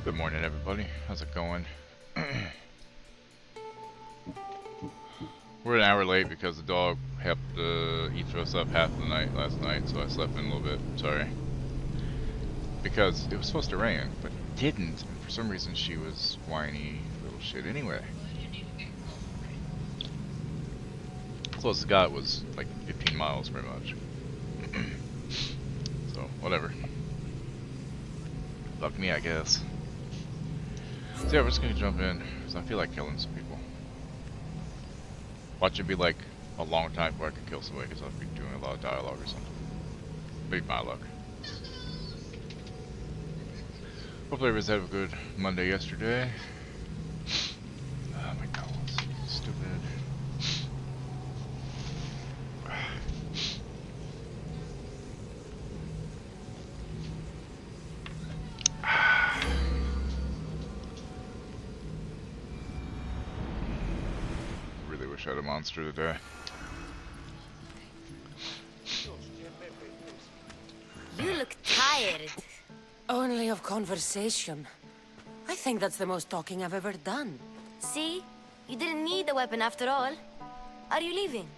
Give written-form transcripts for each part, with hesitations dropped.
Good morning, everybody. How's it going? We're an hour late because the dog helped eat us up half the night last night, so I slept in a little bit. Sorry. Because it was supposed to rain, but it didn't. And for some reason, she was whiny little shit anyway. Closest I got was like 15 miles, pretty much. So, whatever. Fuck me, I guess. So yeah, we're just gonna jump in, because I feel like killing some people. Watch it be like a long time before I can kill somebody, because I'll be doing a lot of dialogue or something. Maybe my luck. Hopefully everybody's had a good Monday yesterday. Oh my god, what's stupid. Really wish I had a monster today. You look tired. Only of conversation. I think that's the most talking I've ever done. See? You didn't need the weapon after all. Are you leaving?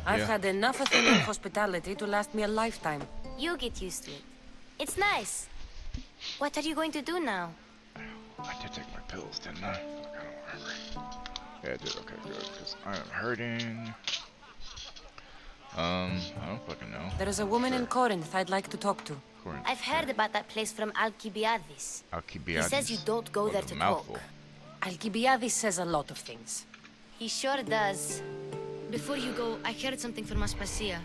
I've had enough Athenian hospitality to last me a lifetime. You get used to it. It's nice. What are you going to do now? I did take my pills, didn't I? Fuck, I don't remember. Yeah, I did. Okay, good. Because I am hurting. I don't fucking know. There is a woman in Corinth I'd like to talk to. Corinth, I've heard about that place from Alcibiades. Alcibiades? He says you don't go What there a to mouthful. talk. Alcibiades says a lot of things. He sure does. Before you go, I heard something from Aspasia.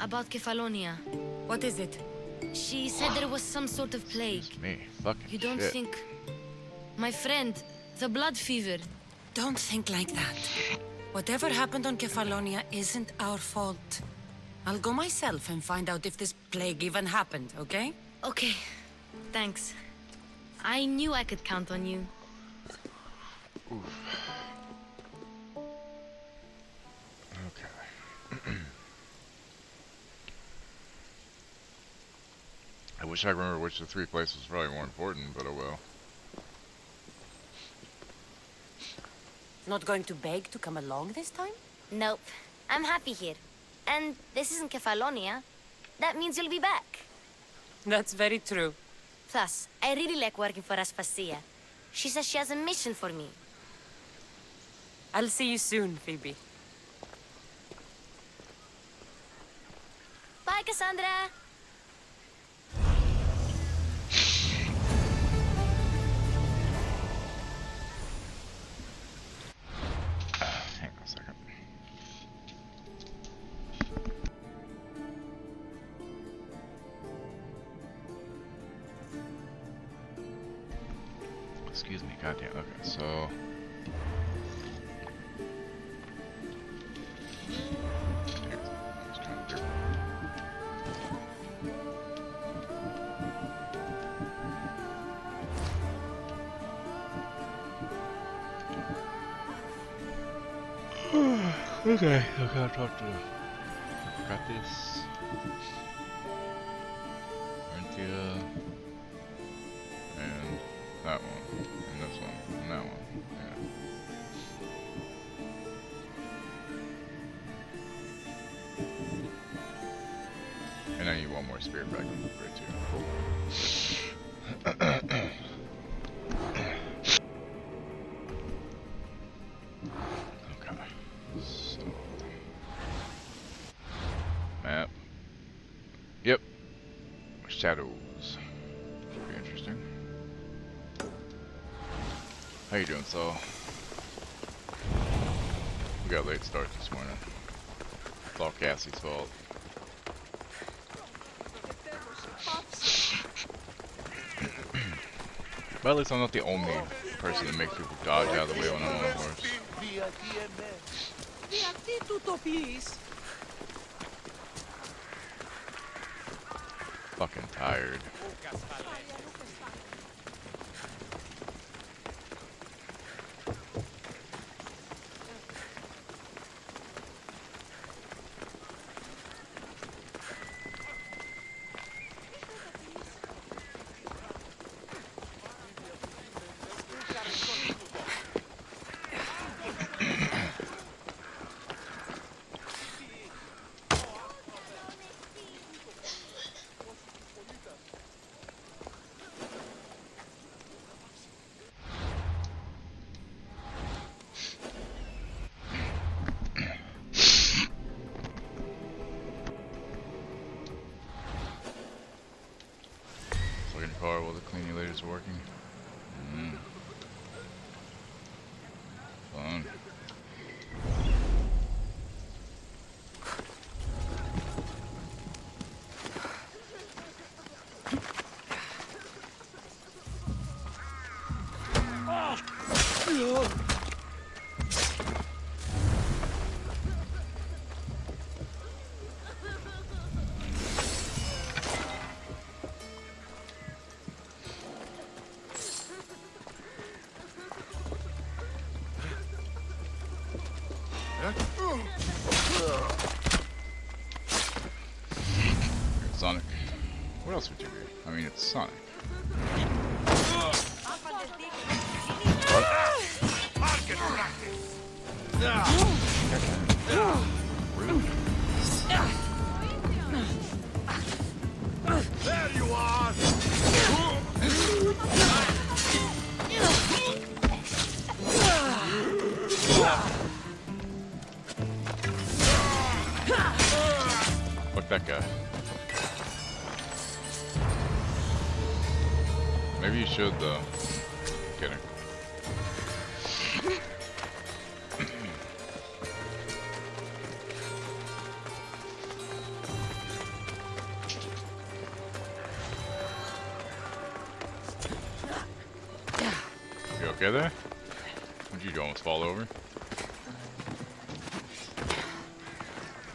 About Kefalonia. What is it? She said there was some sort of plague. It's me. Fucking You don't shit. think... My friend, the blood fever. Don't think like that. Whatever happened on Kefalonia isn't our fault. I'll go myself and find out if this plague even happened, okay? Okay, thanks. I knew I could count on you. Okay. I wish I could remember which of the three places was probably more important, but oh well. Not going to beg to come along this time? Nope, I'm happy here. And this isn't Kefalonia. That means you'll be back. That's very true. Plus, I really like working for Aspasia. She says she has a mission for me. I'll see you soon, Phoebe. Bye, Cassandra! Hang on a second. Excuse me, goddamn. Okay, so. I'm just trying to do. Okay, I gotta talk to. Got this. Rentia. And that one. And this one. And that one. Yeah. And I need one more spirit fragment. Great too. Okay. So map. Yep. Shadows. Should be interesting. How you doing, Saul? We got a late start this morning. It's all Cassie's fault. But at least I'm not the only person that makes people dodge out of the way when I'm on a horse. Fucking tired. Look in the car while the cleaning lady's working. Fun. Sonic. What else would you be? I mean, it's Sonic. What? Rude. There you are! Fuck that guy. Maybe you should, though. Kidding. You okay there? What'd you do, almost fall over?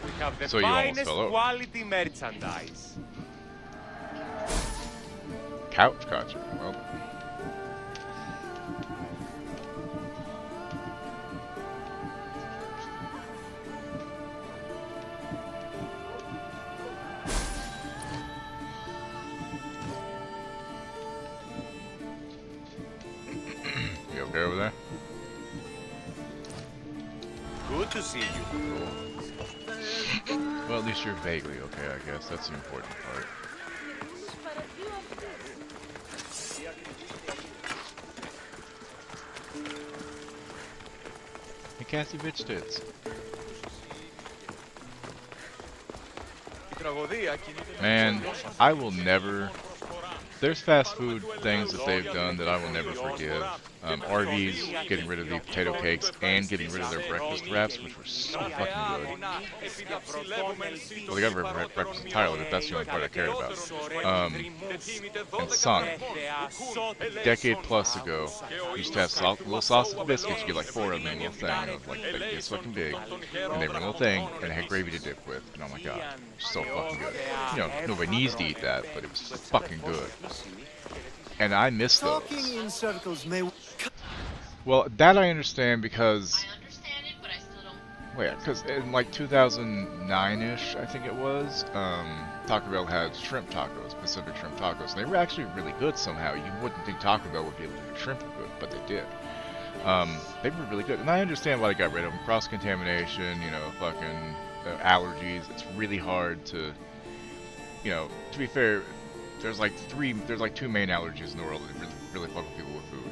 We have the So you almost finest fell over. quality merchandise. Couch gotcha. Well. You okay over there? Good to see you. Cool. Well, at least you're vaguely okay, I guess. That's the important part. Hey, Cassie bitch tits. Man, I will never... There's fast food things that they've done that I will never forgive. RV's getting rid of the potato cakes and getting rid of their breakfast wraps, which were so fucking good. Well, they got rid of breakfast entirely, but that's the only part I cared about. And Sonic, decade plus ago, used to have little sausage biscuits. You get like 4 of them in a little thing, you know, like this fucking big, and they were a little thing, and they had gravy to dip with. And oh my god, so fucking good. You know, nobody needs to eat that, but it was fucking good. And I miss those. Talking in circles may... Well, that I understand because... I understand it, but I still don't. Well, yeah, because in like 2009-ish, I think it was, Taco Bell had shrimp tacos, Pacific shrimp tacos, and they were actually really good somehow. You wouldn't think Taco Bell would be able to do shrimp good, but they did. They were really good, and I understand why they got rid of them. Cross-contamination, you know, fucking allergies. It's really hard to, you know, to be fair, there's like two main allergies in the world that really fuck with people with food: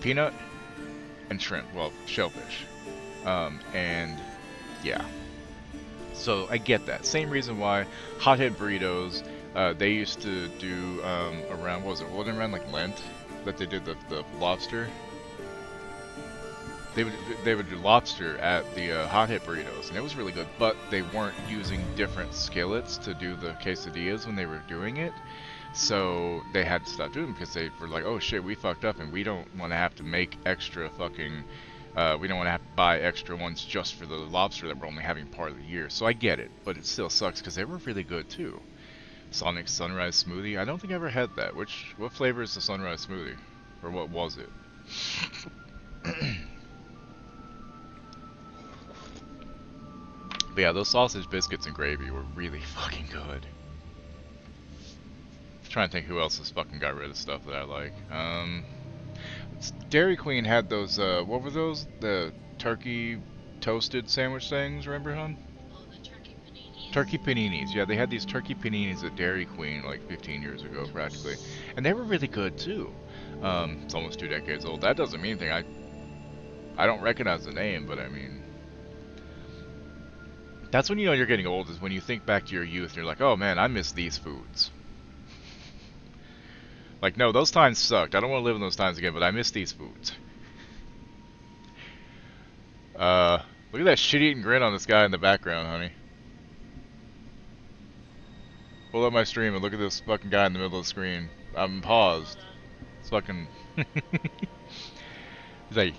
peanut and shrimp. Well, shellfish. And yeah. So I get that. Same reason why hothead burritos. They used to do around, what was it? Wasn't around like Lent that they did the lobster. They would do lobster at the hothead burritos, and it was really good. But they weren't using different skillets to do the quesadillas when they were doing it, so they had to stop doing them because they were like, "Oh shit, we fucked up, and we don't want to have to make extra fucking. We don't want to have to buy extra ones just for the lobster that we're only having part of the year." So I get it, but it still sucks because they were really good too. Sonic Sunrise Smoothie. I don't think I ever had that. What flavor is the Sunrise Smoothie, or what was it? But yeah, those sausage biscuits and gravy were really fucking good. I'm trying to think who else has fucking got rid of stuff that I like. Dairy Queen had those, what were those? The turkey toasted sandwich things, remember, hon? Turkey paninis. Yeah, they had these turkey paninis at Dairy Queen like 15 years ago, practically. And they were really good, too. It's almost 2 decades old. That doesn't mean anything. I don't recognize the name, but I mean... That's when you know you're getting old, is when you think back to your youth and you're like, oh man, I miss these foods. Like, no, those times sucked. I don't want to live in those times again, but I miss these foods. Look at that shit-eating grin on this guy in the background, honey. Pull up my stream and look at this fucking guy in the middle of the screen. I'm paused. It's fucking... He's like...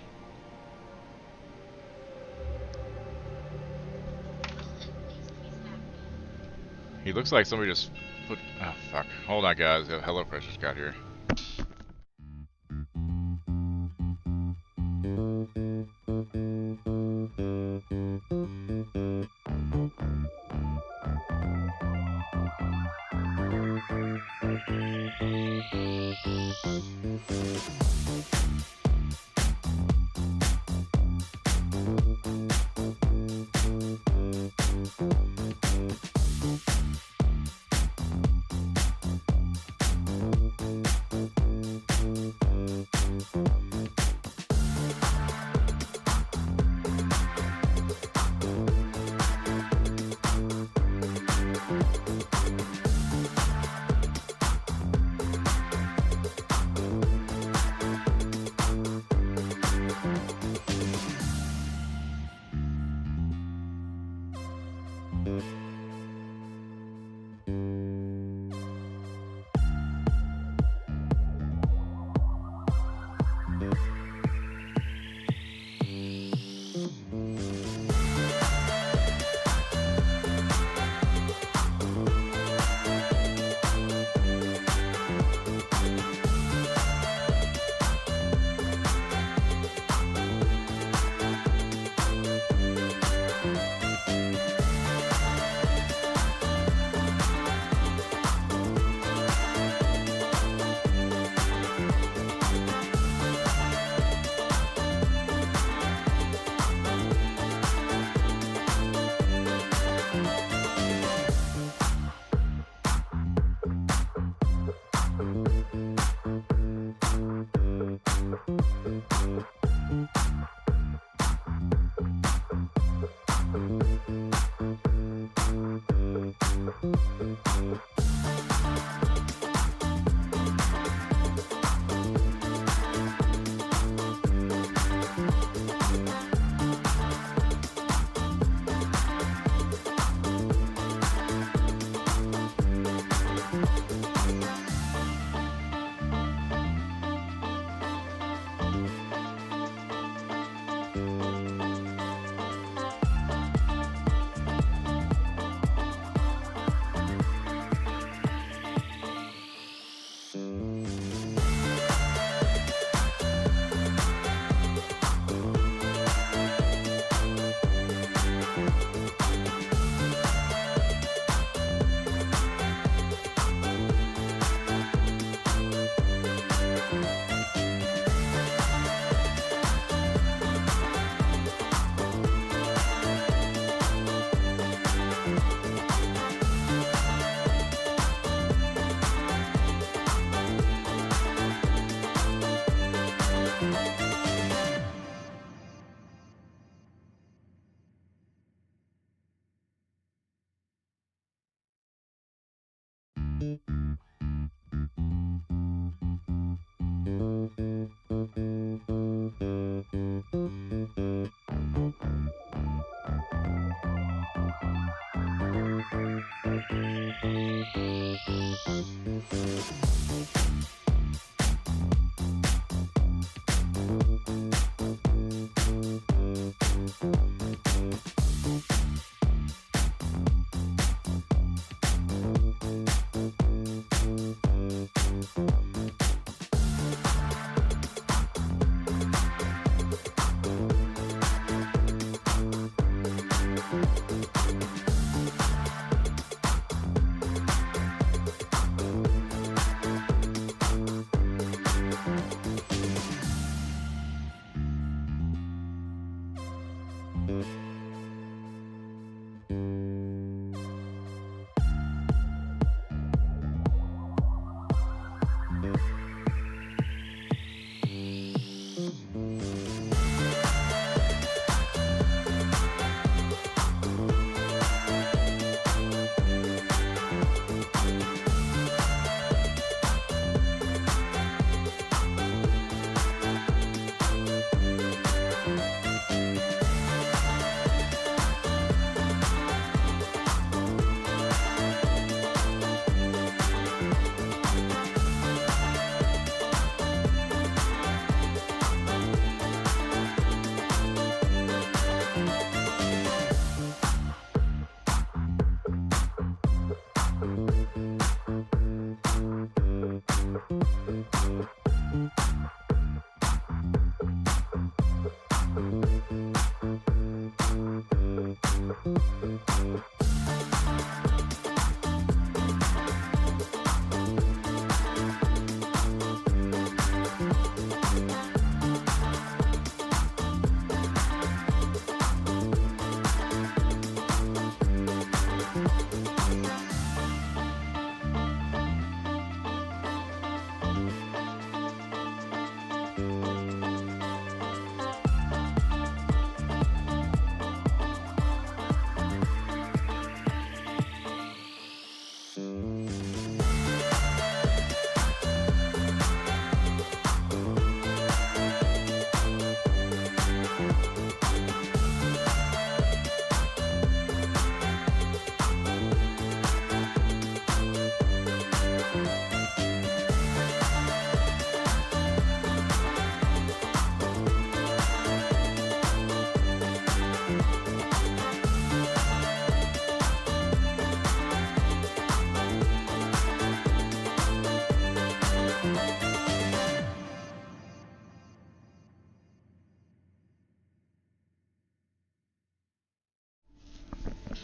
He looks like somebody just put... Oh, fuck. Hold on, guys. HelloFresh just got here.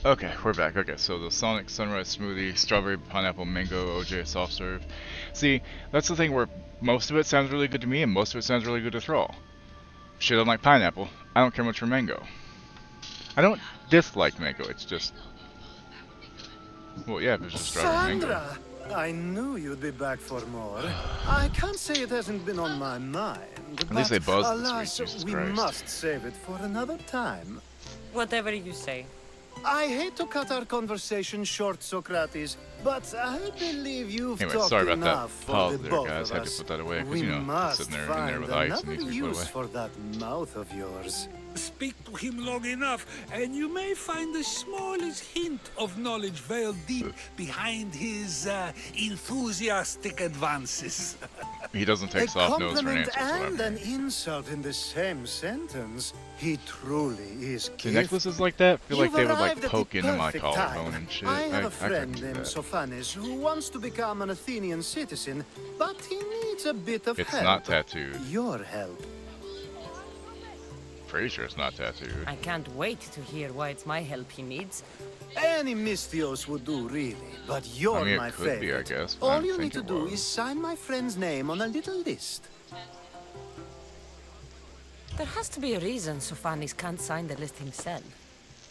Okay, we're back. Okay, so the Sonic Sunrise Smoothie, Strawberry Pineapple Mango OJ Soft Serve. See, that's the thing where most of it sounds really good to me and most of it sounds really good to Thrall. Shit, unlike pineapple, I don't care much for mango. I don't dislike mango, it's just... Well, yeah, if it's just strawberry mango. Sandra! I knew you'd be back for more. I can't say it hasn't been on my mind. At least they buzzed alas, this week, Jesus we Christ. must save it for another time. Whatever you say. I hate to cut our conversation short, Socrates, but I believe you've Anyway, talked sorry about enough that for pause the there, both guys. of Had to us. put that away, because, We you know, it's must sitting there in there find with ice and another needs to be put use away. for that mouth of yours. Speak to him long enough, and you may find the smallest hint of knowledge veiled deep behind his enthusiastic advances. He doesn't take A soft no's for an compliment answer, is what I'm and hearing. an insult in the same sentence. He truly is The gifted. necklaces like that feel like You've they would arrived like at the poke into my perfect collarbone time. and shit. I have a couldn't friend do named that. Sophanes who wants to become an Athenian citizen, but he needs a bit of It's help. not tattooed. Your help. Pretty sure it's not tattooed. I can't wait to hear why it's my help he needs. Any Mystios would do, really, but you're I mean, it my could be, I favorite. guess, but I All didn't you need think to it do was. is sign my friend's name on a little list. There has to be a reason Sophanis can't sign the list himself.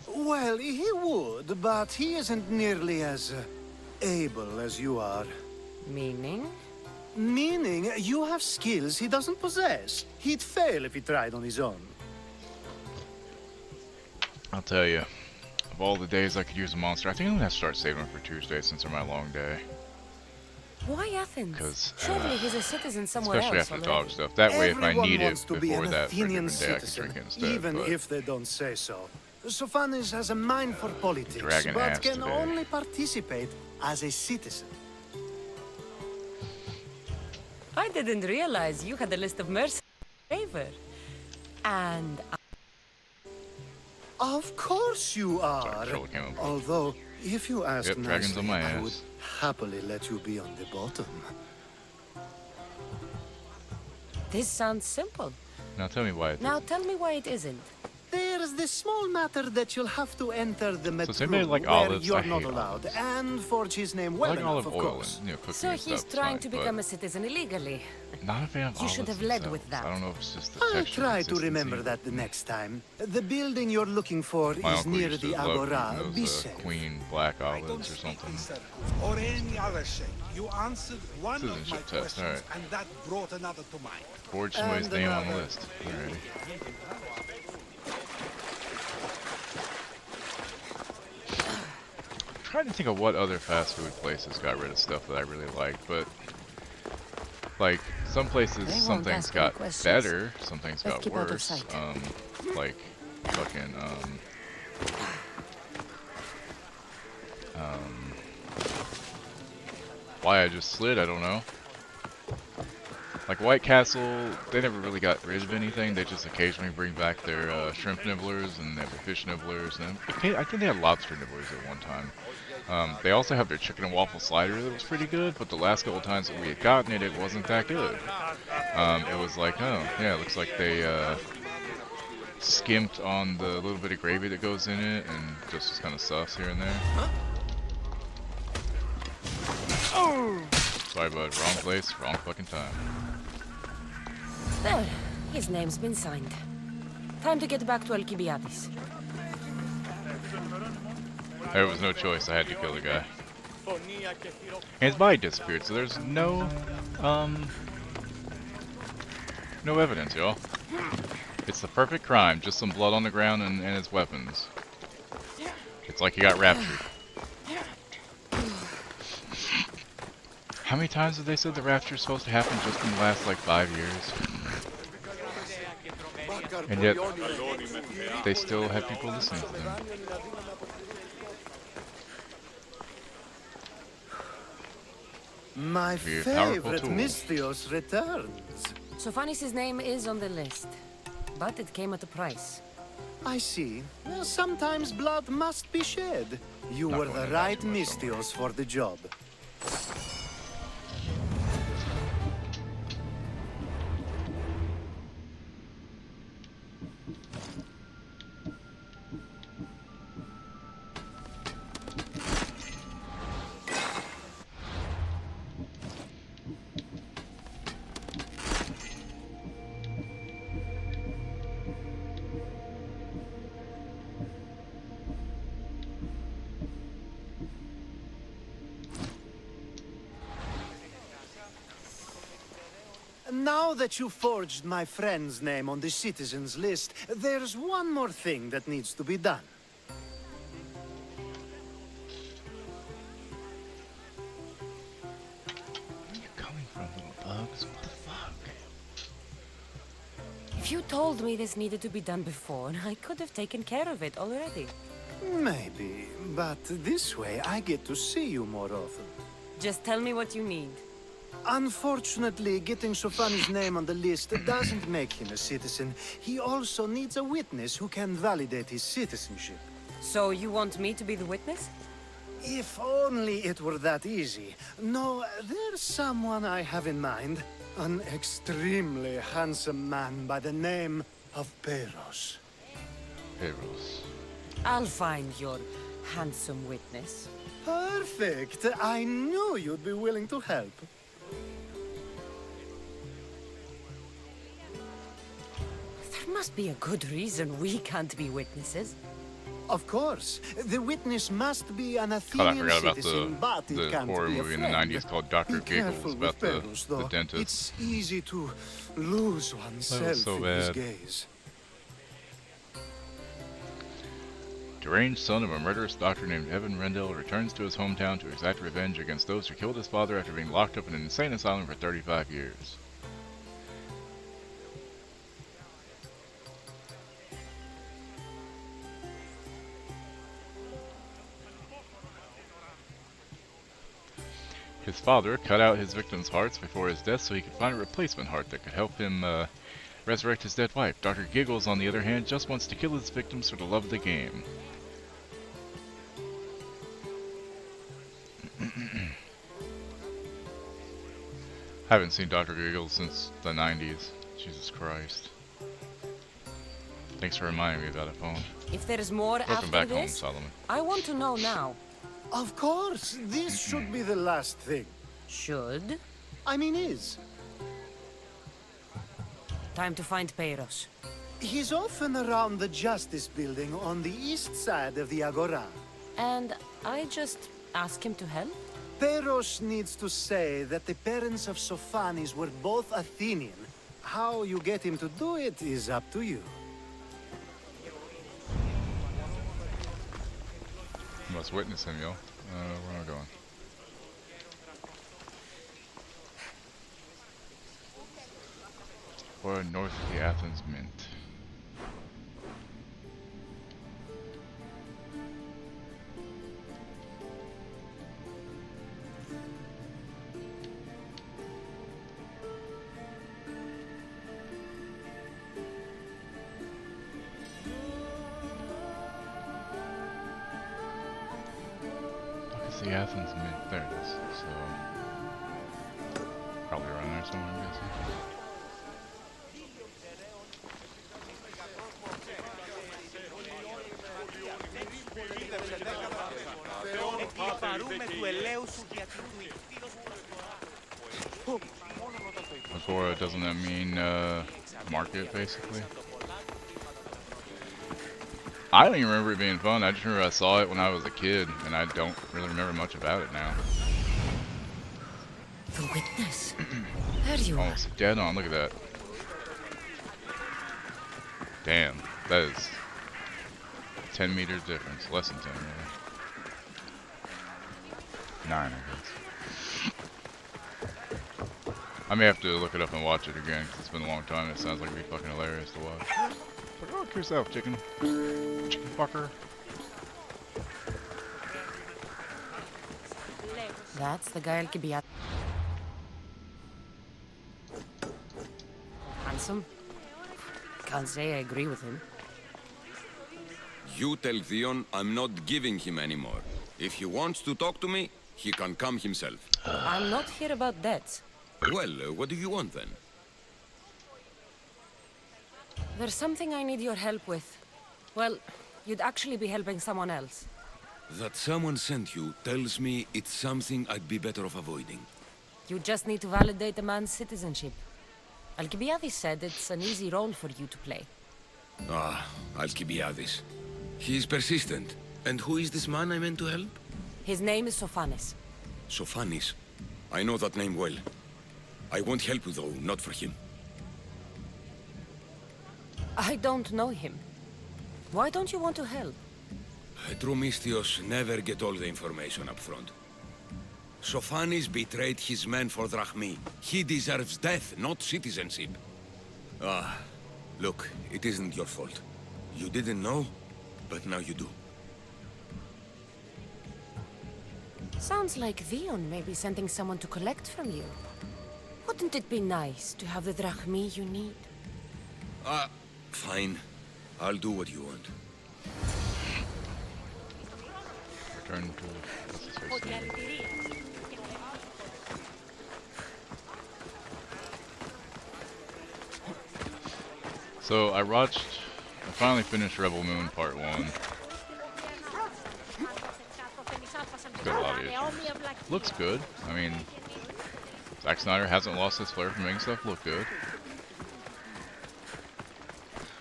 Well, he would, but he isn't nearly as able as you are. Meaning? Meaning, you have skills he doesn't possess. He'd fail if he tried on his own. I'll tell you, of all the days I could use a monster, I think I'm gonna have to start saving for Tuesday since it's my long day. Why Athens? 'Cause, Surely he's a citizen somewhere especially else after the already. dog stuff. That way, if I Everyone need it wants to be before an that for a Athenian different day, I can citizen, drink it instead. even But if they don't say so. Sophanis has a mind for politics, dragging but ass can today. only participate as a citizen. I didn't realize you had a list of mercenaries in favor. And Of course you are. Troll came over. Although, if you ask Yep, dragons on nicely, my I would ass. happily let you be on the bottom. this sounds simple. Now tell me why. Now tell me why it isn't. There's this small matter that you'll have to enter the So metro is anybody like where olives? you're I not hate allowed, olives. and forge his name I well like enough, olive of oil course. and cooking So and he's stuff. trying It's to fine, become a citizen illegally. but not a fan of You should olives have led with themselves. that. I don't know if it's just the I'll texture. try to consistency. remember that the next time. The building you're looking for My is uncle near used the to love Agora. eating Be those safe. Queen black I don't olives or speak something. in circles or any other shape. You answered one of my Citizenship test, questions, alright. and that brought another to mind. Forge somebody's And name on the another. list. Alrighty. I'm trying to think of what other fast food places got rid of stuff that I really liked, but like some places, They some won't things ask any got questions. better, some things Let's got keep out of worse. sight. Like fucking why I just slid, I don't know. Like White Castle, they never really got rid of anything. They just occasionally bring back their shrimp nibblers and they have their fish nibblers, and I think they had lobster nibblers at one time. They also have their chicken and waffle slider that was pretty good, but the last couple times that we had gotten it, it wasn't that good. It was like, oh yeah, it looks like they skimped on the little bit of gravy that goes in it, and just was kind of sus here and there. Sorry, bud. Wrong place, wrong fucking time. There, his name's been signed. Time to get back to Alcibiades. There was no choice. I had to kill the guy. And his body disappeared, so there's no evidence, y'all. It's the perfect crime. Just some blood on the ground and his weapons. It's like he got raptured. How many times have they said the rapture is supposed to happen just in the last, like, 5 years? And yet, they still have people listening to them. My Be a powerful favorite tool. Mystios returns. Sophanis' name is on the list, but it came at a price. I see. Well, sometimes blood must be shed. You Not were going the in right too much, don't worry. Mystios for the job. Now that you forged my friend's name on the citizens list, there's one more thing that needs to be done. Where are you coming from, little bugs? What the fuck? If you told me this needed to be done before, I could have taken care of it already. Maybe, but this way I get to see you more often. Just tell me what you need. Unfortunately, getting Sophanis' name on the list doesn't make him a citizen. He also needs a witness who can validate his citizenship. So you want me to be the witness? If only it were that easy. No, there's someone I have in mind. An extremely handsome man by the name of Peros. Payros. I'll find your handsome witness. Perfect. I knew you'd be willing to help. There must be a good reason we can't be witnesses. Of course. The witness must be an God, I Athenian forgot about citizen, but it the can't horror be a movie in the friend. 90s called Dr. Be Giggles careful about with Peros, the though. dentist. It's easy to lose oneself so in his bad. gaze. Deranged son of a murderous doctor named Evan Rendell returns to his hometown to exact revenge against those who killed his father after being locked up in an insane asylum for 35 years. His father cut out his victims' hearts before his death so he could find a replacement heart that could help him resurrect his dead wife. Dr. Giggles, on the other hand, just wants to kill his victims for the love of the game. Haven't seen Dr. Giggles since the 90s. Jesus Christ. Thanks for reminding me about it, phone. If there's more Welcome after back home, this, Solomon. I want to know now. Of course, this should be the last thing. Should? I mean, is. Time to find Peiros. He's often around the Justice Building on the east side of the Agora. And I just ask him to help? Peros needs to say that the parents of Sophanis were both Athenian. How you get him to do it is up to you. You must witness him, yo. Where am I going? Or north of the Athens Mint. The Athens Mint, there it is. So probably around there somewhere, I'm guessing. Agora, doesn't that mean market, basically? I don't even remember it being fun. I just remember I saw it when I was a kid, and I don't really remember much about it now. The witness. There you are. Almost dead on. Look at that. Damn, that is 10 meters difference. Less than 10, really. 9, I guess. I may have to look it up and watch it again, because it's been a long time. It sounds like it'd be fucking hilarious to watch. So look yourself, chicken. Chicken fucker. That's the guy Alcibiades. Handsome. Can't say I agree with him. You tell Theon I'm not giving him anymore. If he wants to talk to me, he can come himself. I'm not here about debts. Well, what do you want then? There's something I need your help with. Well, you'd actually be helping someone else. That someone sent you tells me it's something I'd be better off avoiding. You just need to validate a man's citizenship. Alcibiades said it's an easy role for you to play. Ah, Alcibiades. He's persistent. And who is this man I meant to help? His name is Sophanis. Sophanis. I know that name well. I want help though, not for him. I don't know him. Why don't you want to help? True Mystios never get all the information up front. Sophanis betrayed his men for Drachmi. He deserves death, not citizenship. Ah, look, it isn't your fault. You didn't know, but now you do. Sounds like Theon may be sending someone to collect from you. Wouldn't it be nice to have the drachmi you need? Fine. I'll do what you want. Return to what's his face name? So I finally finished Rebel Moon Part 1. Got a lot of issues. Looks good. I mean, Zack Snyder hasn't lost his flair for making stuff look good.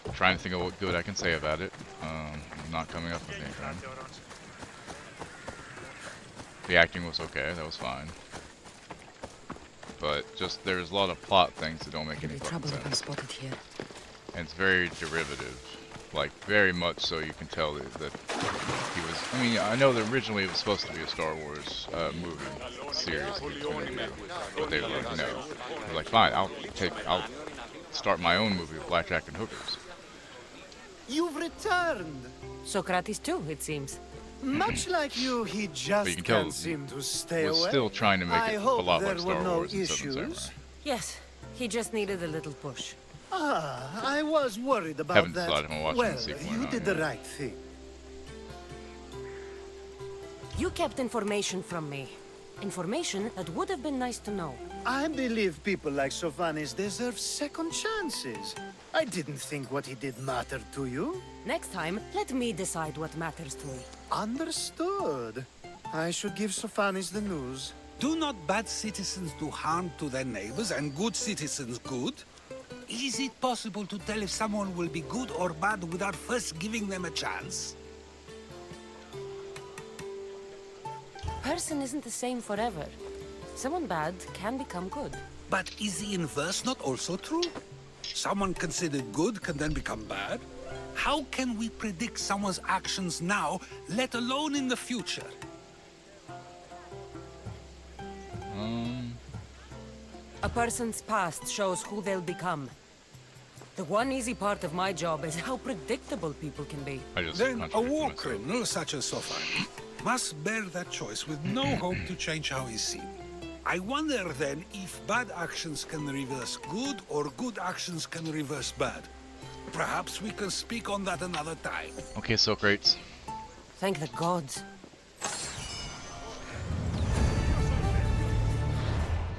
I'm trying to think of what good I can say about it. I'm not coming up with anything. The acting was okay, that was fine. But just there's a lot of plot things that don't make any fucking sense. Spotted here. And it's very derivative. Like, very much so you can tell that he was. I mean, I know that originally it was supposed to be a Star Wars movie series that he was going to do, but they were like, no. They're like, fine, I'll start my own movie with blackjack and hookers. You've returned. Socrates too, it seems. Much like you, he just you can tell can't seem to stay Was away. still trying to make I it a hope lot there like were Star no Wars and Seven issues. Samurai. Yes, he just needed a little push. Ah, I was worried about Haven't that. decided if I'm watching Well, the sequel or you not did yet. the right thing. You kept information from me. Information that would have been nice to know. I believe people like Sophanis deserve second chances. I didn't think what he did mattered to you. Next time, let me decide what matters to me. Understood. I should give Sophanis the news. Do not bad citizens do harm to their neighbors and good citizens good? Is it possible to tell if someone will be good or bad without first giving them a chance? Person isn't the same forever. Someone bad can become good. But is the inverse not also true? Someone considered good can then become bad? How can we predict someone's actions now, let alone in the future? A person's past shows who they'll become. The one easy part of my job is how predictable people can be. I just Then a contradicted war myself. criminal such as Sophani must bear that choice with no hope to change how he's seen. I wonder then if bad actions can reverse good or good actions can reverse bad. Perhaps we can speak on that another time. Okay, Socrates. Thank the gods.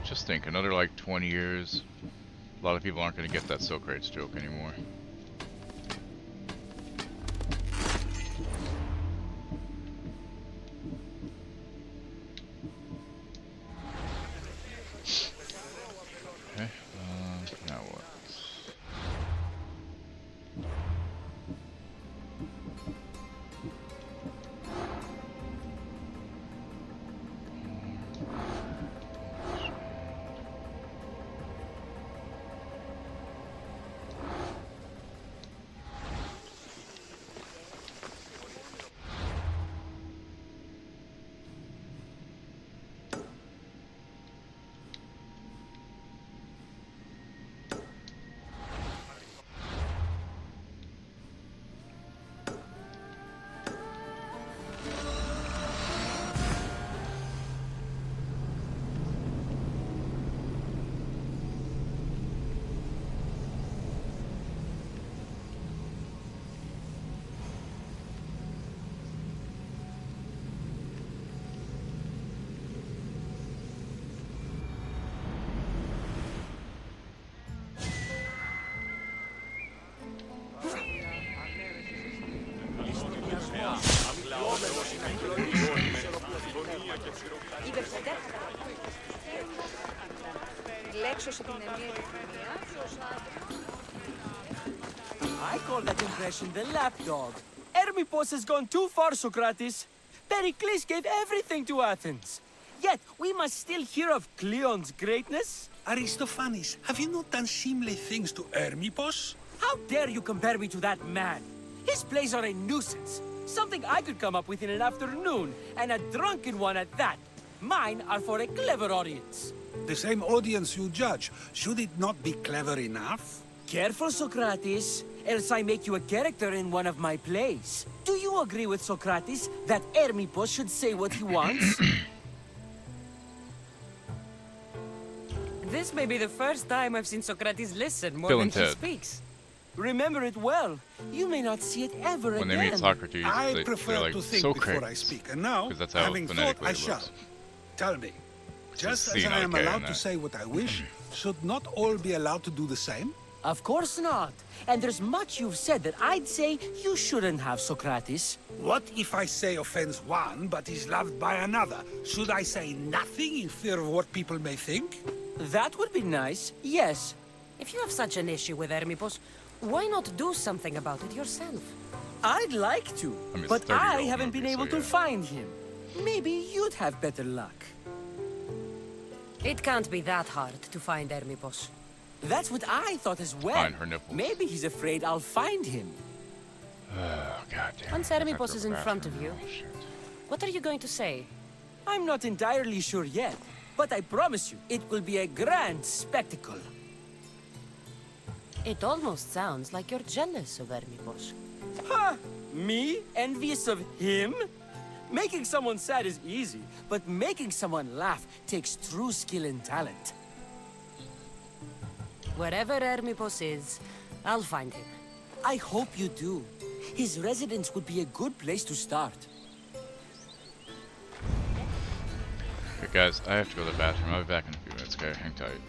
Just think, another like 20 years, a lot of people aren't going to get that Socrates joke anymore. Okay, now what? I call that impression the lapdog. Hermippos has gone too far, Socrates. Pericles gave everything to Athens. Yet, we must still hear of Cleon's greatness. Aristophanes, have you not done seemly things to Hermippos? How dare you compare me to that man? His plays are a nuisance. Something I could come up with in an afternoon, and a drunken one at that. Mine are for a clever audience. The same audience you judge. Should it not be clever enough? Careful, Socrates, else I make you a character in one of my plays. Do you agree with Socrates that Hermippos should say what he wants? This may be the first time I've seen Socrates listen more Bill than and he Ted. speaks. Remember it well. You may not see it ever When they again. meet Socrates, I they're prefer like, to think Socrates. before I speak, and now, 'Cause that's how having thought, phonetically I it shall. looks. Tell me, just as scene I out am of allowed that. to say what I wish, should not all be allowed to do the same? Of course not. And there's much you've said that I'd say you shouldn't have, Socrates. What if I say offends one, but is loved by another? Should I say nothing in fear of what people may think? That would be nice, yes. If you have such an issue with Hermippos, why not do something about it yourself? I'd like to, I mean, it's a but 30-year-old I haven't been movie, able so to yeah. find him. Maybe you'd have better luck. It can't be that hard to find Hermippos. That's what I thought as well. Find her nipples. Maybe he's afraid I'll find him. Oh, goddamn. Once Hermipos is in front of you, Oh, shit. what are you going to say? I'm not entirely sure yet, but I promise you, it will be a grand spectacle. It almost sounds like you're jealous of Hermipos. Ha! Me? Envious of him? Making someone sad is easy, but making someone laugh takes true skill and talent. Wherever Hermipos is, I'll find him. I hope you do. His residence would be a good place to start. Okay, guys, I have to go to the bathroom. I'll be back in a few minutes, okay? Hang tight.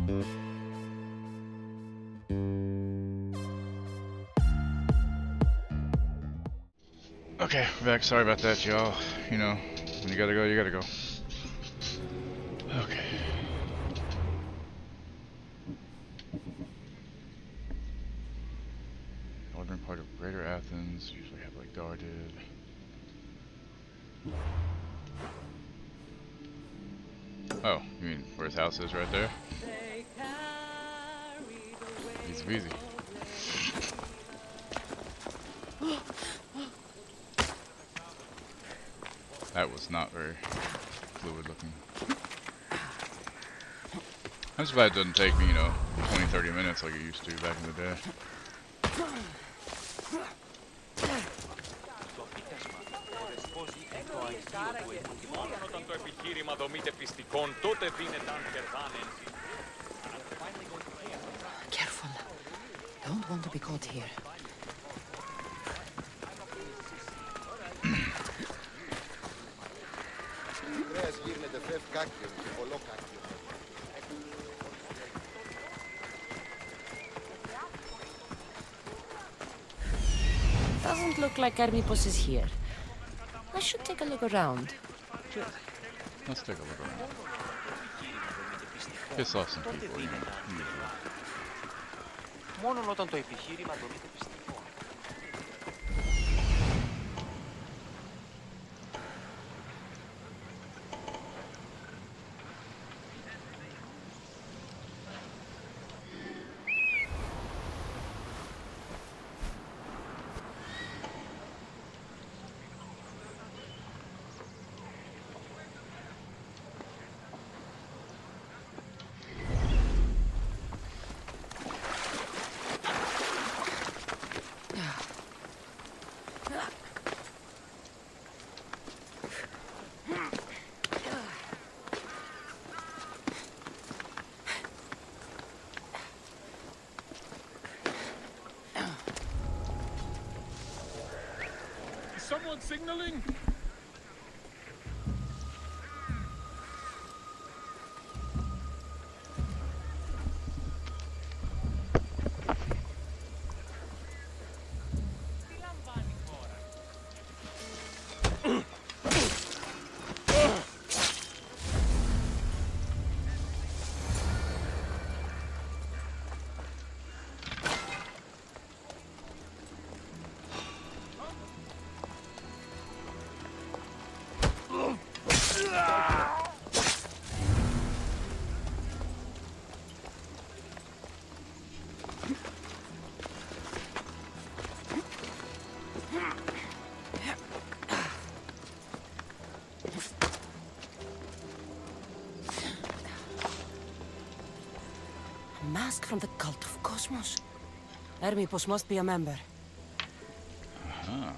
Okay, we're back. Sorry about that, y'all. You know, when you gotta go, you gotta go. Okay. Northern part of Greater Athens usually heavily guarded. Oh, you mean where his house is right there? Easy peasy. That was not very fluid looking. I'm just glad it doesn't take me, 20-30 minutes like it used to back in the day. Careful. Don't want to be caught here. Doesn't look like Hermipos is here. I should take a look around. Sure. Let's take a look around. Piss off some people, usually. Μόνον όταν το επιχείρημα δομείται πιστικό. Someone signaling? Mask from the cult of Cosmos. Hermipos must be a member. Ah,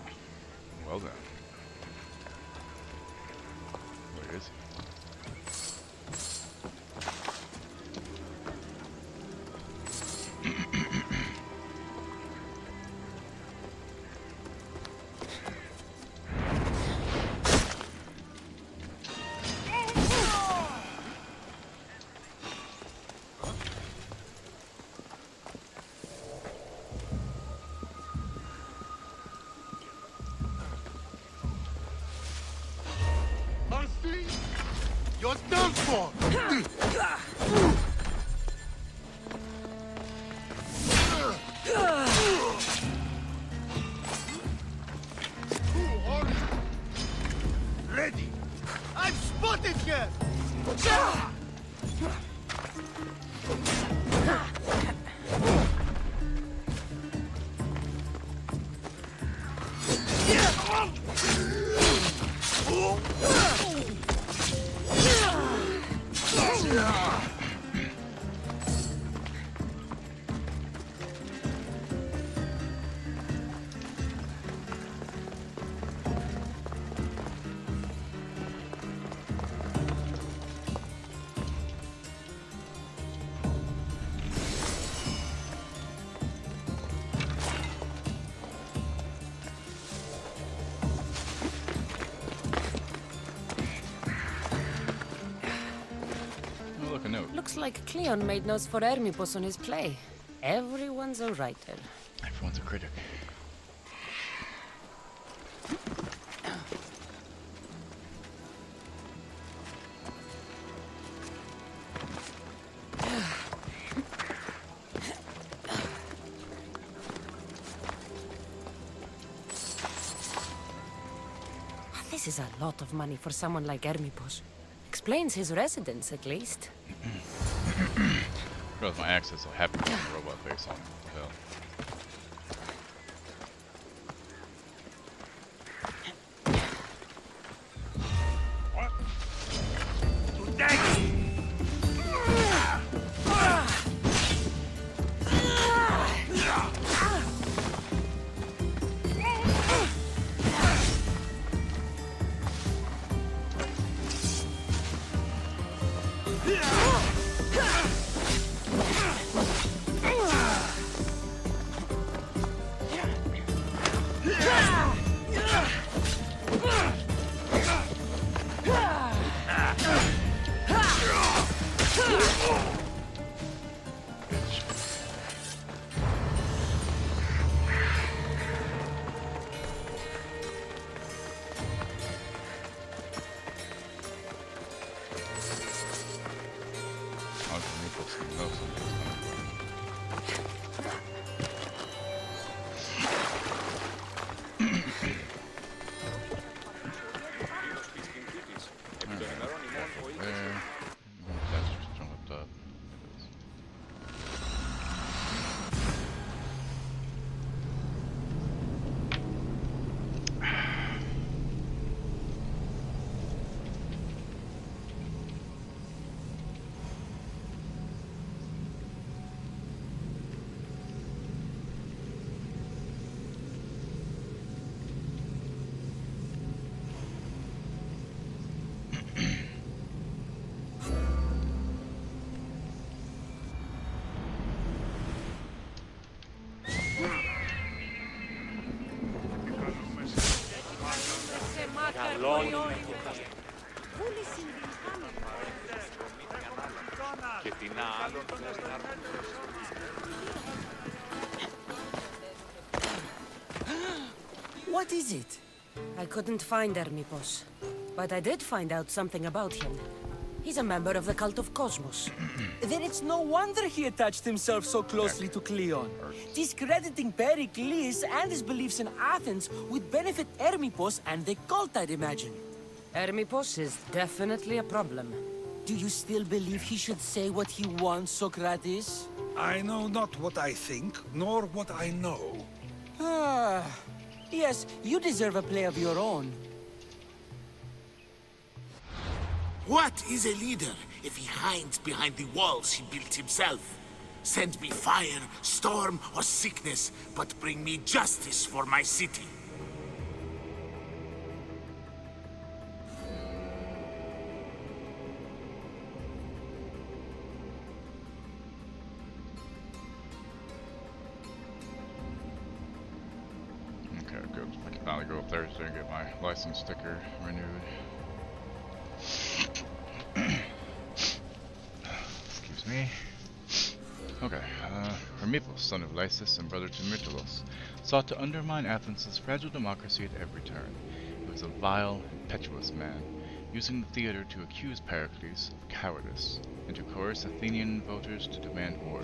well then. Where is he? You're done for! Who are you? Ready! I'm spotted here! Looks like Cleon made notes for Hermipos on his play. Everyone's a writer. Everyone's a critic. This is a lot of money for someone like Hermipos. Explains his residence, at least. Realize my axe is so happy with the robot face on it. What the hell? Και την άλλον What is it? I couldn't find Hermipos, but I did find out something about him. He's a member of the cult of Cosmos. Then it's no wonder he attached himself so closely to Cleon. Discrediting Pericles and his beliefs in Athens would benefit Hermipos and the cult, I'd imagine. Hermipos is definitely a problem. Do you still believe he should say what he wants, Socrates? I know not what I think, nor what I know. Ah, yes, you deserve a play of your own. What is a leader if he hides behind the walls he built himself? Send me fire, storm, or sickness, but bring me justice for my city. Okay, good. I can finally go up Thursday and get my license sticker renewed. Excuse me. Okay, Hermipos, son of Lysis and brother to Myrtilos, sought to undermine Athens' fragile democracy at every turn. He was a vile, impetuous man, using the theater to accuse Pericles of cowardice and to coerce Athenian voters to demand war.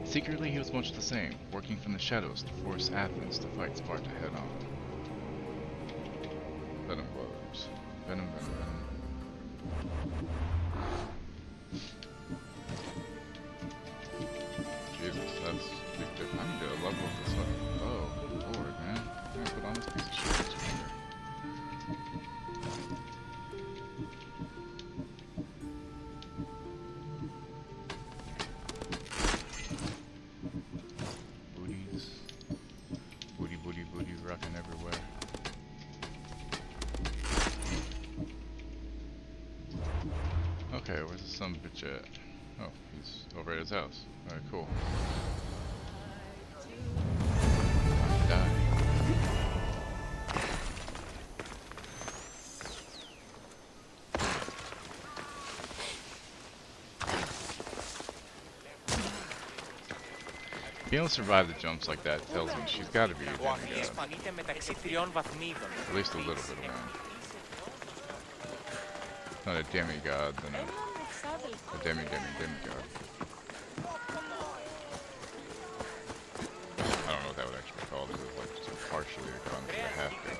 Secretly, he was much the same, working from the shadows to force Athens to fight Sparta head-on. Venom gloves. Venom, venom, venom. Jesus, that's a big difference. I need to level up this fucking bow. Good lord, man. I'm gonna put on this piece of shit. Booties. Booty, booty, booty, rocking everywhere. Okay, where's the son of a bitch at? Oh, he's over at his house. Alright, cool. Die. being able to survive the jumps like that tells me she's got to be a Ο Αχλής demigod. πανείται μεταξύ τριών βαθμίδων. At least a little bit of one. Not a demigod, then a demigod. I don't know what that would actually be called. It was like just partially a half god.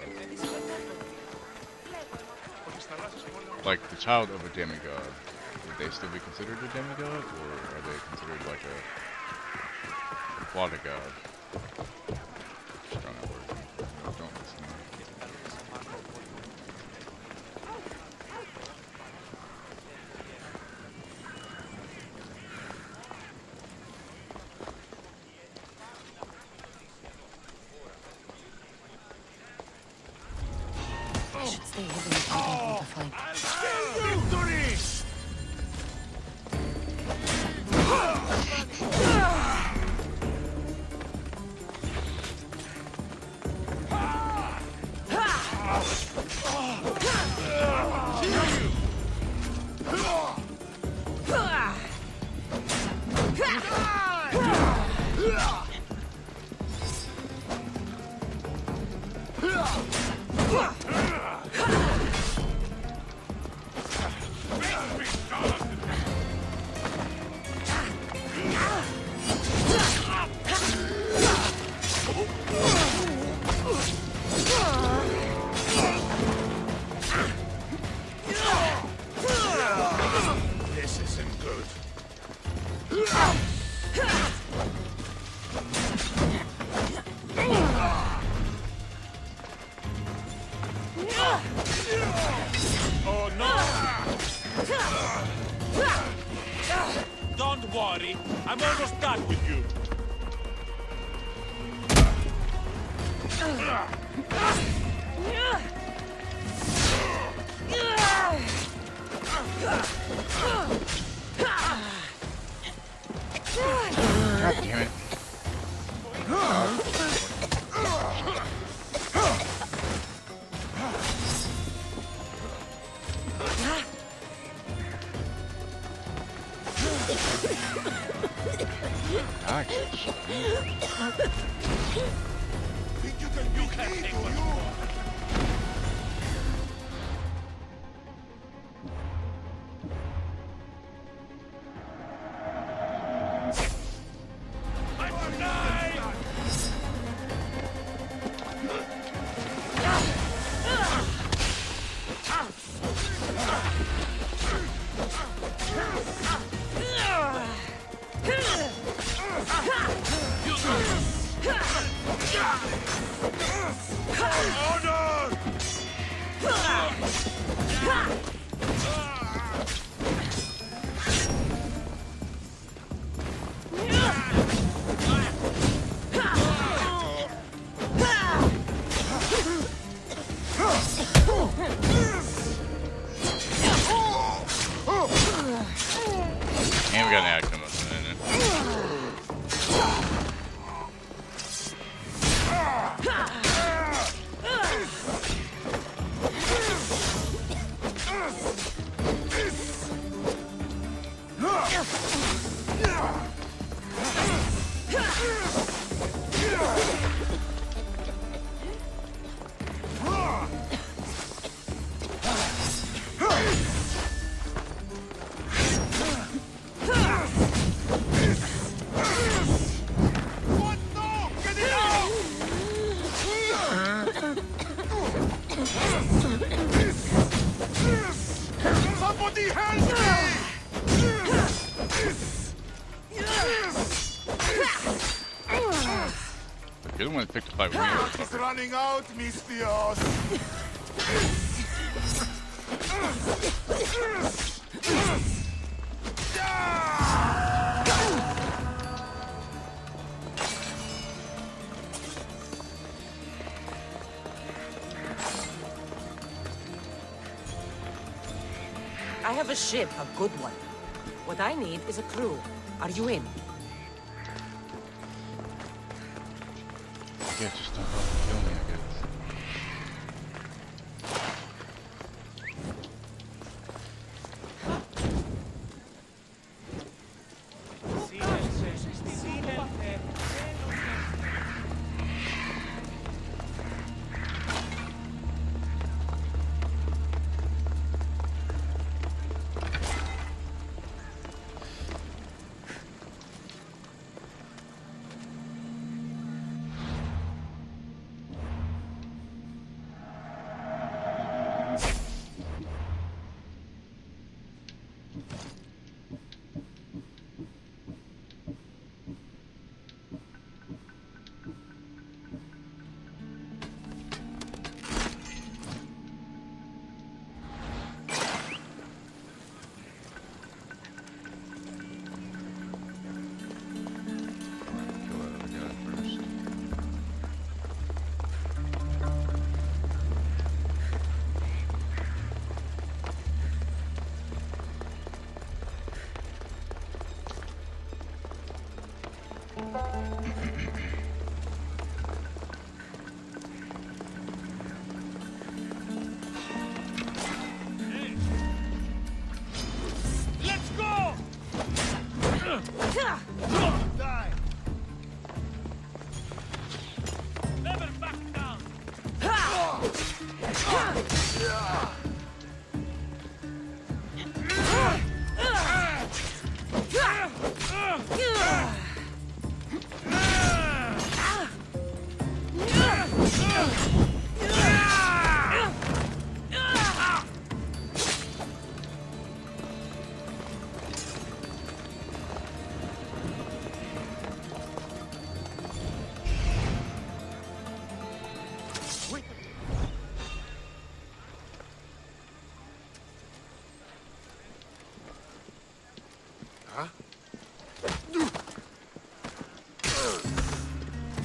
Like the child of a demigod, would they still be considered a demigod, or are they considered like a water god? Just trying to work. Don't listen to me. I should stay hidden if I don't want to fight. Victory! This isn't good. Oh no! Don't worry, I'm almost done with you. God damn it. Think you can beat me, do you? And we got an ad coming up in a minute. Somebody help me! You're the one that picked a fight with me. It's running out, Mistios! I have a ship, a good one. What I need is a crew. Are you in? Yeah, just don't kill me, I guess. Σύνελθε, σύνελθε, Kill that other guy first. Let's go! Die! Never back down! You're up.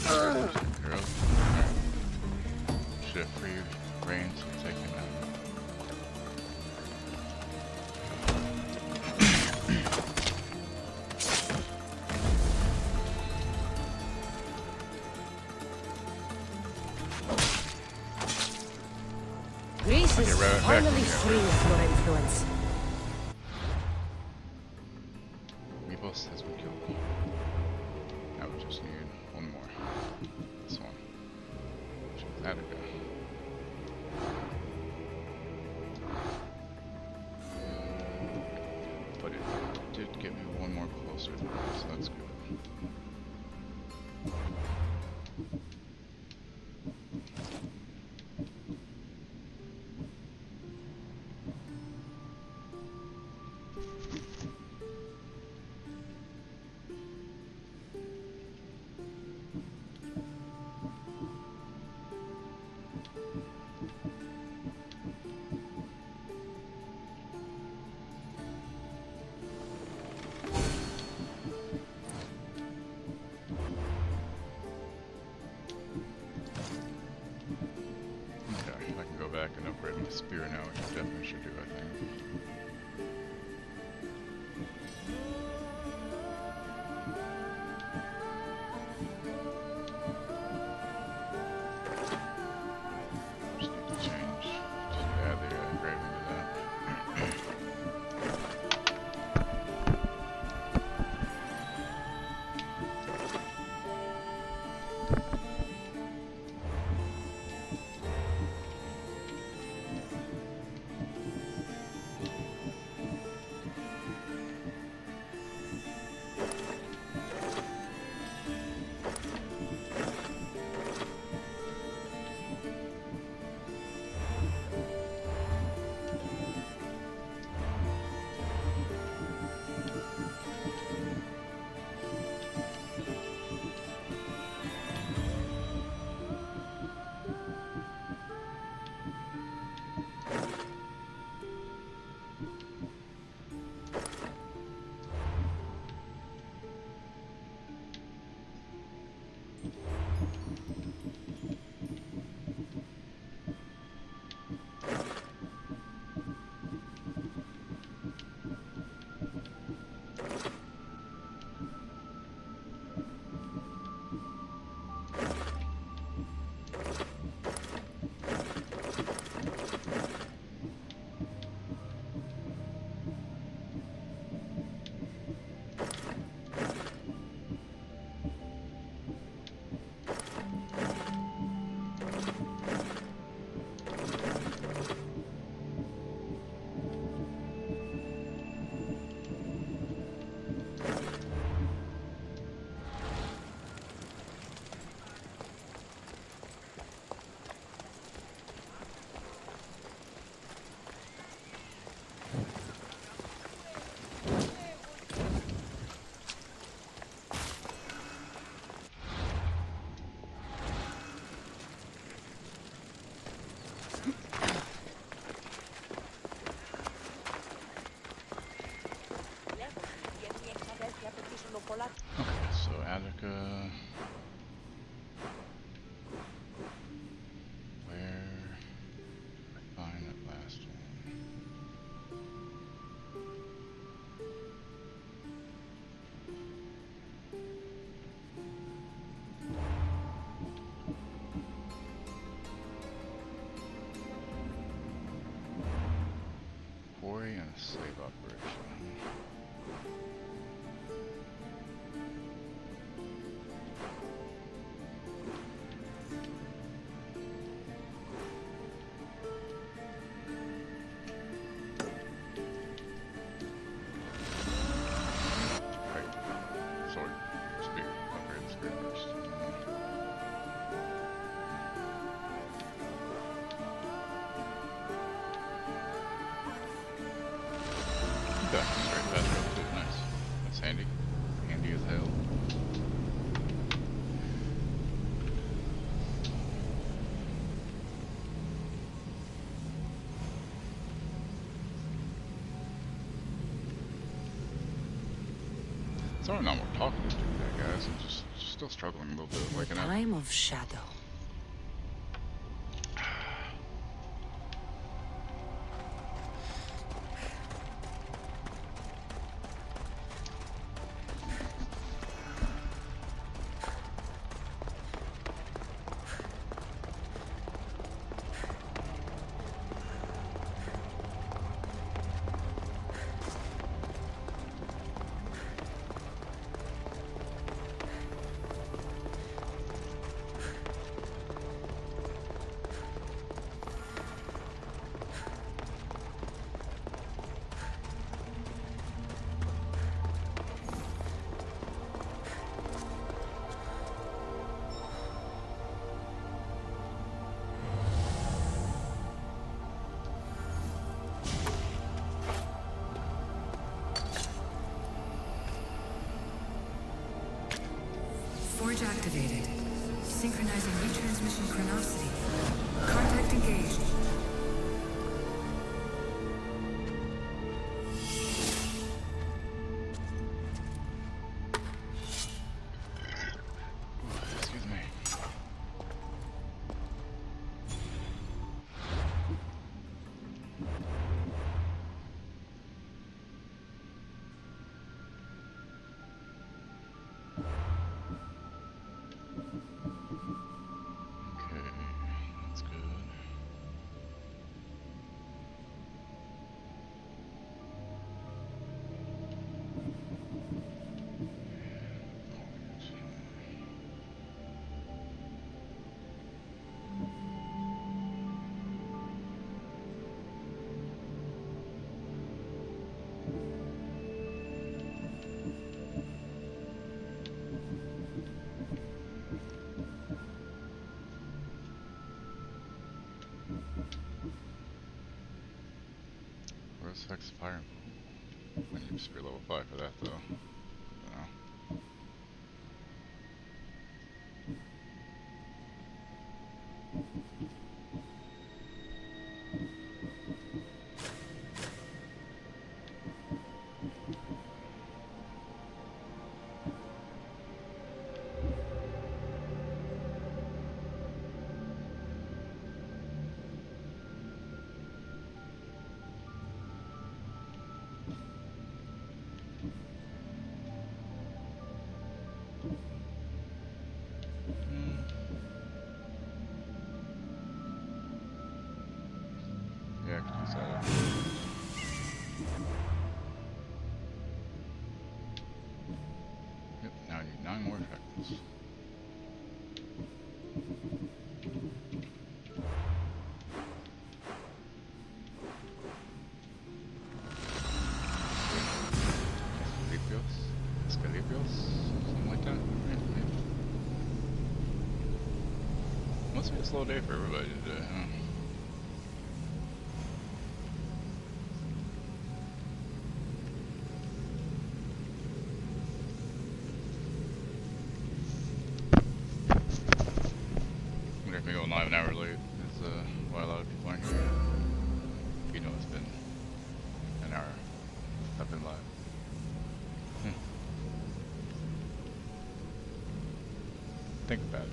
Alright. Should have free reigns to take him out. Greece is Okay, right back finally here. free of your influence. Weepos has been killed. Now we just need one more. This one. There we go. But it did get me one more closer, so that's good. Okay, I can go back and upgrade my spear now, which I definitely should do, I think. Just need to change, just add the engraving to that. Save operation. Right. Sword. Spear. Upgrade the spear first. Okay, straight fast road too. Nice. That's handy. Handy as hell. Sorry, not more talking to do that, guys. I'm just still struggling a little bit with waking up. Time of shadow. Forge activated. Synchronizing retransmission chronicity. Contact engaged. Excuse me. Okay, that's good. Where's Hex Fire? I need to be level 5 for that though. You know. Yeah, I can use that. Yep, now I need 9 more fragments. Escalipios? Something like that? Right? Maybe. Must be a slow day for everybody today, huh? I'm gonna go live an hour late is why a lot of people aren't here. You know it's been an hour. I've been live. Think about it.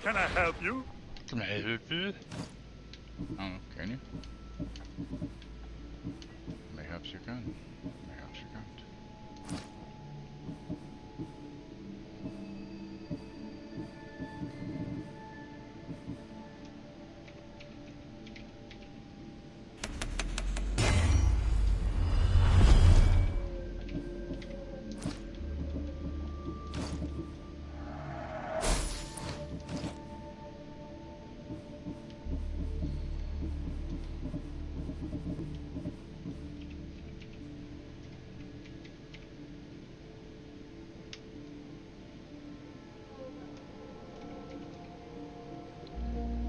Can I help you? Can I help you? Oh, can you? Mayhaps you can. Mayhaps you can't.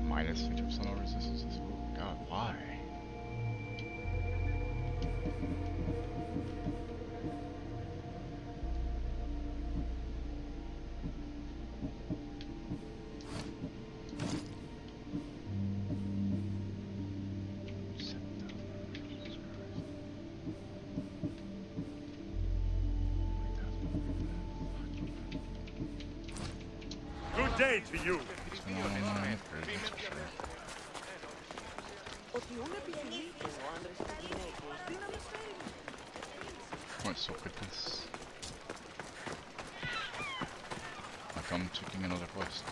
Minus 50% of resistance. Oh god, why? Good day to you. What's up with this? Like I'm taking another quest.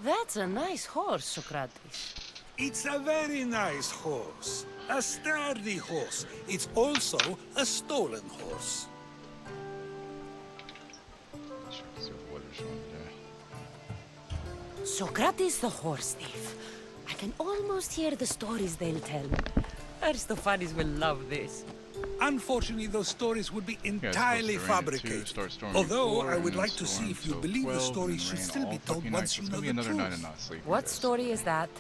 That's a nice horse, Socrates. It's a very nice horse. A sturdy horse. It's also a stolen horse. Check to see what the weather's showing today. Socrates the horse thief. I can almost hear the stories they'll tell. Aristophanes will love this. Unfortunately, those stories would be Yeah, it's entirely supposed to rain at 2, fabricated. start storming Although, 4, I would and like then to see storm if you till believe the 12, story and then should rain still all be told fucking night. once So you it's know gonna be the another night of truth. not sleeping. What because story is that?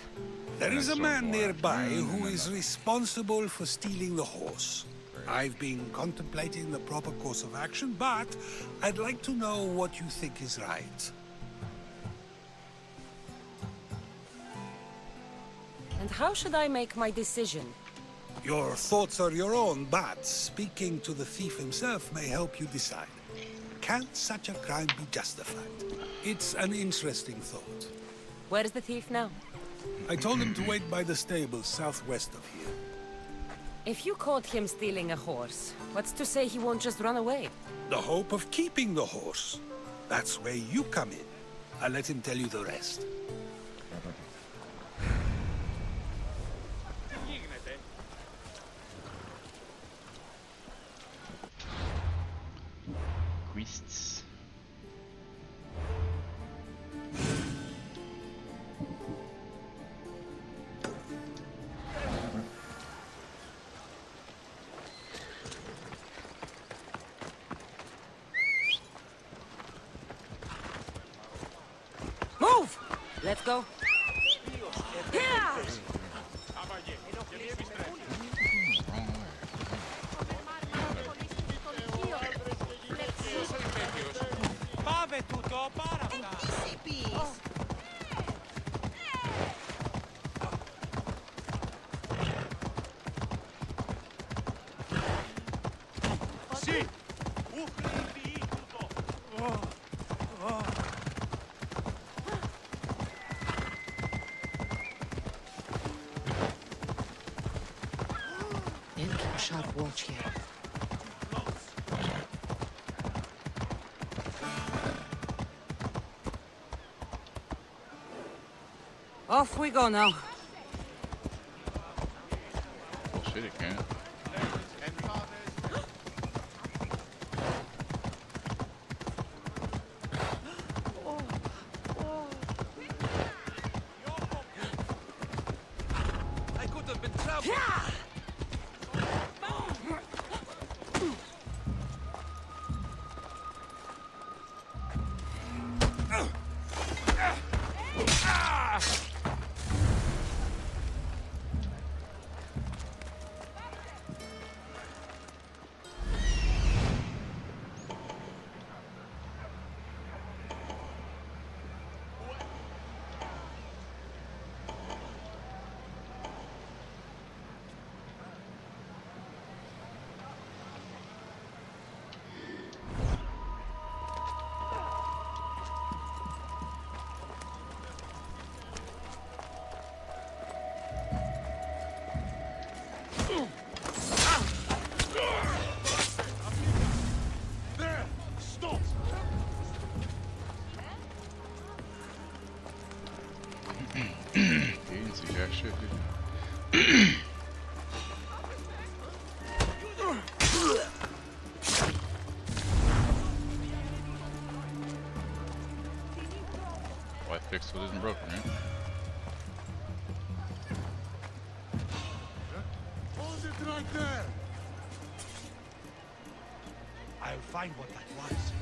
There And is then a storm man more nearby afternoon, who and then is nothing. responsible for stealing the horse. I've been contemplating the proper course of action, but I'd like to know what you think is right. And how should I make my decision? Your thoughts are your own, but speaking to the thief himself may help you decide. Can such a crime be justified? It's an interesting thought. Where is the thief now? I told him to wait by the stables southwest of here. If you caught him stealing a horse, what's to say he won't just run away? The hope of keeping the horse. That's where you come in. I'll let him tell you the rest. Quests. Move! Let's go. Yeah! Πάμε τούτο, πάρα αυτά. Sì, ucraini tutto. They'll keep a sharp watch here. Off we go now. Well, shit, it can't. I could have been traveling. Why fix what isn't broken, right? Hold it right there! I'll find what that was.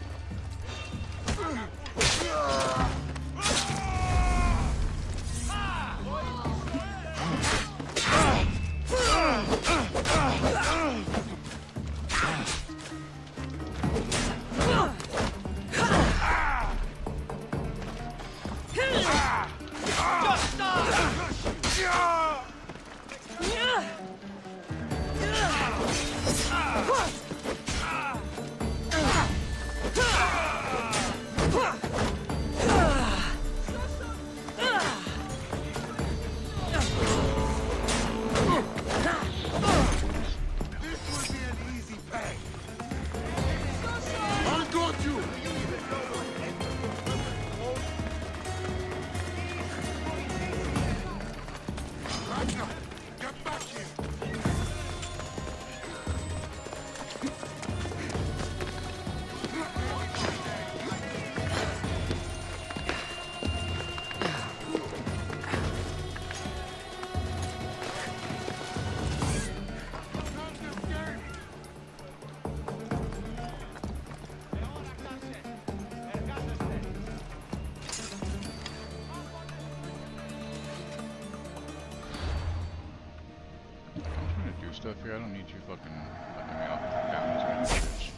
Stuff here. I don't need you fucking letting me off the guns or anything, bitch.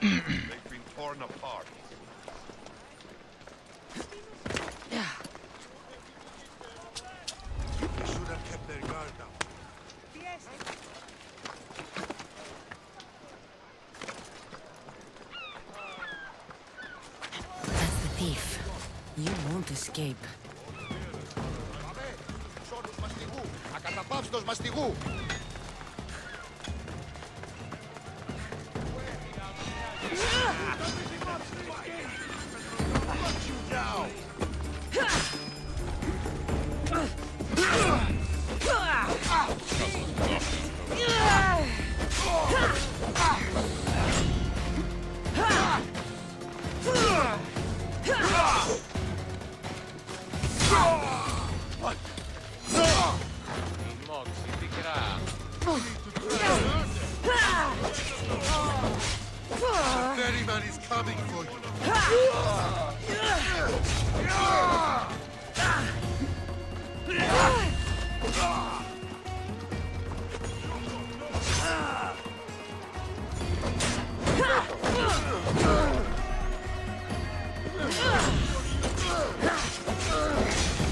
They've been torn apart. They should have kept their guard down. That's the thief. You won't escape. Ακαταπαύστος μαστιγού! The ferryman is coming for you.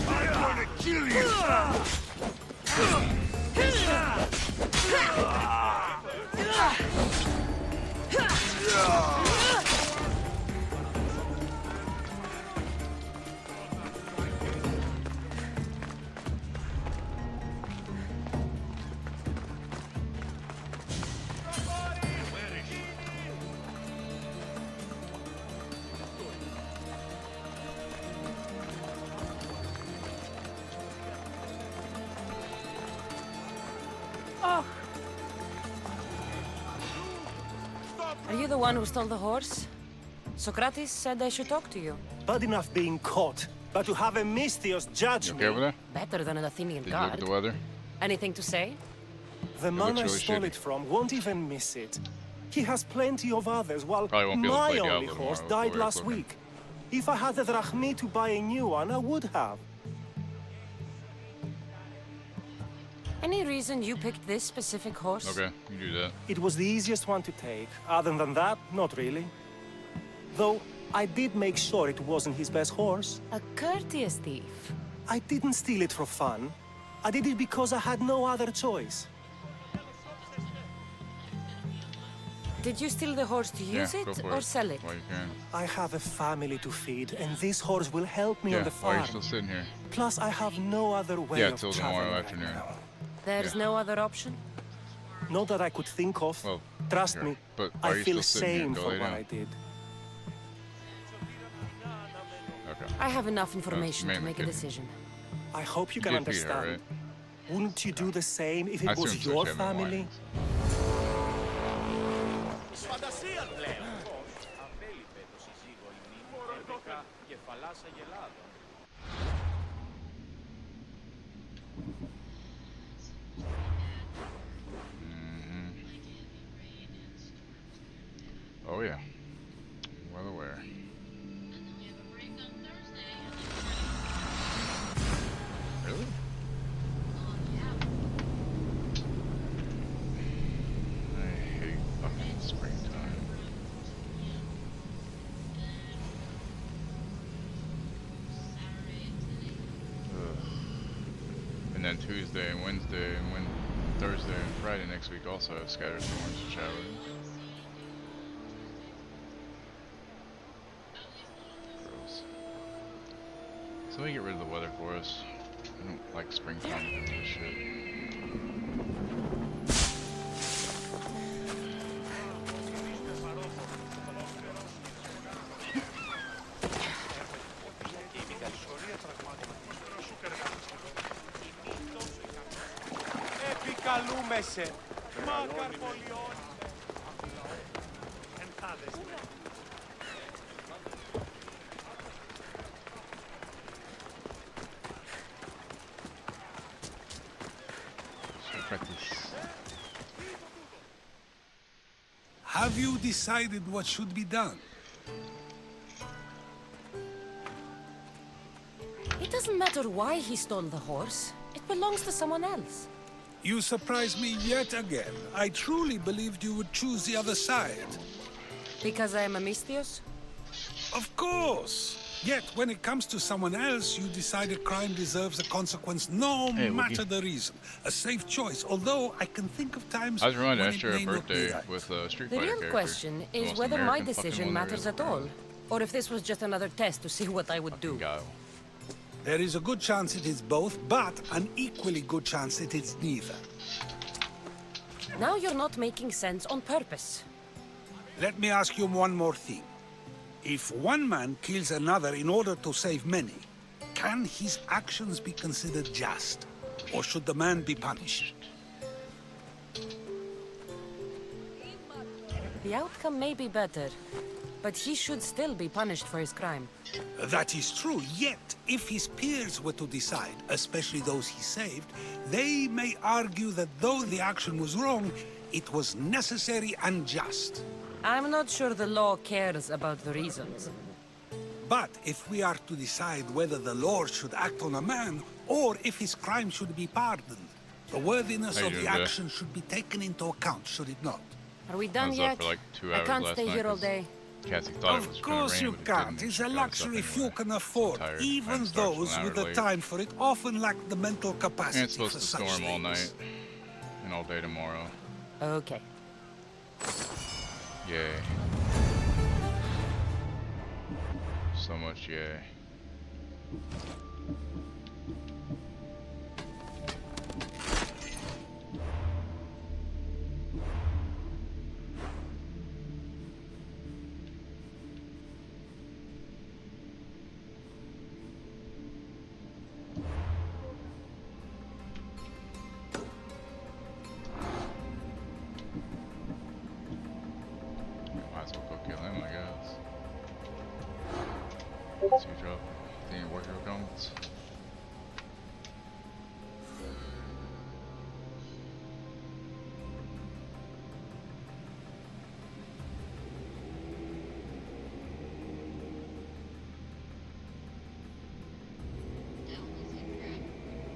I'm gonna kill you. Are you the one who stole the horse? Socrates said I should talk to you. Bad enough being caught, but to have a Misthios judge You me. okay over there? Better than an Athenian Did you look guard. at the weather? Anything to say? The man I looks really stole shitty. it from won't even miss it. He has plenty of others, while Probably won't be able to my play only Diablo horse tomorrow, died the way last it's looking. week. If I had the drachmi to buy a new one, I would have. Any reason you picked this specific horse? Okay, you do that. It was the easiest one to take. Other than that, not really. Though, I did make sure it wasn't his best horse. A courteous thief. I didn't steal it for fun. I did it because I had no other choice. Did you steal the horse to use Yeah, go it for or it. sell it? While you can. I have a family to feed, and this horse will help me Yeah, on the why are you farm. still sitting here? Plus, I have no other way Yeah, of till traveling tomorrow right afternoon. now. There's Yeah. no other option? Not that I could think of. Well, Trust here. me, But why are I you feel still sitting here? sane Go for lay what down. I did. Okay. I have enough information to mainly make a kidding. decision. I hope you can did feed her, understand. Wouldn't you do the same if I it was assume so, your she had been family? whining, so. Oh yeah. Well aware. Really? I hate fucking springtime. Ugh. And then Tuesday and Wednesday and Thursday and Friday next week also have scattered storms and showers. Gross. Somebody get rid of the weather for us. I don't like springtime and this shit. Επικαλούμεσαι. Μάκαρ πολιών. Practice. Have you decided what should be done? It doesn't matter why he stole the horse. It belongs to someone else. You surprise me yet again. I truly believed you would choose the other side. Because I am a Mistios? Of course. Yet, when it comes to someone else, you decide a crime deserves a consequence no Hey, matter Wookie. the reason. A safe choice, although I can think of times I was reminded when I it shared may a not be birthday right. with a Street The Fighter real character. question The is most whether my American fucking decision one there matters is. at all. Or if this was just another test to see what I would do. Guile. There is a good chance it is both, but an equally good chance it is neither. Now you're not making sense on purpose. Let me ask you one more thing. If one man kills another in order to save many, can his actions be considered just? Or should the man be punished? The outcome may be better, but he should still be punished for his crime. That is true, yet if his peers were to decide, especially those he saved, they may argue that though the action was wrong, it was necessary and just. I'm not sure the law cares about the reasons. But if we are to decide whether the Lord should act on a man, or if his crime should be pardoned, the worthiness How you of the doing, Jeff? action should be taken into account, should it not? Are we I done was yet? up for like 2 I hours can't last stay night here all 'cause day. Cassie thought it was Of gonna course rain, you but it can't. didn't. It's She a got us up luxury few anyway. can afford. Tired. Even Mine starts those an with hour the late. time for it often lack the mental capacity And it's supposed for to such storm all things. night and all day tomorrow. Okay. Yay. So much yay. Might as well go kill him, I guess. See you drop any worker accounts.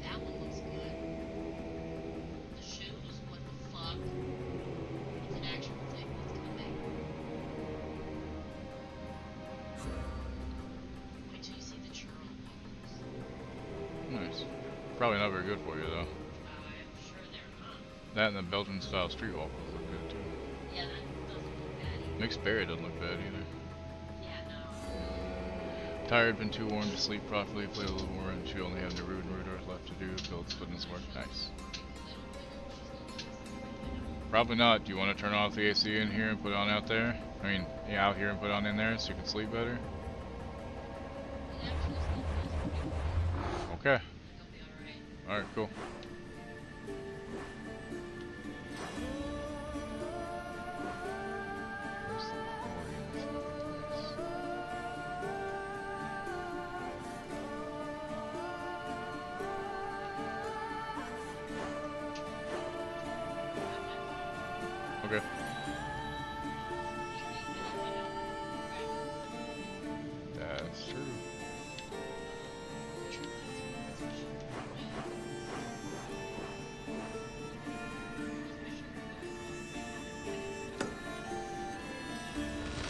That one looks good. The shoes, what the fuck? It's an actual thing that's coming. Wait till you see the churro waffles. Nice. Probably not very good for you though. I'm sure they're not. That and the Belgian style street waffles look good too. Yeah, that doesn't Mixed berry doesn't look bad either. Yeah, no. Tired, been too warm to sleep properly, played a little more, and she only have the rude rooters left to do. Builds fitness work. Nice. Probably not. Do you want to turn off the AC in here and put it on out there? I mean, yeah, out here and put it on in there so you can sleep better? Okay. Alright, cool. Okay. That's true.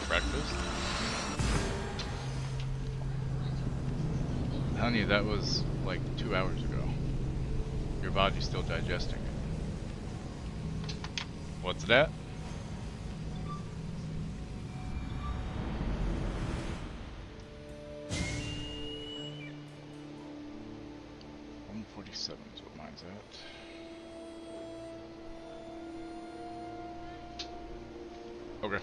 Breakfast? Honey, that was like 2 hours ago. Your body's still digesting it. What's that? $147 is what mine's at. Okay.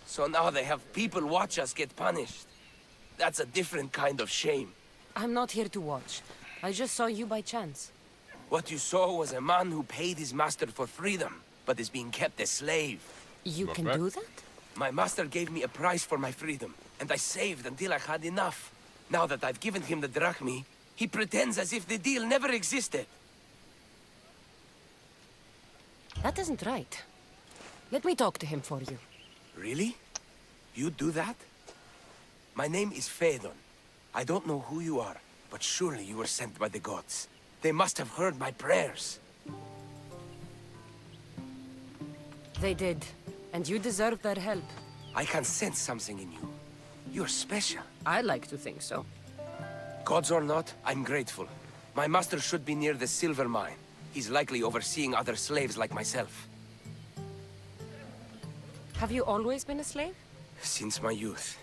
So now they have people watch us get punished. That's a different kind of shame. I'm not here to watch. I just saw you by chance. What you saw was a man who paid his master for freedom, but is being kept a slave. You can do that? My master gave me a price for my freedom, and I saved until I had enough. Now that I've given him the drachmi, he pretends as if the deal never existed. That isn't right. Let me talk to him for you. Really? You do that? My name is Phaedon. I don't know who you are, but surely you were sent by the gods. They must have heard my prayers. They did, and you deserve their help. I can sense something in you. You're special. I like to think so. Gods or not, I'm grateful. My master should be near the silver mine. He's likely overseeing other slaves like myself. Have you always been a slave? Since my youth.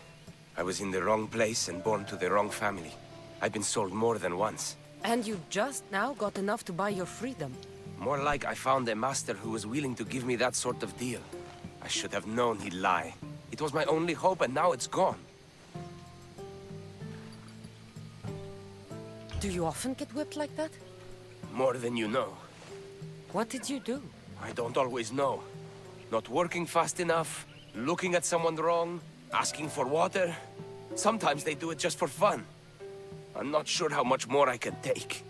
I was in the wrong place and born to the wrong family. I've been sold more than once. And you just now got enough to buy your freedom. More like I found a master who was willing to give me that sort of deal. I should have known he'd lie. It was my only hope, and now it's gone. Do you often get whipped like that? More than you know. What did you do? I don't always know. Not working fast enough, looking at someone wrong, asking for water. Sometimes they do it just for fun. I'm not sure how much more I can take.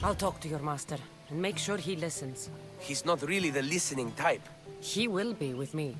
I'll talk to your master, and make sure he listens. He's not really the listening type. He will be with me.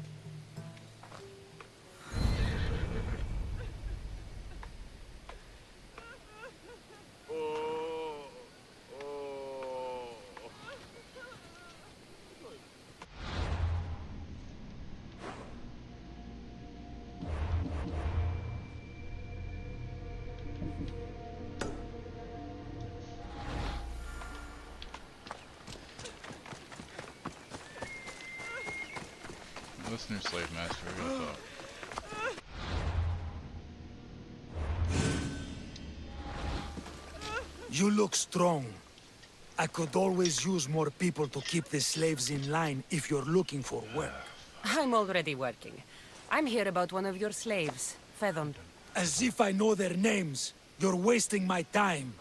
Listener, slave master, we gotta talk. You look strong. I could always use more people to keep the slaves in line if you're looking for work. I'm already working. I'm here about one of your slaves, Phaedon. As if I know their names. You're wasting my time.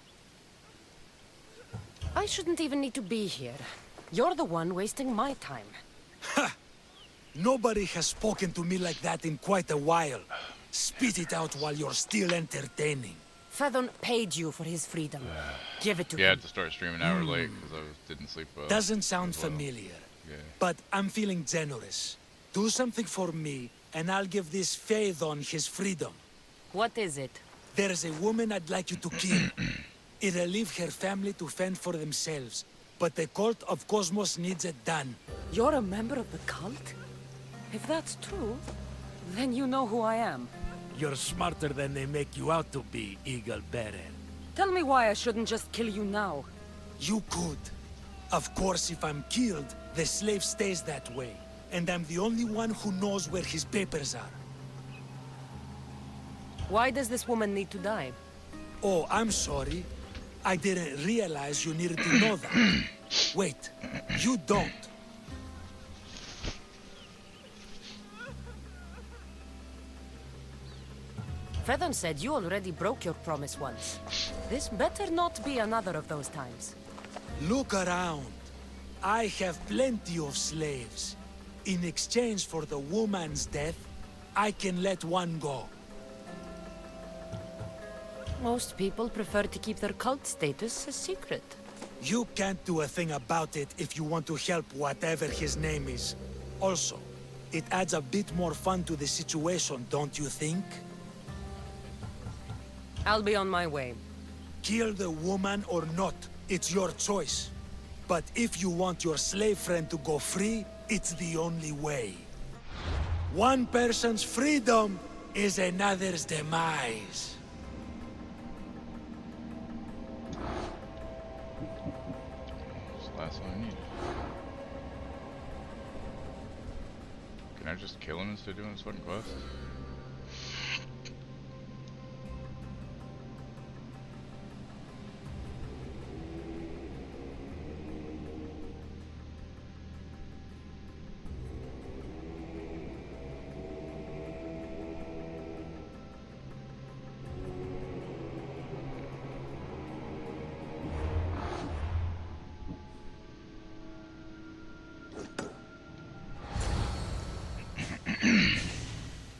I shouldn't even need to be here. You're the one wasting my time. Ha! Nobody has spoken to me like that in quite a while. Spit it out while you're still entertaining. Fedon paid you for his freedom. Give it to Yeah, I him. had to start streaming an hour late because didn't sleep well. Doesn't sound as well. familiar. Yeah. But I'm feeling generous. Do something for me, and I'll give this Phaethon his freedom. What is it? There's a woman I'd like you to kill. It'll leave her family to fend for themselves. But the cult of Cosmos needs it done. You're a member of the cult? If that's true, then you know who I am. You're smarter than they make you out to be, Eagle Bearer. Tell me why I shouldn't just kill you now. You could. Of course, if I'm killed, the slave stays that way. And I'm the only one who knows where his papers are. Why does this woman need to die? Oh, I'm sorry. I didn't realize you needed to know that. Wait, you don't. Fedon said you already broke your promise once. This better not be another of those times. Look around. I have plenty of slaves. In exchange for the woman's death, I can let one go. Most people prefer to keep their cult status a secret. You can't do a thing about it if you want to help whatever his name is. Also, it adds a bit more fun to the situation, don't you think? I'll be on my way. Kill the woman or not, it's your choice. But if you want your slave friend to go free, it's the only way. One person's freedom is another's demise. That's the last one I needed. Can I just kill him instead of doing this fucking quest?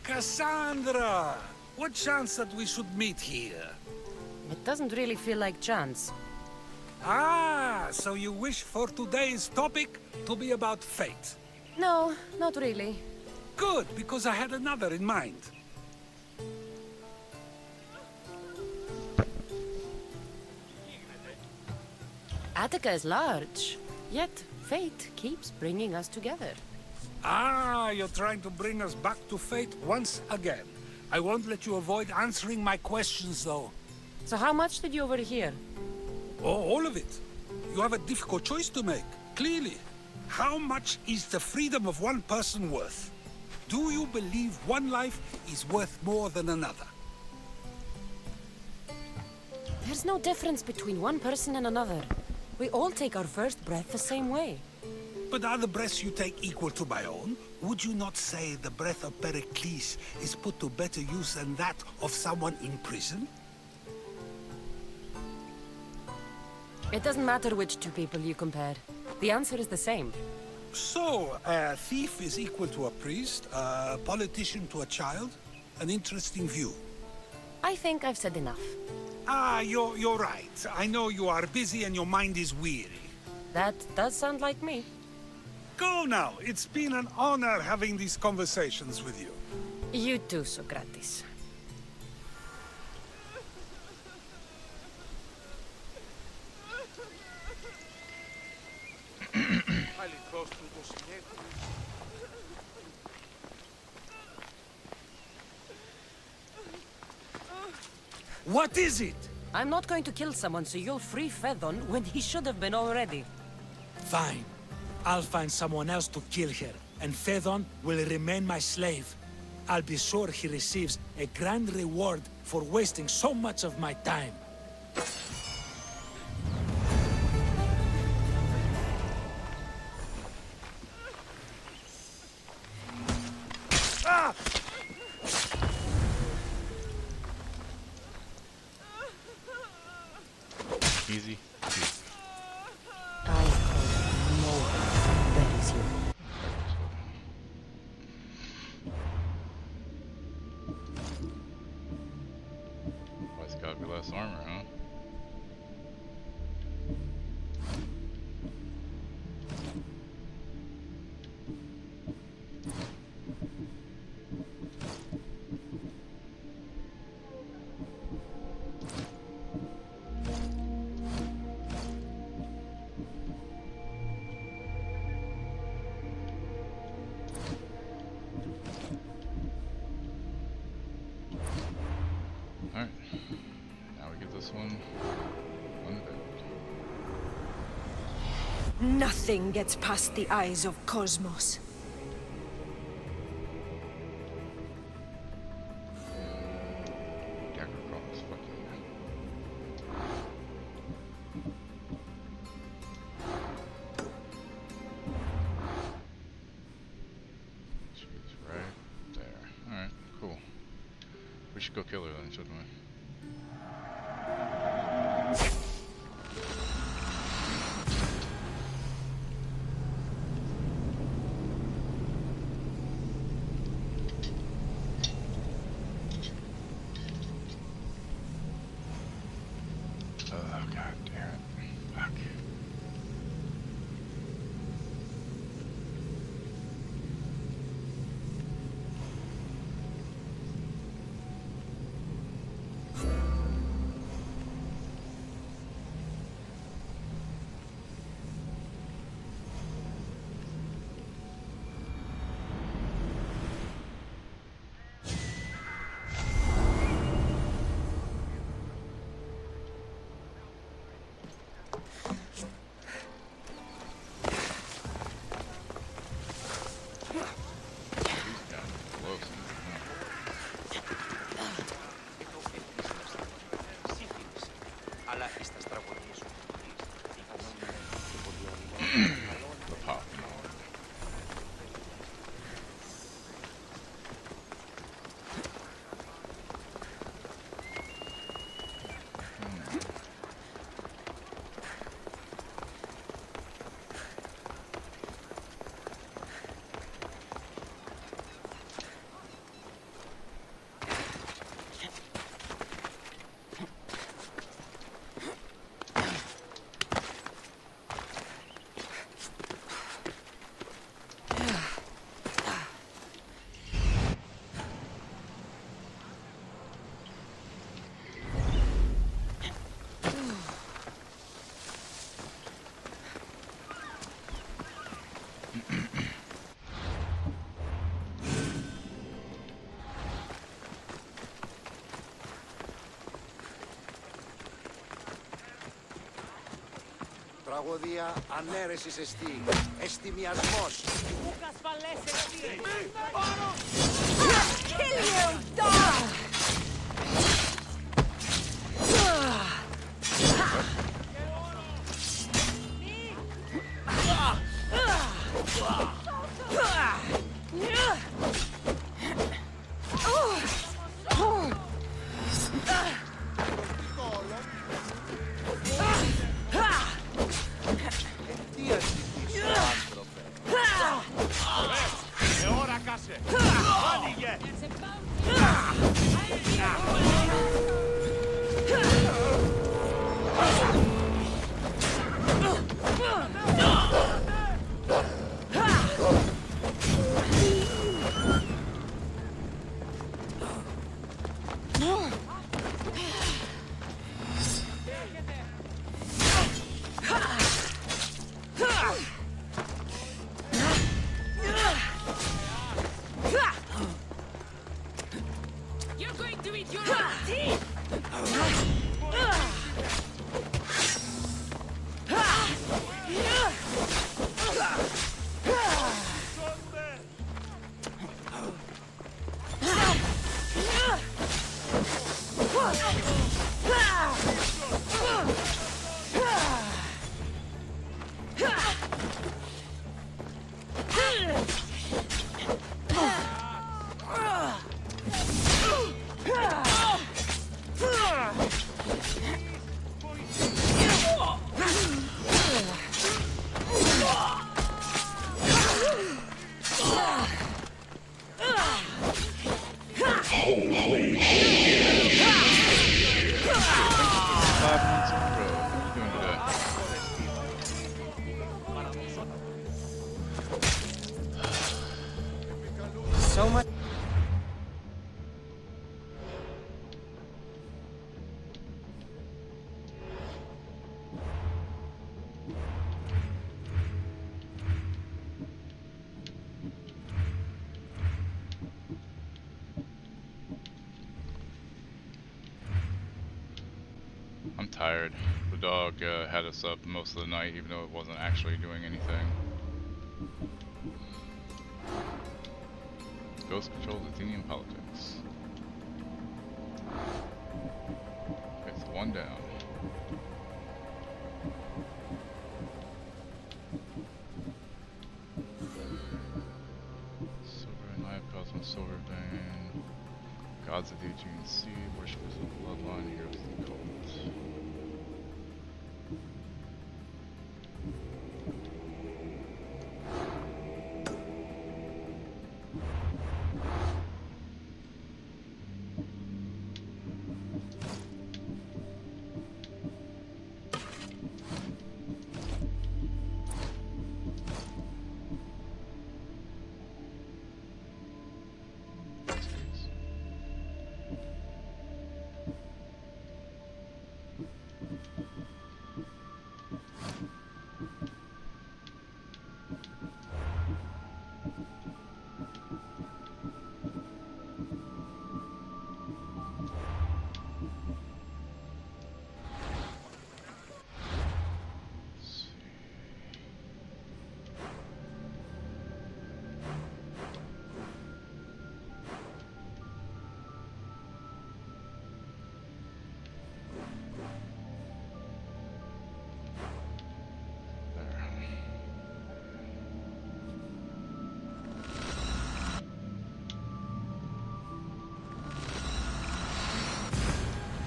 Cassandra! What chance that we should meet here? It doesn't really feel like chance. Ah, so you wish for today's topic to be about fate. No, not really. Good, because I had another in mind. Attica is large, yet fate keeps bringing us together. Ah, you're trying to bring us back to fate once again. I won't let you avoid answering my questions, though. So how much did you overhear? Oh, all of it. You have a difficult choice to make, clearly. How much is the freedom of one person worth? Do you believe one life is worth more than another? There's no difference between one person and another. We all take our first breath the same way. But are the breaths you take equal to my own? Would you not say the breath of Pericles is put to better use than that of someone in prison? It doesn't matter which two people you compare. The answer is the same. So, a thief is equal to a priest, a politician to a child? An interesting view. I think I've said enough. Ah, you're right. I know you are busy and your mind is weary. That does sound like me. Go now. It's been an honor having these conversations with you. You too, Socrates. What is it? I'm not going to kill someone so you'll free Fedon when he should have been already. Fine. I'll find someone else to kill her, and Phaethon will remain my slave. I'll be sure he receives a grand reward for wasting so much of my time. Ah! Easy. armor, huh? Alright. Now we get this one on the bed. Nothing gets past the eyes of Cosmos. Dagger cross, fuck yeah. She's right there. Alright, cool. We should go kill her then, shouldn't we? Oh, god damn it. Fuck. The pop mod. Τραγωδία ανέρεσης εστί. Εστιμιασμός. Kill you, dog! Holy shit. so much. I'm tired. The dog had us up most of the night, even though it wasn't actually doing anything. Ghost controls Athenian politics. It's one down. Silver and Eye Cosmo Silver Bane. Gods of the Aegean Sea, worshippers of the bloodline, heroes of the cult.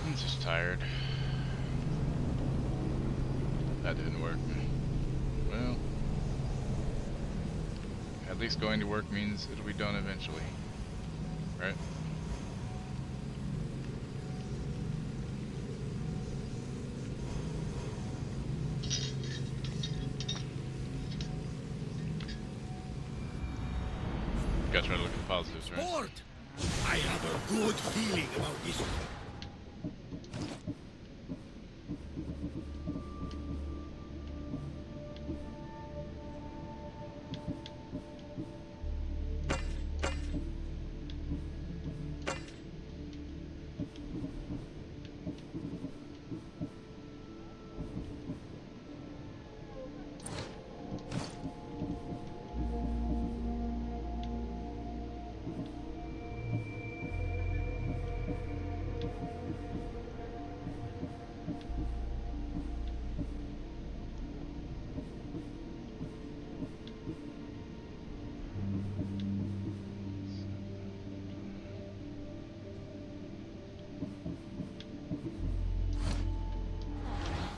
I'm just tired. That didn't work. Well, at least going to work means it'll be done eventually, right? Gotta try to look at the positives, right? Sport! I have a good feeling about this one.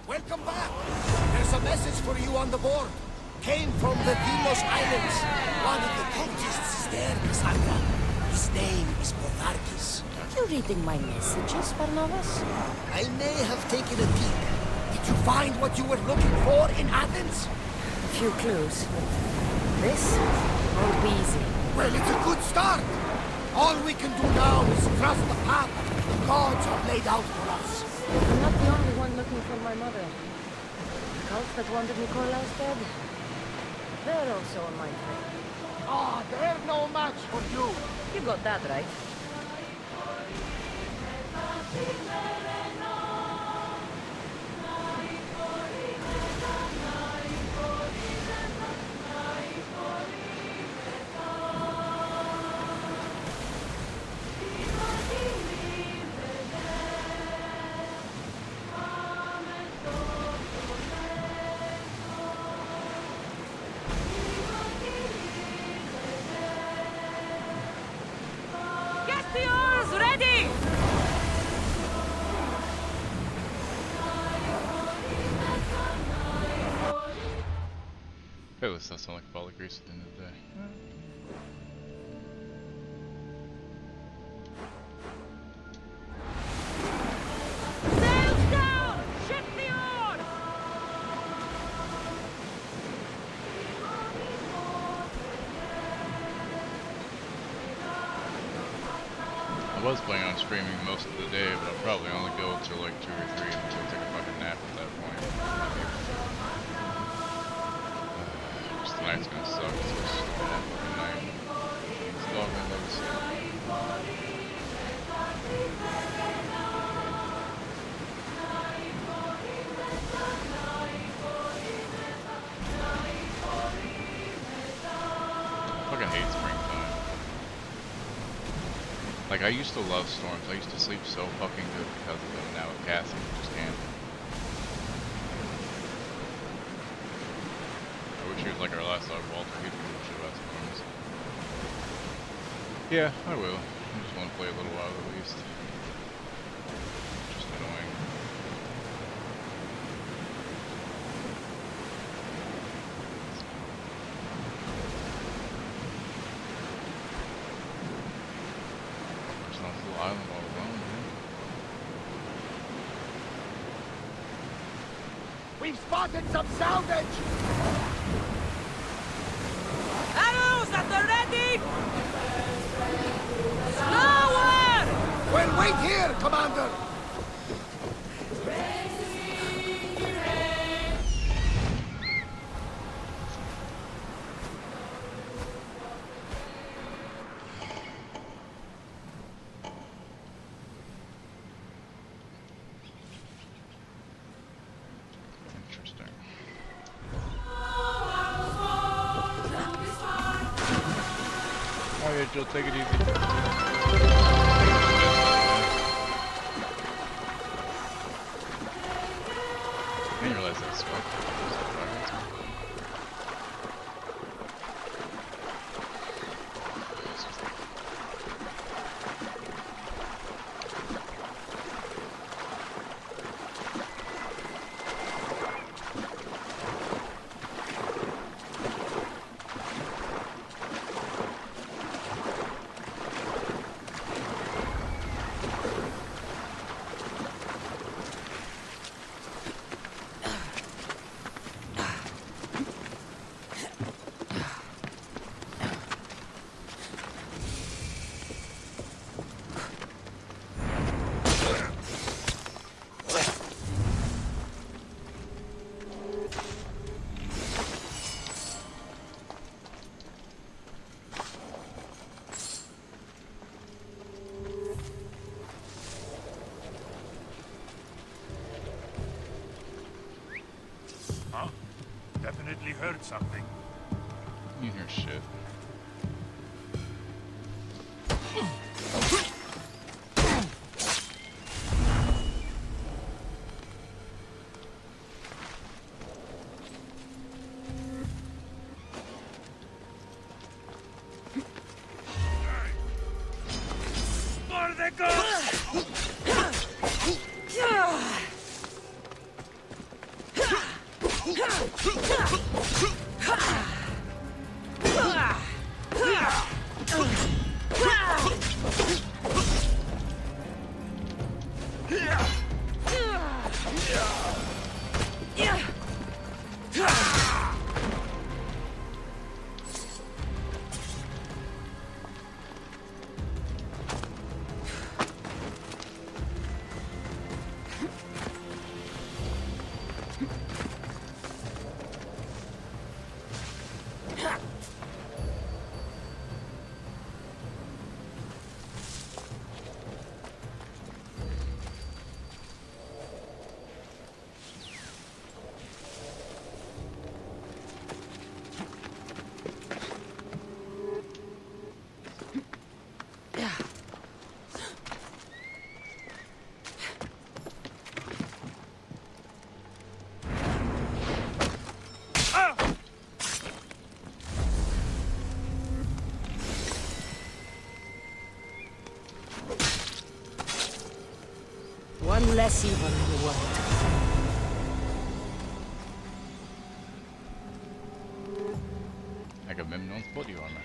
Welcome back. There's a message for you on the board. Came from the Delos Islands. One of the cultists is there, Cassandra. His name is Bodarkis. You reading my messages, Barnabas? I may have taken a peek. Did you find what you were looking for in Athens? A few clues. This won't be easy. Well, it's a good start. All we can do now is trust the path the gods have laid out for us. I'm not the only one looking for my mother. The cult that wanted Nikolaus dead, they're also on my trail. Ah, they're no match for you. You got that right. Hey, let's not sound like a ball of grease at the end of the day. Sails down! Ship the oars! I was planning on streaming most of the day, but I'll probably only go till like 2 or 3 until I take a fucking nap at that point. Just tonight's gonna suck. It's just a bad fucking night. It's all gonna love to see. Fucking hate springtime. Like, I used to love storms. I used to sleep so fucking good because of them. Now with Cassie, I just can't. I wish he was like our last dog, Walter. He'd give a shit about storms. Yeah, I will. I just want to play a little while at least. Just annoying. Island all alone, man. We've spotted some salvage! Arrows at the ready! Slower! Well, wait here, Commander! Jill, take it easy. I didn't realize that smoke. Definitely heard something. You hear shit. More they go! One less evil in the world. Agamemnon's body armor.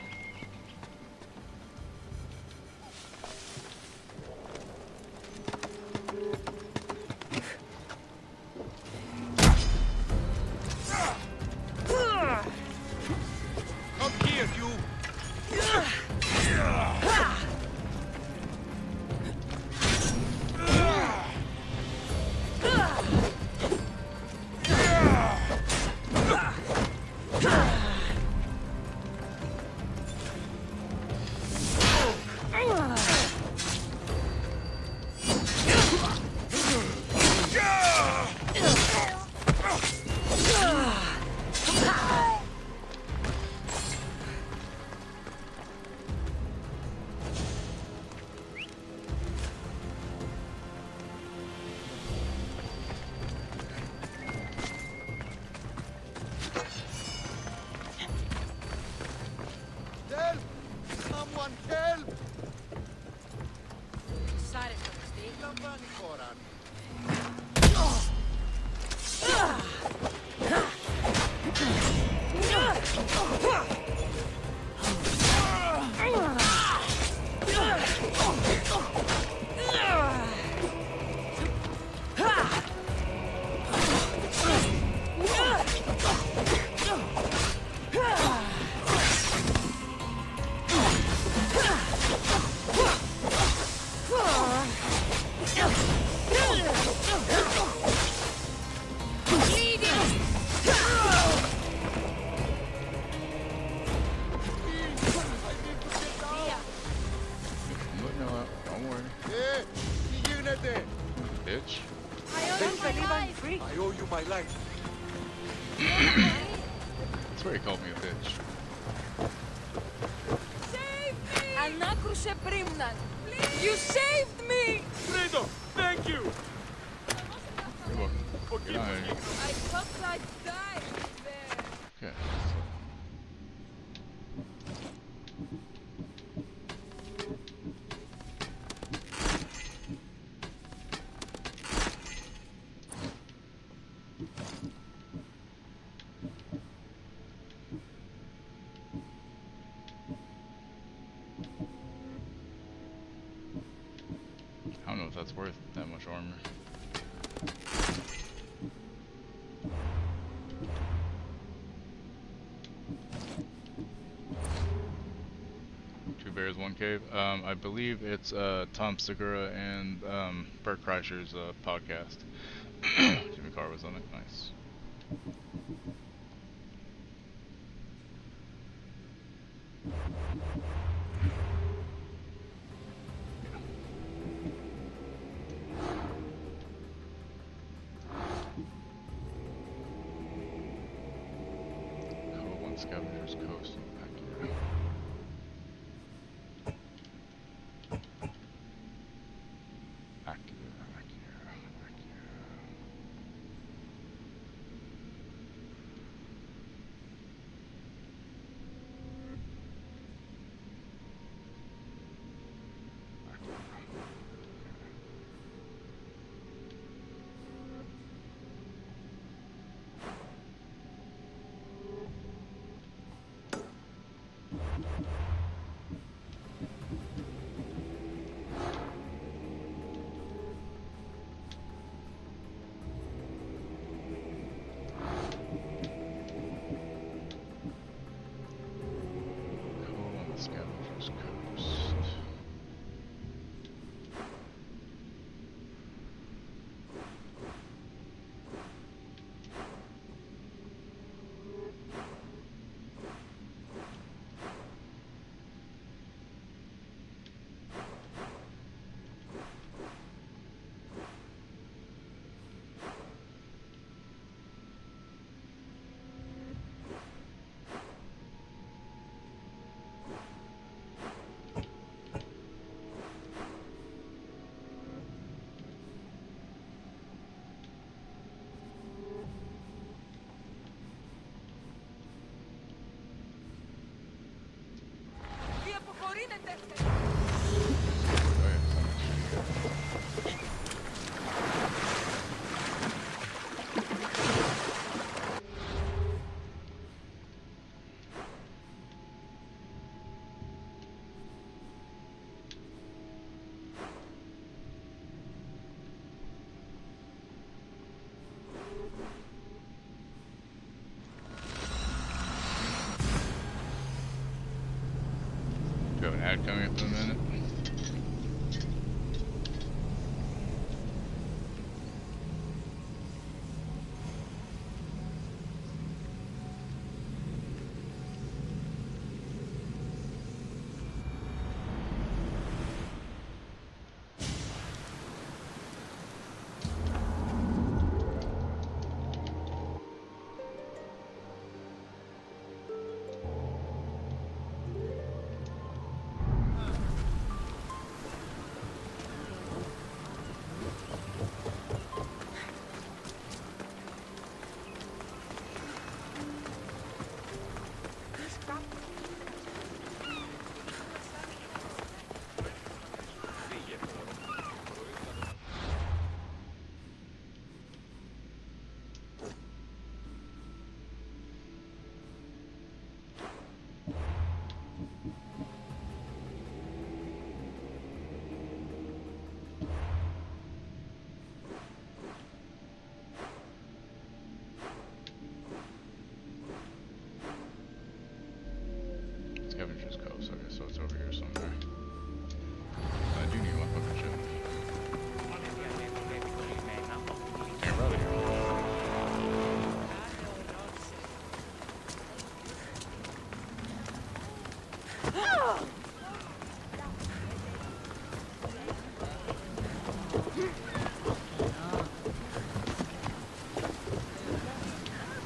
Come here, you! Help! Someone help! Λαμβάνει χώρα. Don't worry. Τι γίνεται? Bitch. I owe you my life. That's where he called me a bitch. Ανάκρουσε πρίμναν. You saved me! Freedom! Thank you! You're welcome. Get on here. I thought I'd die there. Okay. I don't know if that's worth that much armor. Two bears, one cave. I believe it's Tom Segura and Bert Kreischer's podcast. Jimmy Carr was on it. Nice. Code 1 Scavengers Coast. Back here. Back here, back here, back here. Back here. Code on the Scavengers Coast. Do you have an ad coming up in a minute? so it's over here somewhere. I do need one fucking ship. Hey, brother.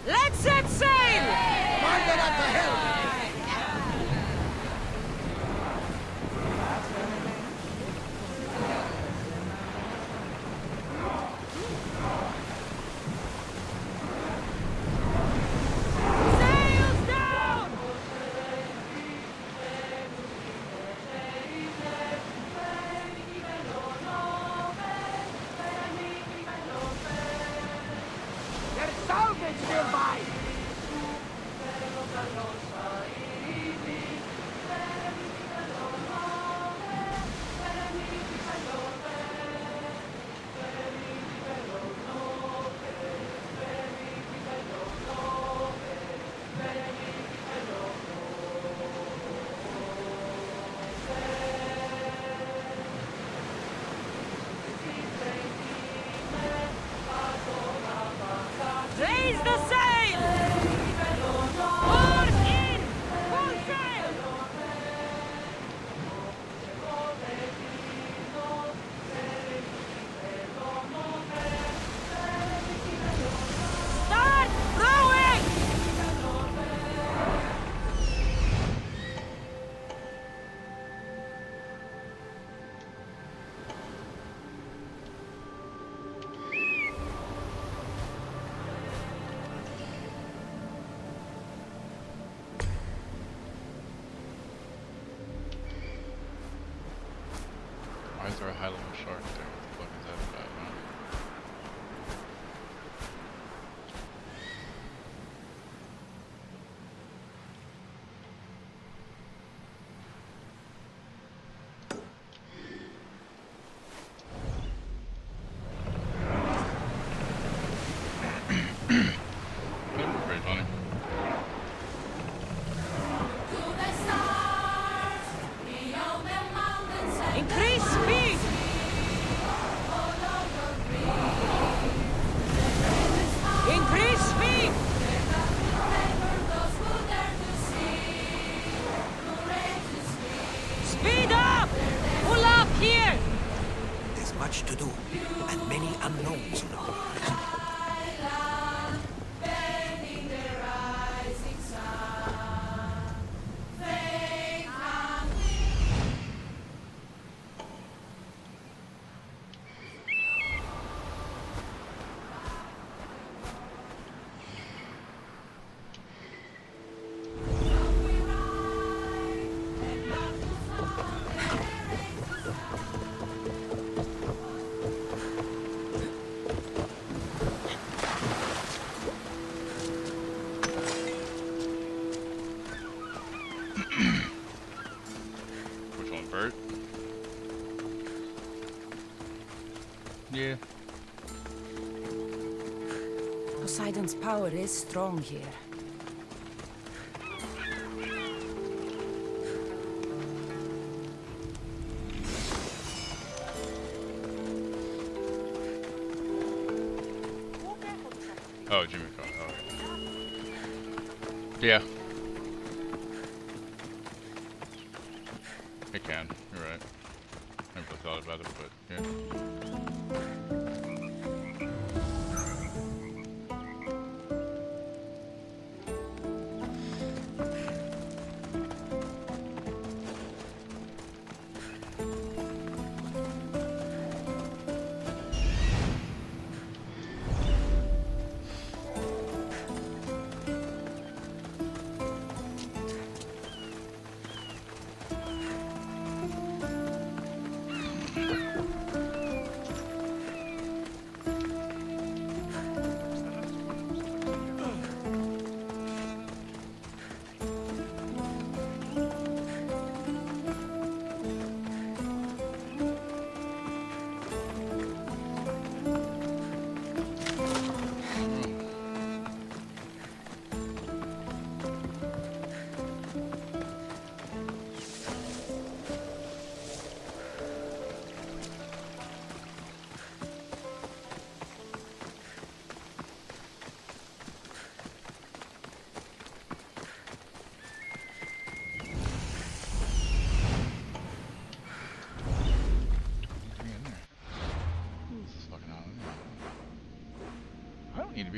Let's set sail! Mind it at the helm! Sails down! There's salvage nearby! Raise the sail! Oars in! Full sail! Start rowing! Why is there a high level shark there? What the fuck is that about, huh? That's pretty funny. Increase speed! Increase speed! Speed up! Pull up here! There's much to do, and many unknowns in the horizon. Which one, bird? Yeah. Poseidon's power is strong here. Oh, Jimmy Carr. Oh. Yeah. It can. You're right. Never really thought about it, but yeah.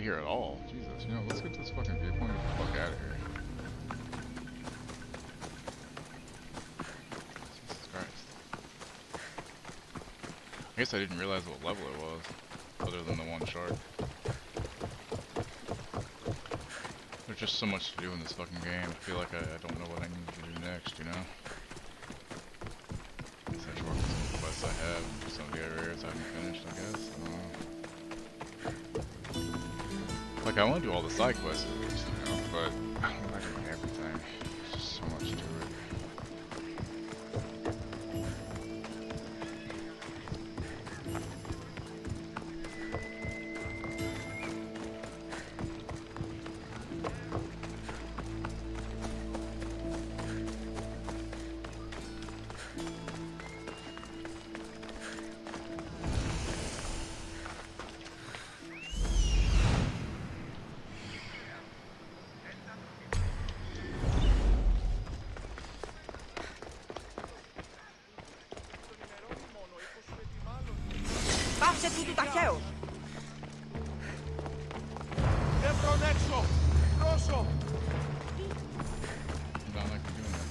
here at all. Jesus, you know, let's get this fucking viewpoint and get the fuck out of here. Jesus Christ. I guess I didn't realize what level it was, other than the one shark. There's just so much to do in this fucking game. I feel like I don't know what I need to do next, you know? I guess I should work on some of the quests I have, and some of the areas I haven't finished, I guess. I don't know. Like, I want to do all the side quests at least, you know, but I don't like doing everything. There's just so much to it. Πάψε τούτου ταχαίως! Δεν προνέξω! Ρώσο! Not like we're doing that.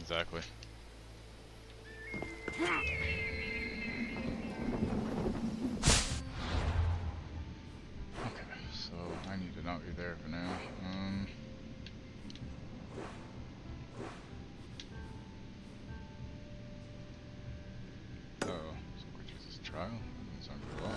Exactly. Okay, so I need to not be there for now. Oh, so we choose this trial? Doesn't sound good at all.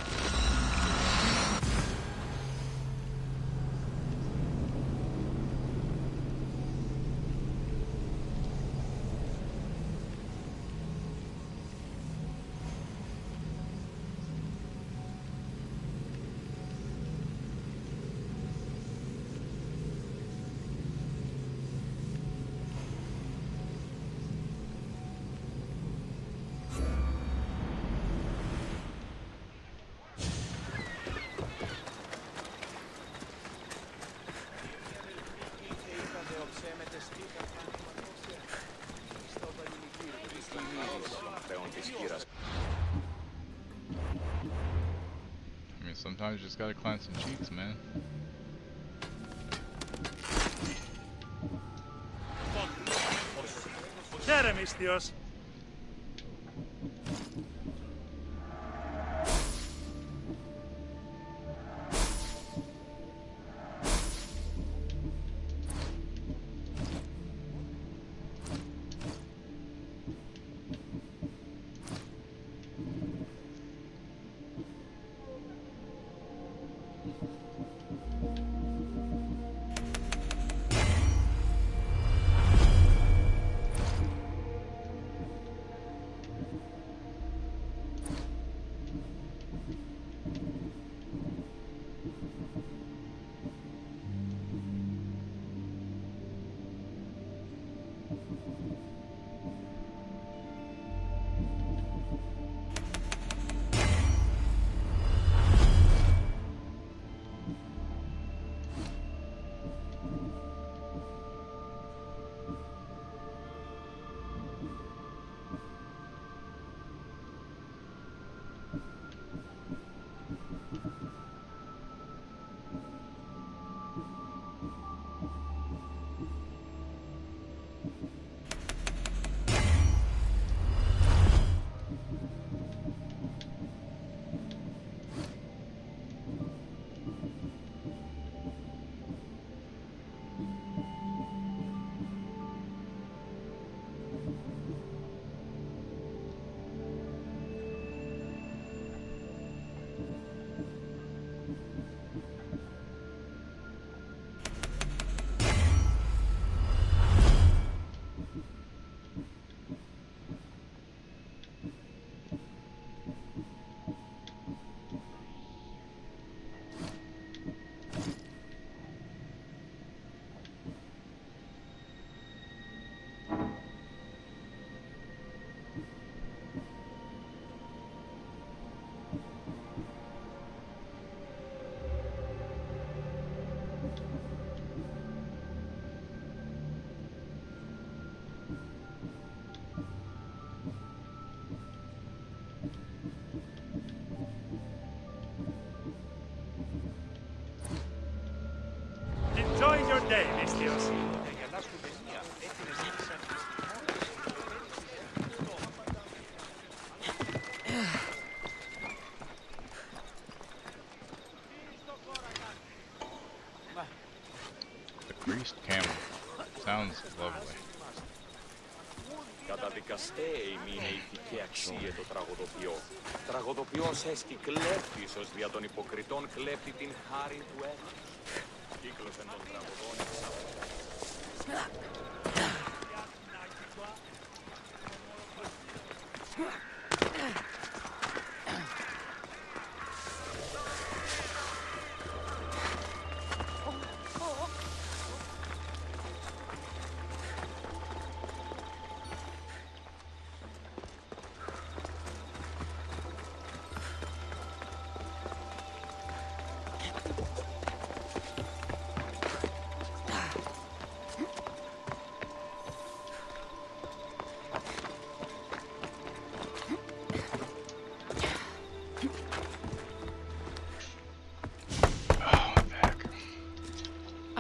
I mean, sometimes you just gotta climb some cheeks, man. Teremistios! Enjoy your day, Mistios. The greased camel. Sounds lovely. Καταδικαστέοι μείνει και αξίε το τραγωδοποιό. Τραγωδοποιός έστι κλέπτης ως δια των υποκριτών κλέπτει την χάρη του έθνους. Κύκλος εν των τραγωδών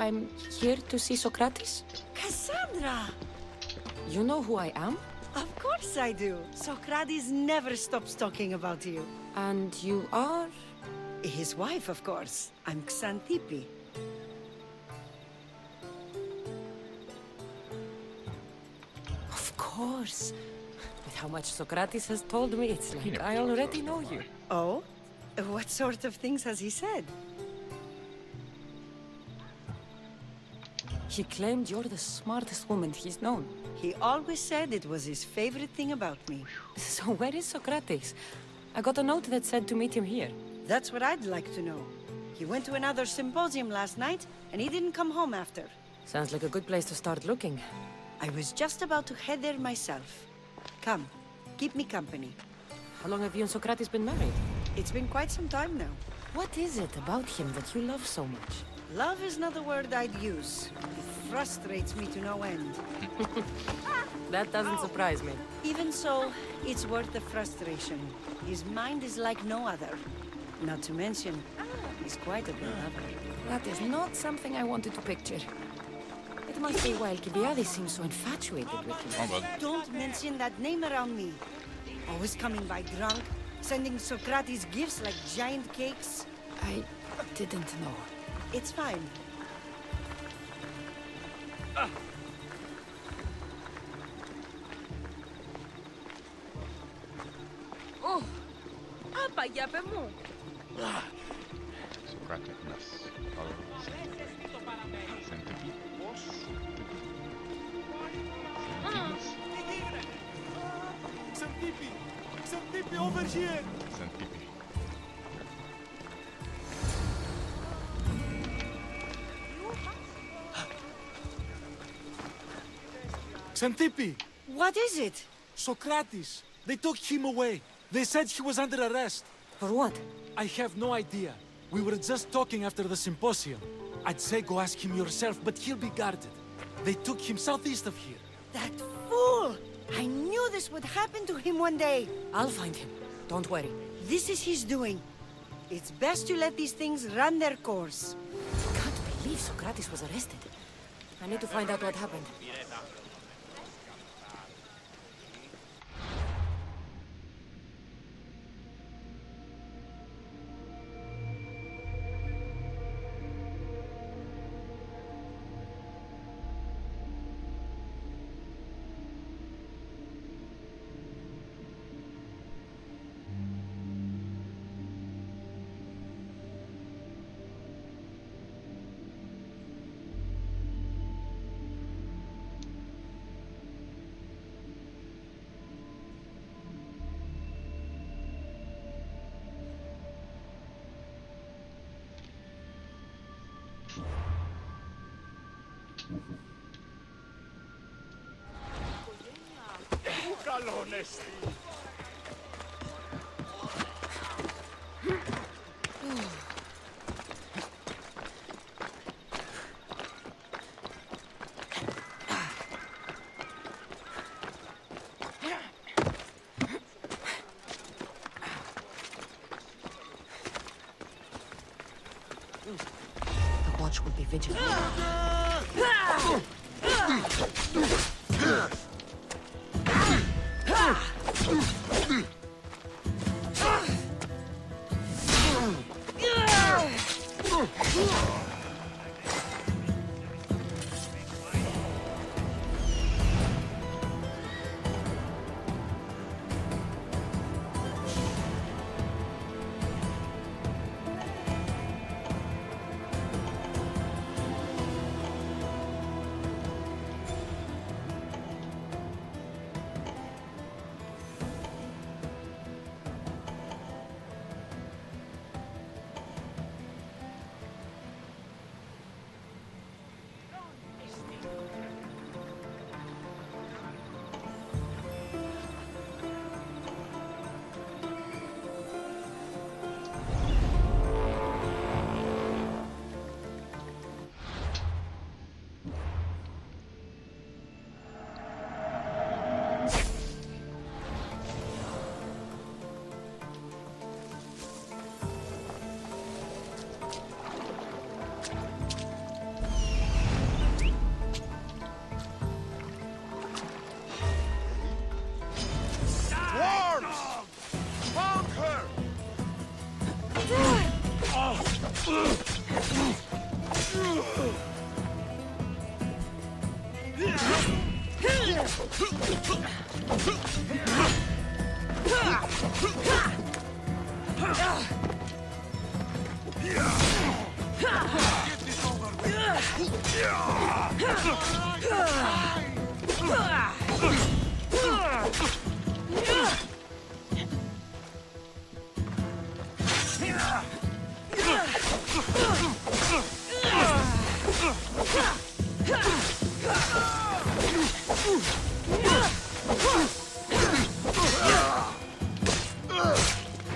I'm here to see Socrates. Cassandra! You know who I am? Of course I do. Socrates never stops talking about you. And you are? His wife, of course. I'm Xanthippe. Of course. With how much Socrates has told me, it's like I already know you. Oh? What sort of things has he said? He claimed you're the smartest woman he's known. He always said it was his favorite thing about me. So where is Socrates? I got a note that said to meet him here. That's what I'd like to know. He went to another symposium last night, and he didn't come home after. Sounds like a good place to start looking. I was just about to head there myself. Come, keep me company. How long have you and Socrates been married? It's been quite some time now. What is it about him that you love so much? Love is not a word I'd use. It frustrates me to no end. That doesn't surprise me. Even so, it's worth the frustration. His mind is like no other. Not to mention, he's quite a good lover. That is not something I wanted to picture. It must be why Alcibiades seems so infatuated with him. Don't mention that name around me. Always coming by drunk, sending Socrates gifts like giant cakes. I didn't know. It's fine. Oh, apa ya pemu? Socratic mess. Xanthippe! Xanthippe, over here! Xanthippe. Xantippe! What is it? Socrates! They took him away. They said he was under arrest. For what? I have no idea. We were just talking after the symposium. I'd say go ask him yourself, but he'll be guarded. They took him southeast of here. That fool! I knew this would happen to him one day. I'll find him. Don't worry. This is his doing. It's best to let these things run their course. I can't believe Socrates was arrested. I need to find out what happened. The watch will be vigilant.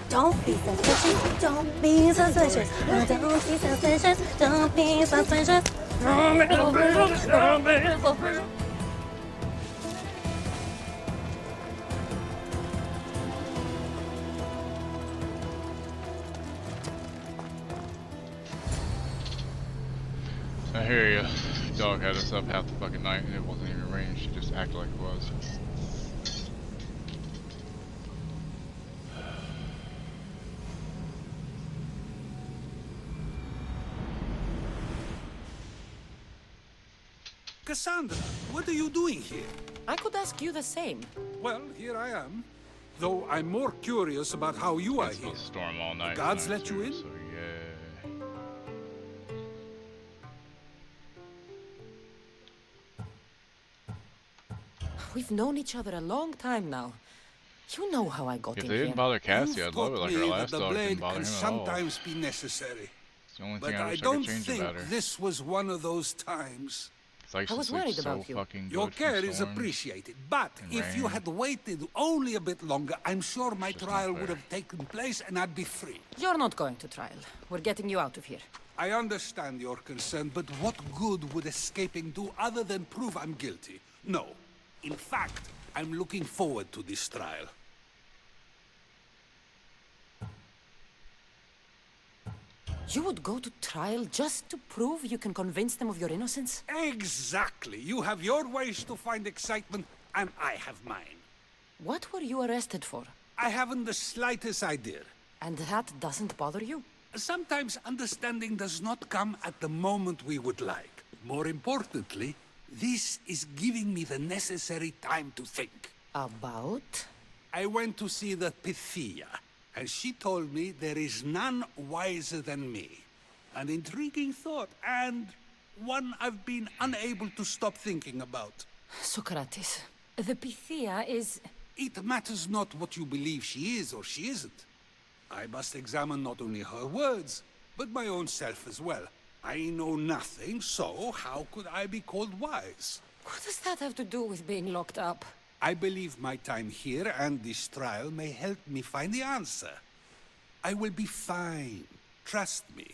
Don't be suspicious, don't be suspicious, don't be suspicious, don't be suspicious, don't be suspicious, don't be suspicious. I hear ya. Dog had us up half the fucking night and it wasn't even raining, she just acted like it was. Cassandra, what are you doing here? I could ask you the same. Well, here I am. Though I'm more curious about how you are here. Storm all night. The gods let you in? So yeah. We've known each other a long time now. You know how I got If in they here. didn't bother Cassie, I'd love it like our Me last that the dog didn't blade bother can him at all. sometimes be necessary. It's the only But thing I I wish I don't could change think about her. this was one of those times. I used I to was sleep worried so about you. fucking Your good from care is storms appreciated, but and if you rain. had waited only a bit longer, I'm sure my It's just not trial would fair. have taken place and I'd be free. You're not going to trial. We're getting you out of here. I understand your concern, but what good would escaping do other than prove I'm guilty? No. In fact, I'm looking forward to this trial. You would go to trial just to prove you can convince them of your innocence? Exactly. You have your ways to find excitement, and I have mine. What were you arrested for? I haven't the slightest idea. And that doesn't bother you? Sometimes understanding does not come at the moment we would like. More importantly, this is giving me the necessary time to think. About? I went to see the Pythia, and she told me there is none wiser than me. An intriguing thought, and one I've been unable to stop thinking about. Socrates, the Pythia is... It matters not what you believe she is or she isn't. I must examine not only her words, but my own self as well. I know nothing, so how could I be called wise? What does that have to do with being locked up? I believe my time here and this trial may help me find the answer. I will be fine. Trust me.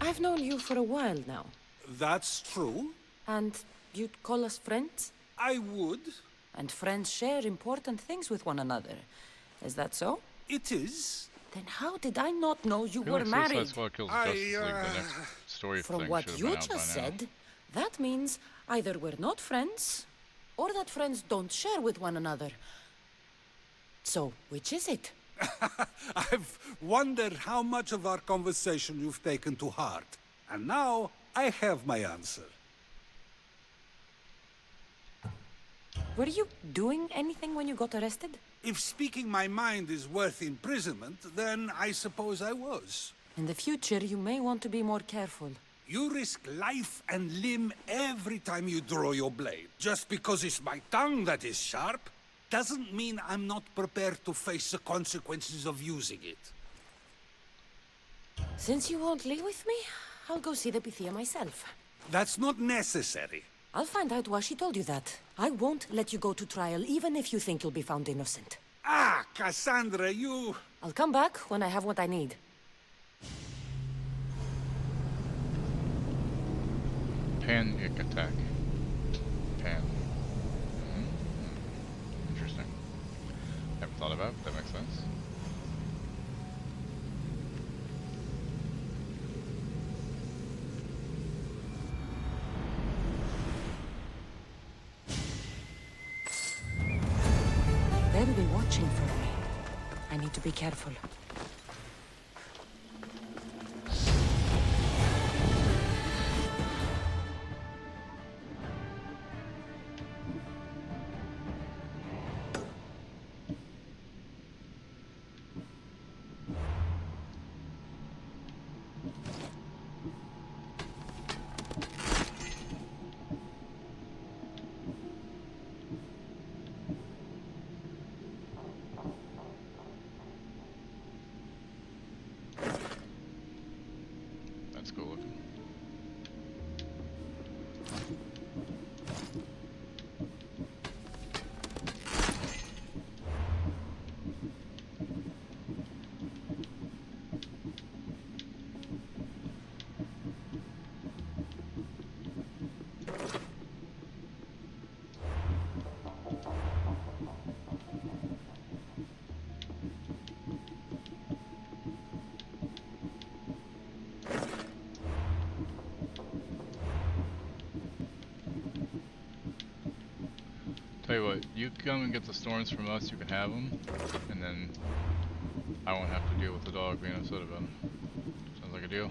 I've known you for a while now. That's true. And you'd call us friends? I would. And friends share important things with one another. Is that so? It is. Then how did I not know you were Suicide married? Squad kills Justice League, the next story From thing what should have you been out by just now. said, that means either we're not friends, or that friends don't share with one another. So, which is it? I've wondered how much of our conversation you've taken to heart. And now, I have my answer. Were you doing anything when you got arrested? If speaking my mind is worth imprisonment, then I suppose I was. In the future, you may want to be more careful. You risk life and limb every time you draw your blade. Just because it's my tongue that is sharp, doesn't mean I'm not prepared to face the consequences of using it. Since you won't leave with me, I'll go see the Pythia myself. That's not necessary. I'll find out why she told you that. I won't let you go to trial, even if you think you'll be found innocent. Ah, Cassandra, you... I'll come back when I have what I need. Panic attack. Pan. Interesting. Haven't thought about it. That makes sense. They'll be watching for me. I need to be careful. That's cool looking. Tell you what, you come and get the storms from us, you can have them, and then I won't have to deal with the dog being upset about them. Sounds like a deal.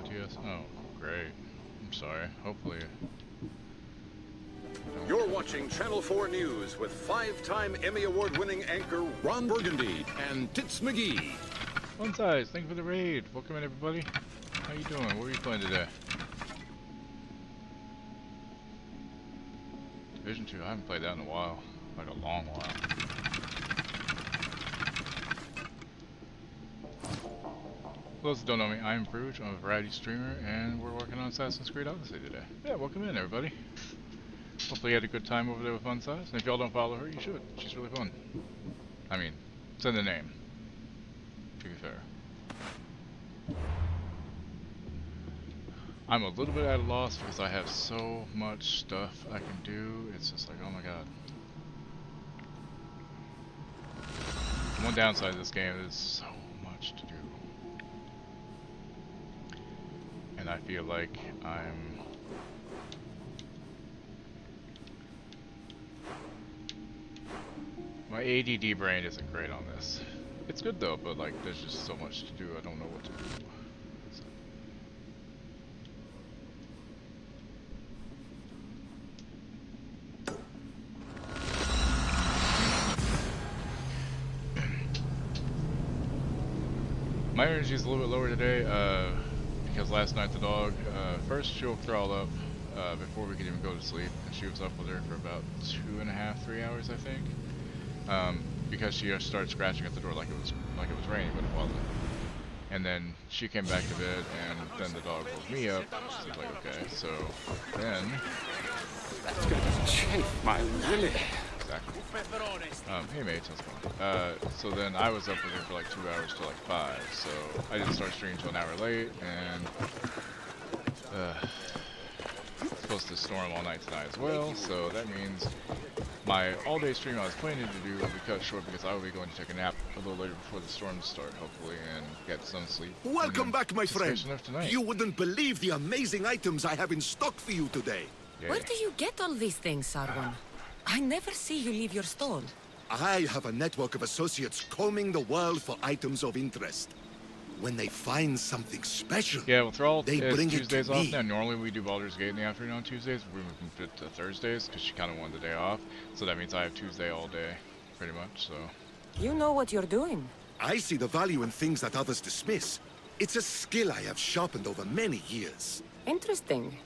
OTS? Oh, great. I'm sorry. Hopefully. You're watching Channel 4 News with 5-time Emmy Award-winning anchor Ron Burgundy and Tits McGee. One Size, thank you for the raid. Welcome in, everybody. How you doing? What are you playing today? Division 2, I haven't played that in a while. Like a long while. For those who don't know me, I'm Bruge. I'm a variety streamer, and we're working on Assassin's Creed Odyssey today. Yeah, welcome in, everybody. Hopefully you had a good time over there with Fun Size. And if y'all don't follow her, you should. She's really fun. I mean, it's in the name, to be fair. I'm a little bit at a loss because I have so much stuff I can do. It's just like, oh my god. One downside of this game is so much to do. And I feel like my ADD brain isn't great on this. It's good though, but like there's just so much to do, I don't know what to do. So. My energy is a little bit lower today because last night the dog, first she woke all up before we could even go to sleep, and she was up with her for about 2.5, 3 hours, I think. Because she just started scratching at the door like it was raining, but it wasn't. And then she came back to bed, and then the dog woke me up. She was like, okay, so then That's gonna chafe my willy. Exactly. Hey mates, how's it going? So then I was up with her for like 2 hours till like 5, so I didn't start streaming until an hour late, and it's supposed to storm all night tonight as well, so that means my all-day stream I was planning to do will be cut short because I will be going to take a nap a little later before the storms start, hopefully, and get some sleep. Welcome back, my friend. Tonight. You wouldn't believe the amazing items I have in stock for you today. Yeah. Where do you get all these things, Sargon? I never see you leave your stall. I have a network of associates combing the world for items of interest. When they find something special, yeah, well, Thrall they is bring Tuesdays it to off me. now. Normally we do Baldur's Gate in the afternoon on Tuesdays. We moved it to Thursdays because she kind of wanted the day off. So that means I have Tuesday all day, pretty much. So. You know what you're doing. I see the value in things that others dismiss. It's a skill I have sharpened over many years. Interesting.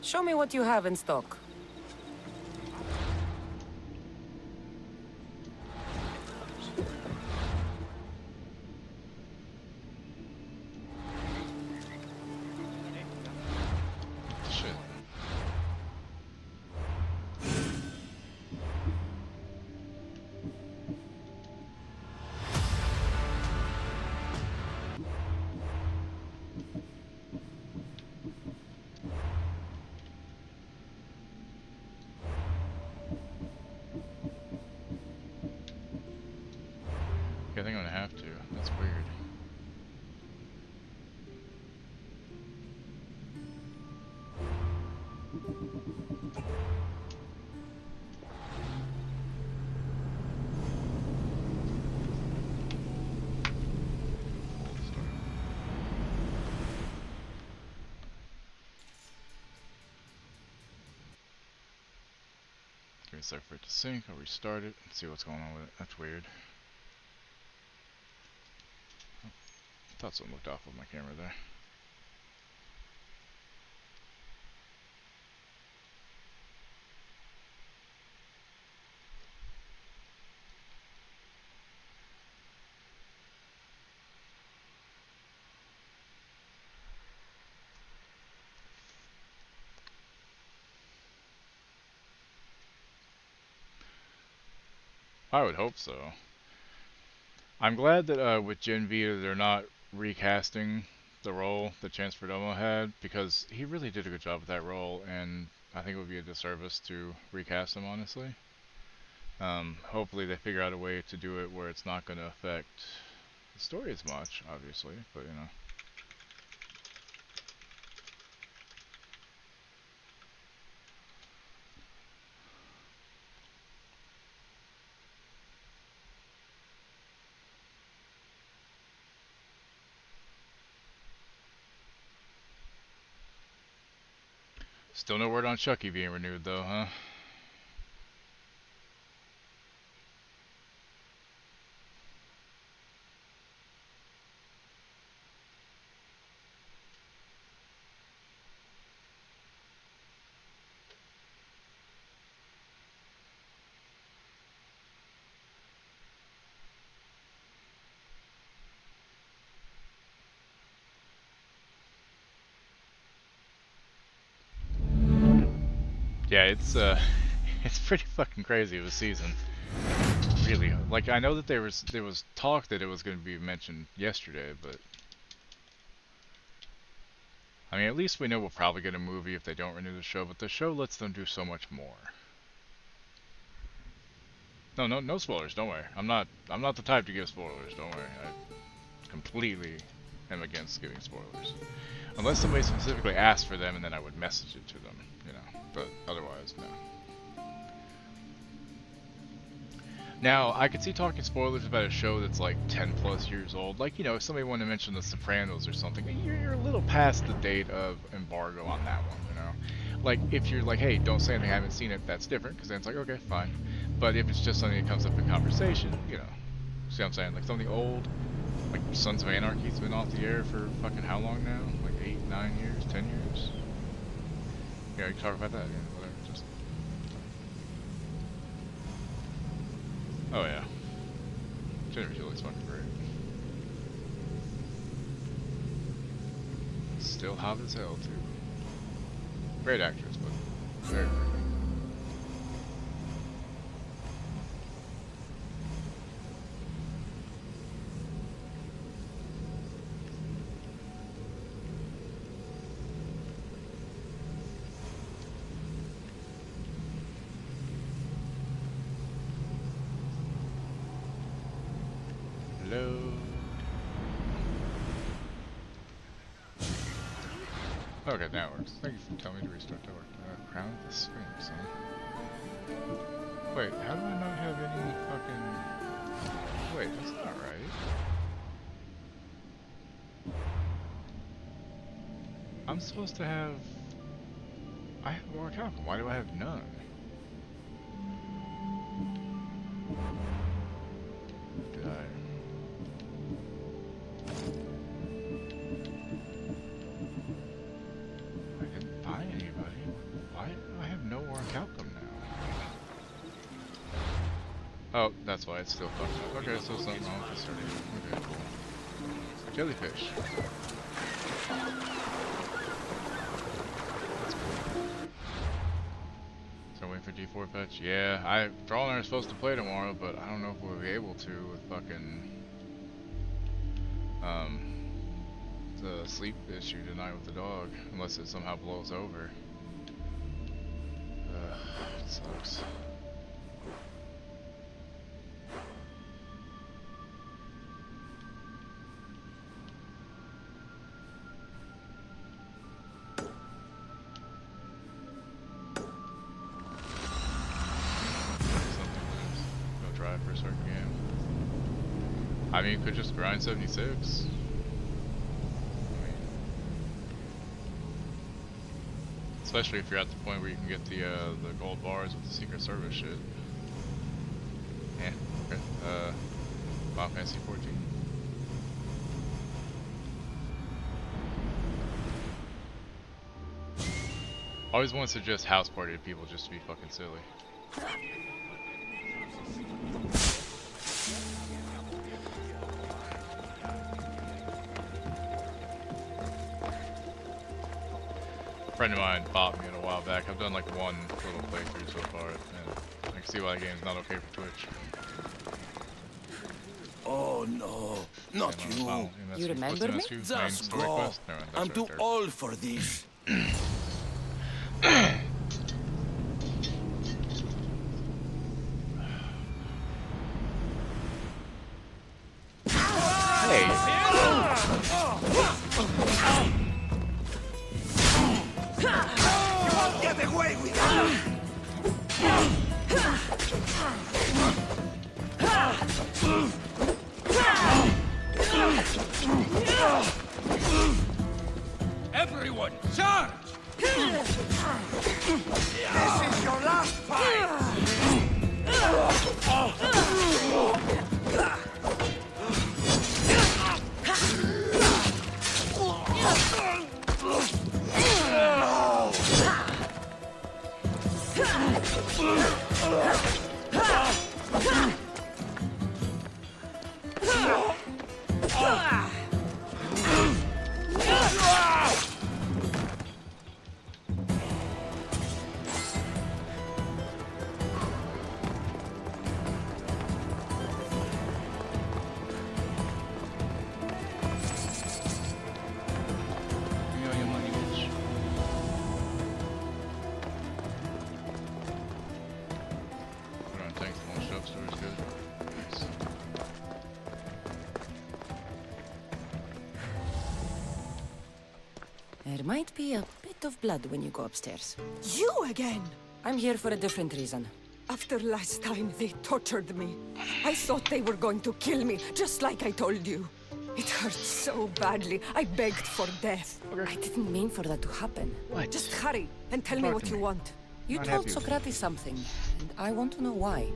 Show me what you have in stock. Shit. Yeah, I think I'm gonna have to. That's weird. Give me a sec for it to sync. I'll restart it and see what's going on with it. That's weird. I thought something looked off with my camera there. I would hope so. I'm glad that with Gen V they're not recasting the role that Chance Perdomo had, because he really did a good job with that role, and I think it would be a disservice to recast him, honestly. Hopefully they figure out a way to do it where it's not going to affect the story as much, obviously, but you know. Still no word on Chucky being renewed, though, huh? Yeah, it's it's pretty fucking crazy of a season. Really, like I know that there was talk that it was going to be mentioned yesterday, but I mean, at least we know we'll probably get a movie if they don't renew the show. But the show lets them do so much more. No spoilers. Don't worry. I'm not the type to give spoilers. Don't worry. I completely am against giving spoilers, unless somebody specifically asked for them, and then I would message it to them. You know, but otherwise, no. Now, I could see talking spoilers about a show that's like 10 plus years old. Like, you know, if somebody wanted to mention The Sopranos or something, you're a little past the date of embargo on that one, you know? Like, if you're like, hey, don't say anything, I haven't seen it, that's different, because then it's like, okay, fine. But if it's just something that comes up in conversation, you know, see what I'm saying? Like, something old, like Sons of Anarchy's been off the air for fucking how long now? Like 8, 9 years, 10 years? Yeah, you can talk about that, yeah, whatever, just... Oh yeah. Jennifer Tilly's fucking great. Still hot as hell too. Great actress, but very pretty. Okay, now it works. Thank you for telling me to restart that work. Crown of the Sphinx, huh? Wait, how do I not have any fucking... Wait, that's not right. I'm supposed to have... I have more capital. Why do I have none? Did I... Oh, that's why it's still fucked up. Okay, so something wrong with the starting. Okay, cool. Jellyfish. That's cool. So waiting for D4 fetch? Yeah, Draw and I are supposed to play tomorrow, but I don't know if we'll be able to with fucking the sleep issue tonight with the dog, unless it somehow blows over. It sucks. I mean, you could just grind 76. Especially if you're at the point where you can get the gold bars with the Secret Service shit. Yeah, okay. Final Fantasy 14. Always want to suggest house party to people just to be fucking silly. A friend of mine bought me it a while back. I've done like one little playthrough so far, and I can see why the game's not okay for Twitch. Oh no, not you. You remember me? Just go. I'm too old for this. Everyone, charge! This is your last fight! There might be a bit of blood when you go upstairs. You again? I'm here for a different reason. After last time, they tortured me. I thought they were going to kill me, just like I told you. It hurt so badly. I begged for death. I didn't mean for that to happen. What? Just hurry and tell me what you want. You told Socrates something, and I want to know why.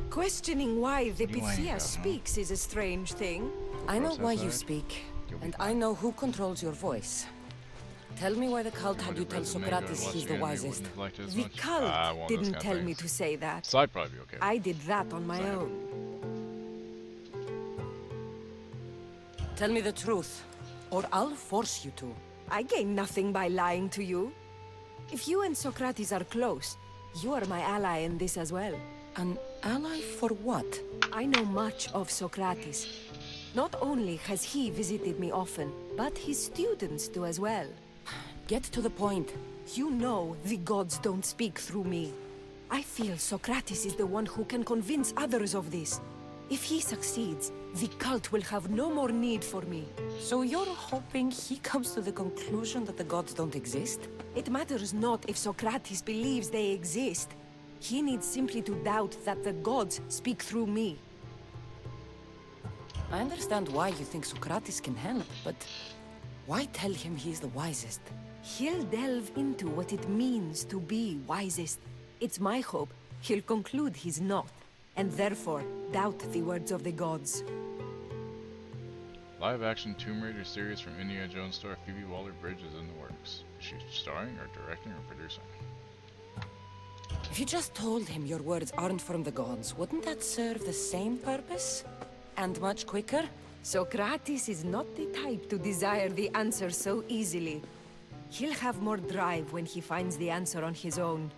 Questioning why the You ain't Pythia got, speaks is a strange thing. I know why you speak, and I know who controls your voice. Tell me why the cult had you tell Socrates he's the wisest. The cult didn't tell me to say that. So I'd probably be okay. I did that on my own. Tell me the truth, or I'll force you to. I gain nothing by lying to you. If you and Socrates are close, you are my ally in this as well. An ally for what? I know much of Socrates. Not only has he visited me often, but his students do as well. Get to the point. You know the gods don't speak through me. I feel Socrates is the one who can convince others of this. If he succeeds, the cult will have no more need for me. So you're hoping he comes to the conclusion that the gods don't exist? It matters not if Socrates believes they exist. He needs simply to doubt that the gods speak through me. I understand why you think Socrates can help, but why tell him he's the wisest? He'll delve into what it means to be wisest. It's my hope he'll conclude he's not, and therefore doubt the words of the gods. Live-action Tomb Raider series from Indiana Jones star Phoebe Waller-Bridge is in the works. Is she starring or directing or producing? If you just told him your words aren't from the gods, wouldn't that serve the same purpose? And much quicker? Socrates is not the type to desire the answer so easily. He'll have more drive when he finds the answer on his own.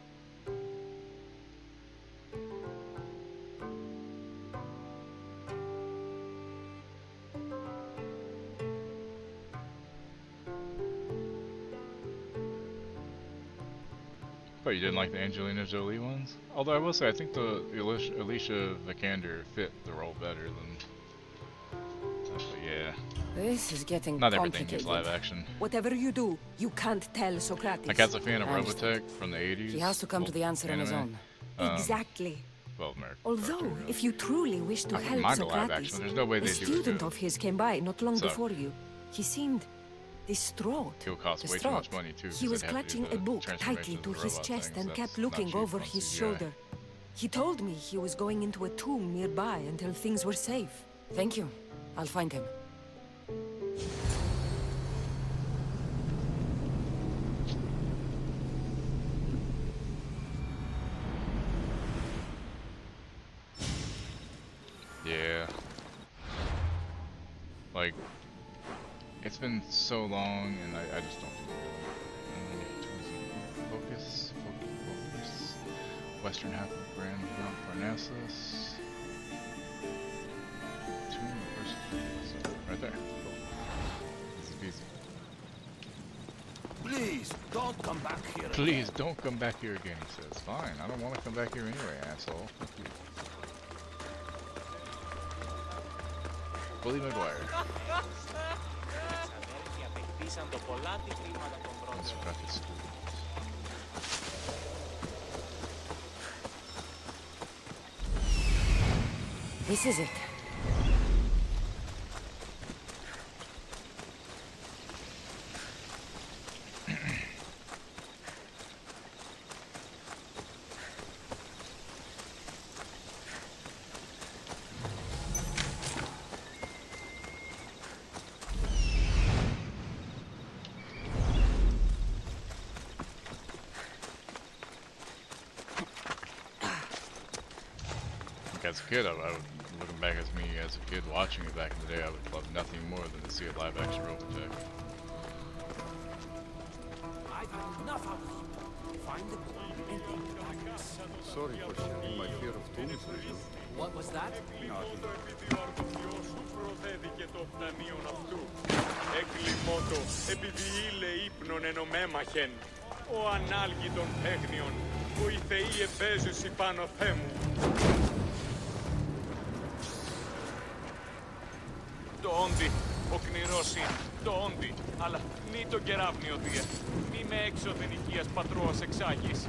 But you didn't like the Angelina Jolie ones? Although I will say, I think the Alicia Vikander fit the role better than... But yeah. This is getting Not everything complicated. is live action. Whatever you do, you can't tell Socrates. Like as a fan of Robotech from the 80s. He has to come to the answer on his own. Exactly. Well, American. Although, if you truly wish to I help mind a live Socrates, action. There's no way a they do it student good. of his came by not long So- before you. He seemed distraught. It'll cost way too Distraught. much money too. 'cause He was they'd have to do clutching a the book tightly transformations to of the his robot chest things. and That's kept not looking cheap over on his CGI. shoulder. He told me he was going into a tomb nearby until things were safe. Thank you. I'll find him. Yeah. Like, it's been so long, and I just don't think we're really focus. Western half of Grand Mount Parnassus. Tomb versus right there. Cool. This is easy. Please, don't come back here. Please don't come back here again, he says. Fine, I don't want to come back here anyway, asshole. Fuck you. Bully McGuire. Socrates School. This is it. as a kid, looking back as me as a kid watching it back in the day, I would love nothing more than to see a live action Robotech. I've had enough out of you. Find the boy and take the darkness. Sorry for sharing my fear of tombs with you. What was that? Εκκλημώτο, επειδή ήλε ύπνον ενωμέμαχεν, ο ανάλγητον τέχνιον, που οι θεοί επέζουσι πάνω θέμου. Το όντι, ο κνηρός είναι, το όντι, αλλά μη το κεράβνιο διε, μη με έξωθεν οικίας πατρός εξάγεις.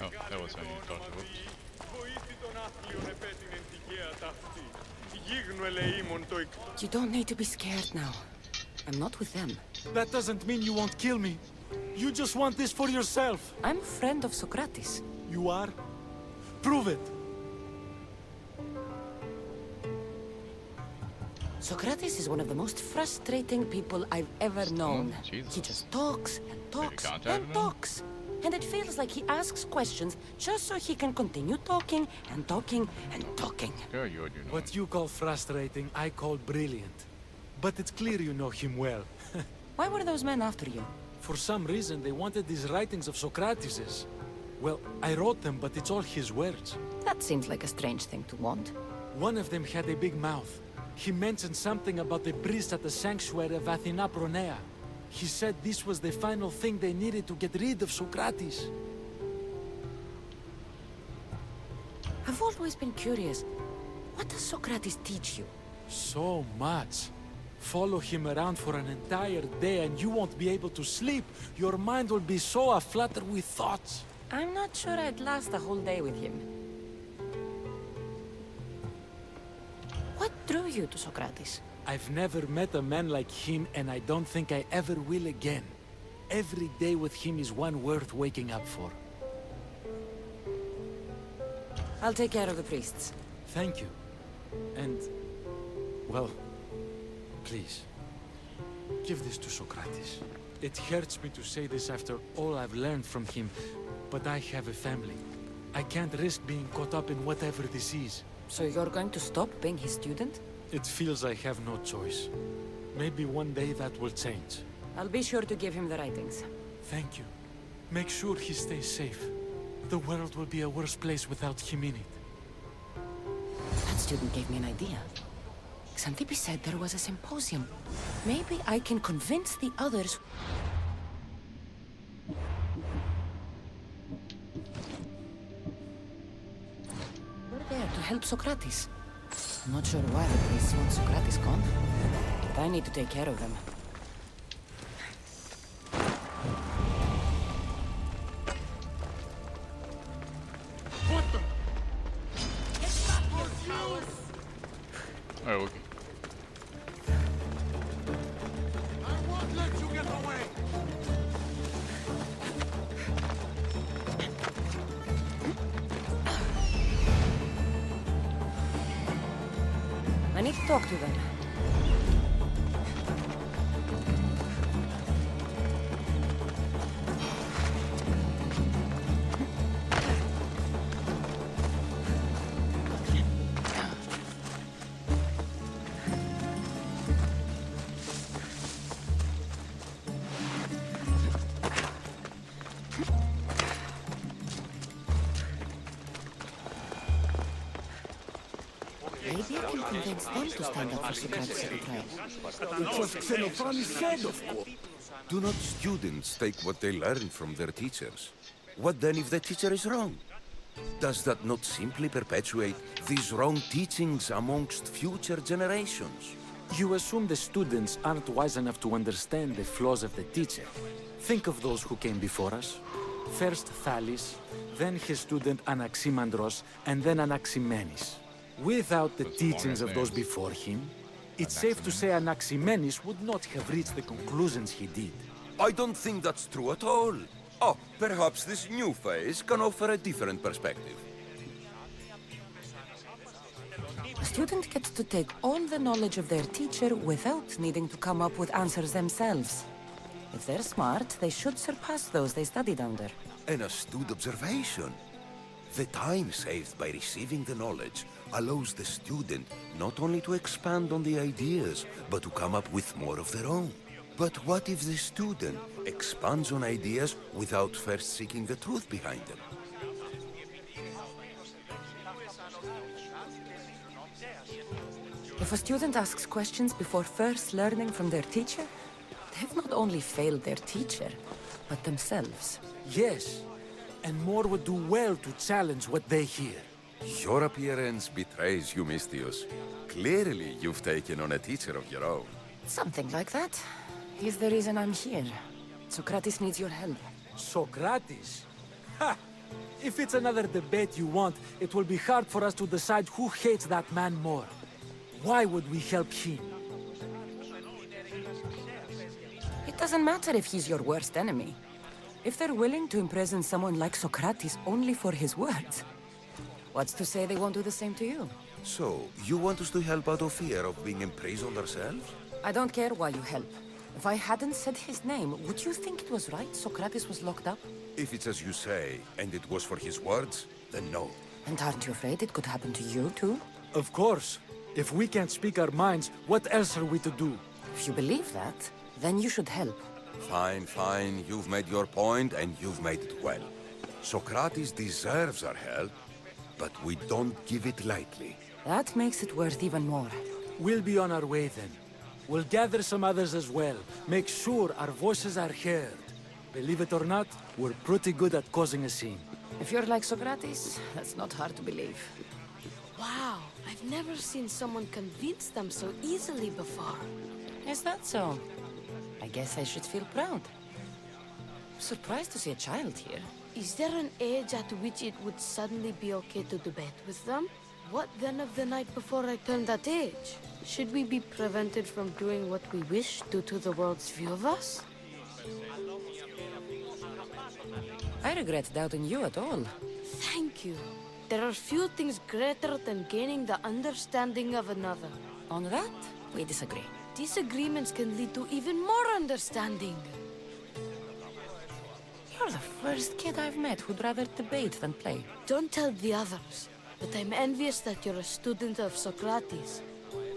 Oh, that was how you talked to Whoops. You don't need to be scared now. I'm not with them. That doesn't mean you won't kill me. You just want this for yourself. I'm a friend of Socrates. You are? Prove it. Socrates is one of the most frustrating people I've ever known. Jesus. He just talks and talks contacted and him? talks. And it feels like he asks questions just so he can continue talking and talking and talking. Sure, you know. What you call frustrating, I call brilliant. But it's clear you know him well. Why were those men after you? For some reason, they wanted these writings of Socrates's. Well, I wrote them, but it's all his words. That seems like a strange thing to want. One of them had a big mouth. He mentioned something about the priest at the sanctuary of Athena Pronea. He said this was the final thing they needed to get rid of Socrates. I've always been curious. What does Socrates teach you? So much. Follow him around for an entire day and you won't be able to sleep. Your mind will be so aflutter with thoughts. I'm not sure I'd last a whole day with him. What drew you to Socrates? I've never met a man like him, and I don't think I ever will again. Every day with him is one worth waking up for. I'll take care of the priests. Thank you. And, well, please, give this to Socrates. It hurts me to say this after all I've learned from him, but I have a family. I can't risk being caught up in whatever this is. So you're going to stop being his student? It feels I have no choice. Maybe one day that will change. I'll be sure to give him the writings. Thank you. Make sure he stays safe. The world will be a worse place without him in it. That student gave me an idea. Xanthippe said there was a symposium. Maybe I can convince the others. We're there to help Socrates. I'm not sure why the priests want Socrates gone, but I need to take care of them. What the? Alright, okay. I won't let you get away. I need to talk to them. Maybe I can convince them to stand up for Socrates at the trial. It was Xenophoni's said, of course. Do not students take what they learn from their teachers? What then if the teacher is wrong? Does that not simply perpetuate these wrong teachings amongst future generations? You assume the students aren't wise enough to understand the flaws of the teacher. Think of those who came before us. First Thales, then his student Anaximandros, and then Anaximenes. Without the teachings of those before him, It's safe to say Anaximenes would not have reached the conclusions he did. I don't think that's true at all. Oh, perhaps this new phase can offer a different perspective. A student gets to take all the knowledge of their teacher without needing to come up with answers themselves. If they're smart, they should surpass those they studied under. An astute observation. The time saved by receiving the knowledge allows the student not only to expand on the ideas, but to come up with more of their own. But what if the student expands on ideas without first seeking the truth behind them? If a student asks questions before first learning from their teacher, they've not only failed their teacher, but themselves. Yes, and more would do well to challenge what they hear. Your appearance betrays you, Mystios. Clearly, you've taken on a teacher of your own. Something like that. He's the reason I'm here. Socrates needs your help. Socrates? Ha! If it's another debate you want, it will be hard for us to decide who hates that man more. Why would we help him? It doesn't matter if he's your worst enemy. If they're willing to imprison someone like Socrates only for his words, what's to say they won't do the same to you? So, you want us to help out of fear of being imprisoned ourselves? I don't care why you help. If I hadn't said his name, would you think it was right Socrates was locked up? If it's as you say, and it was for his words, then no. And aren't you afraid it could happen to you too? Of course. If we can't speak our minds, what else are we to do? If you believe that, then you should help. Fine, fine. You've made your point, and you've made it well. Socrates deserves our help, but we don't give it lightly. That makes it worth even more. We'll be on our way then. We'll gather some others as well. Make sure our voices are heard. Believe it or not, we're pretty good at causing a scene. If you're like Socrates, that's not hard to believe. Wow, I've never seen someone convince them so easily before. Is that so? I guess I should feel proud. Surprised to see a child here. Is there an age at which it would suddenly be okay to debate with them? What then of the night before I turned that age? Should we be prevented from doing what we wish due to the world's view of us? I regret doubting you at all. Thank you. There are few things greater than gaining the understanding of another. On that, we disagree. Disagreements can lead to even more understanding. You're the first kid I've met who'd rather debate than play. Don't tell the others, but I'm envious that you're a student of Socrates.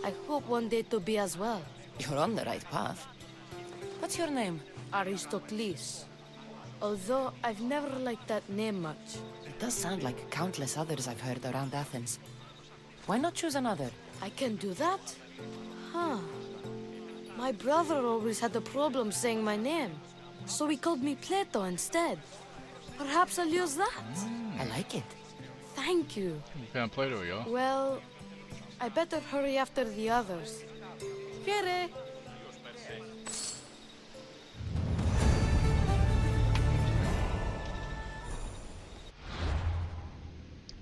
I hope one day to be as well. You're on the right path. What's your name? Aristocles. Although I've never liked that name much. It does sound like countless others I've heard around Athens. Why not choose another? I can do that? Huh. My brother always had a problem saying my name, so he called me Plato instead. Perhaps I'll use that. I like it. Thank you. You found Plato, y'all. Well, I better hurry after the others. Here.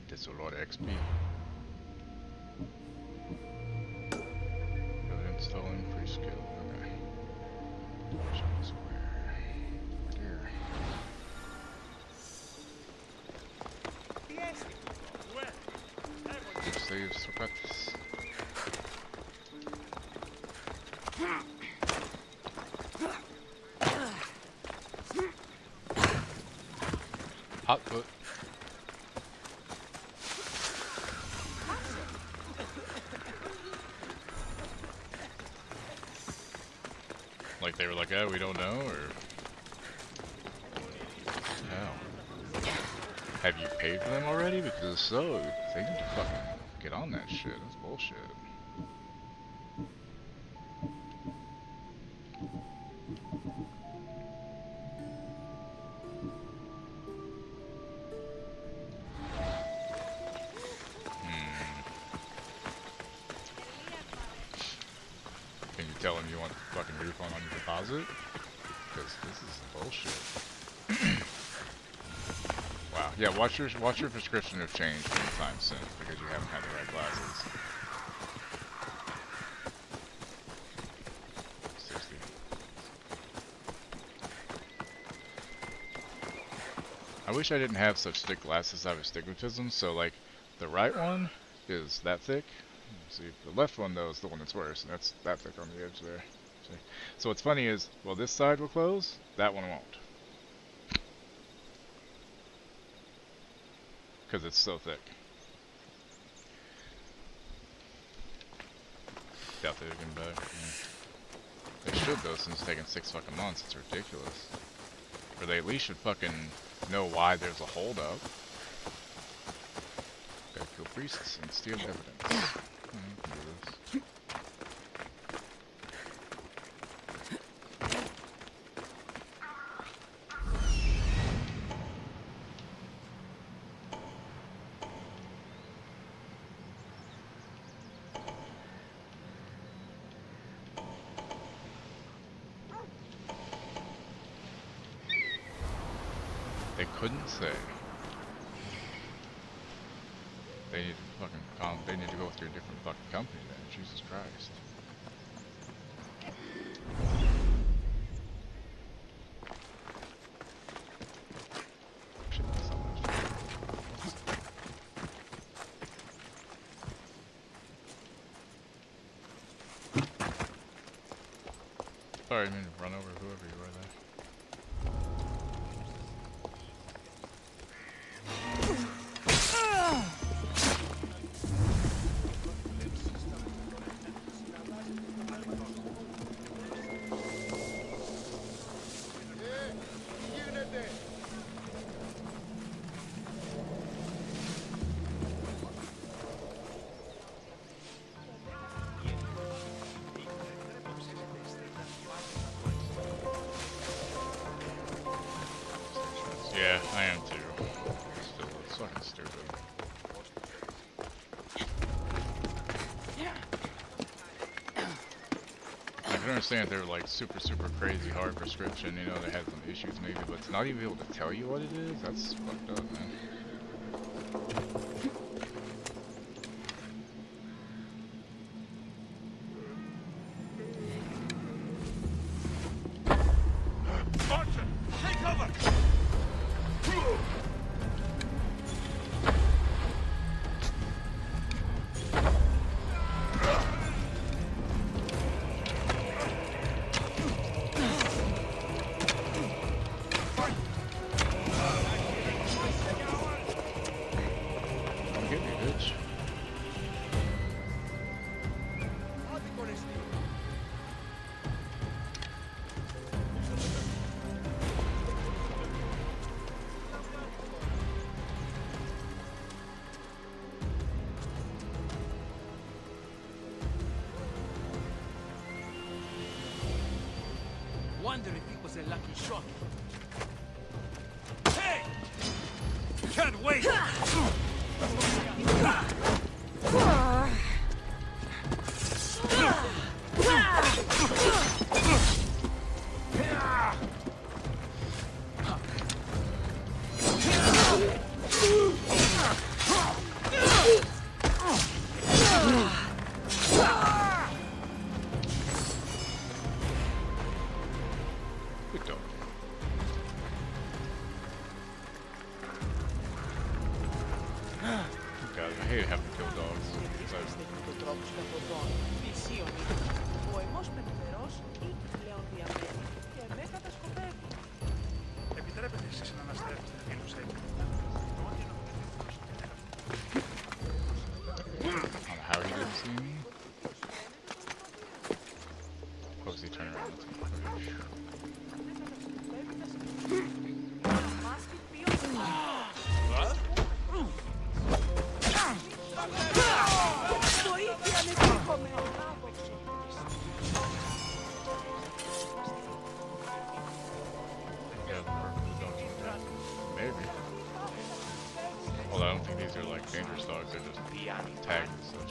That's a lot of XP. Good installing free skill. Okay. Show us where. There. Good save, Socrates. Hot foot. Like they were like, oh, we don't know, or hell. Have you paid for them already? Because if so, they need to fucking get on that shit. That's bullshit. Can you tell them you want the fucking refund on your deposit? Because this is bullshit. Wow. Yeah, watch your prescription have changed anytime soon because you haven't had the right glasses. wish I didn't have such thick glasses. I have astigmatism, so like the right one is that thick. See, the left one though is the one that's worse, and that's that thick on the edge there. See? So what's funny is, well, this side will close, that one won't, because it's so thick. Doubt they're getting back. Yeah. They should though, since it's taken 6 fucking months. It's ridiculous. Or they at least should fucking know why there's a holdup. Gotta kill priests and steal evidence. We can do this. They couldn't say. They need to fucking they need to go through a different fucking company then. Jesus Christ. Shit, that's not much. Sorry, I mean to run over whoever you were there. Yeah, I am too. Still, it's fucking stupid. I can understand if they're like super crazy hard prescription, you know, they had some issues maybe, but to not even be able to tell you what it is, that's fucked up, man. Wonder if it was a lucky shot. Hey! Can't wait! God, I hate having to kill dogs. Επιτρέπετε εσείς να αναστρέψετε φίλους έτσι. How he didn't see me? What was he turning around? Maybe. Well, I don't think these are like dangerous dogs, they're just tagged and such.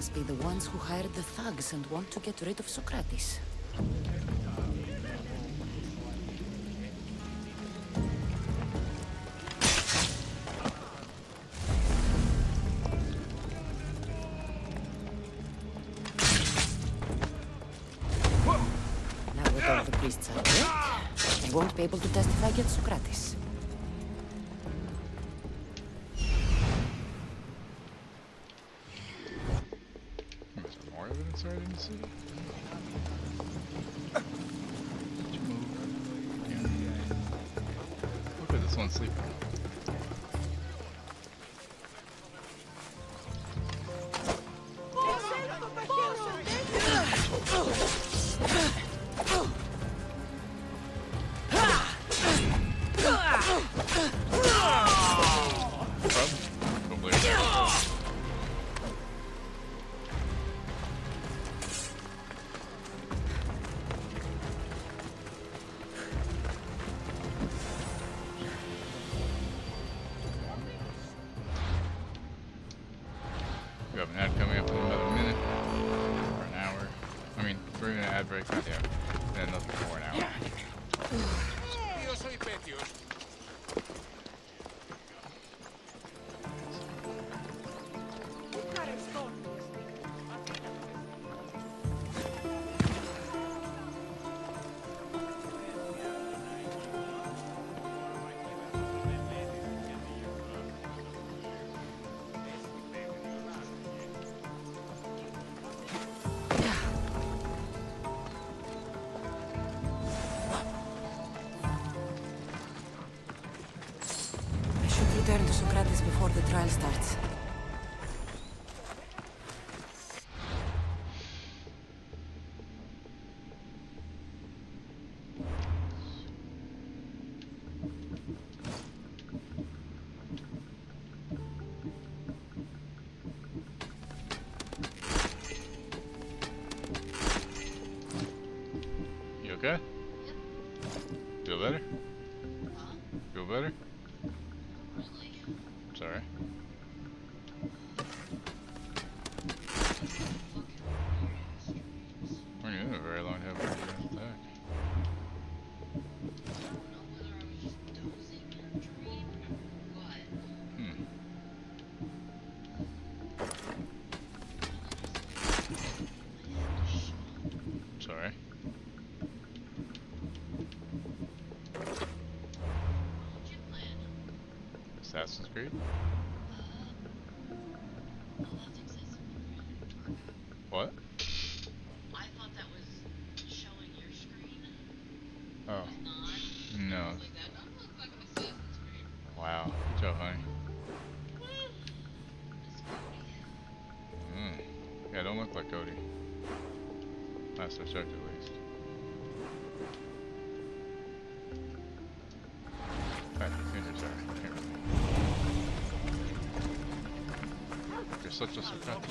must be the ones who hired the thugs and want to get rid of Socrates. Now that all the priests are awake, they won't be able to testify against Socrates. There's more evidence right in the city? Did you move? Yeah. Look at this one sleeping. Probably there. We have an ad coming up in another minute, or an hour. I mean, we're in an ad break, yeah, and another for an hour. I should return to Socrates before the trial starts. You okay? Feel better? Feel better? Sorry. I mean, you have a very long head attack. Sorry. Assassin's Creed? What? I thought that was showing your screen. Oh. No. Like that. I'm not fucking Assassin's Creed. Wow. Good job, honey. Yeah, don't look like Cody. Last I checked, at least. Fat fingers are. Can't really. You're such a Socrates.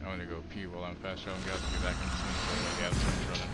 I'm gonna go pee while I'm fast traveling. Guys, be back in the scene so the gas is running.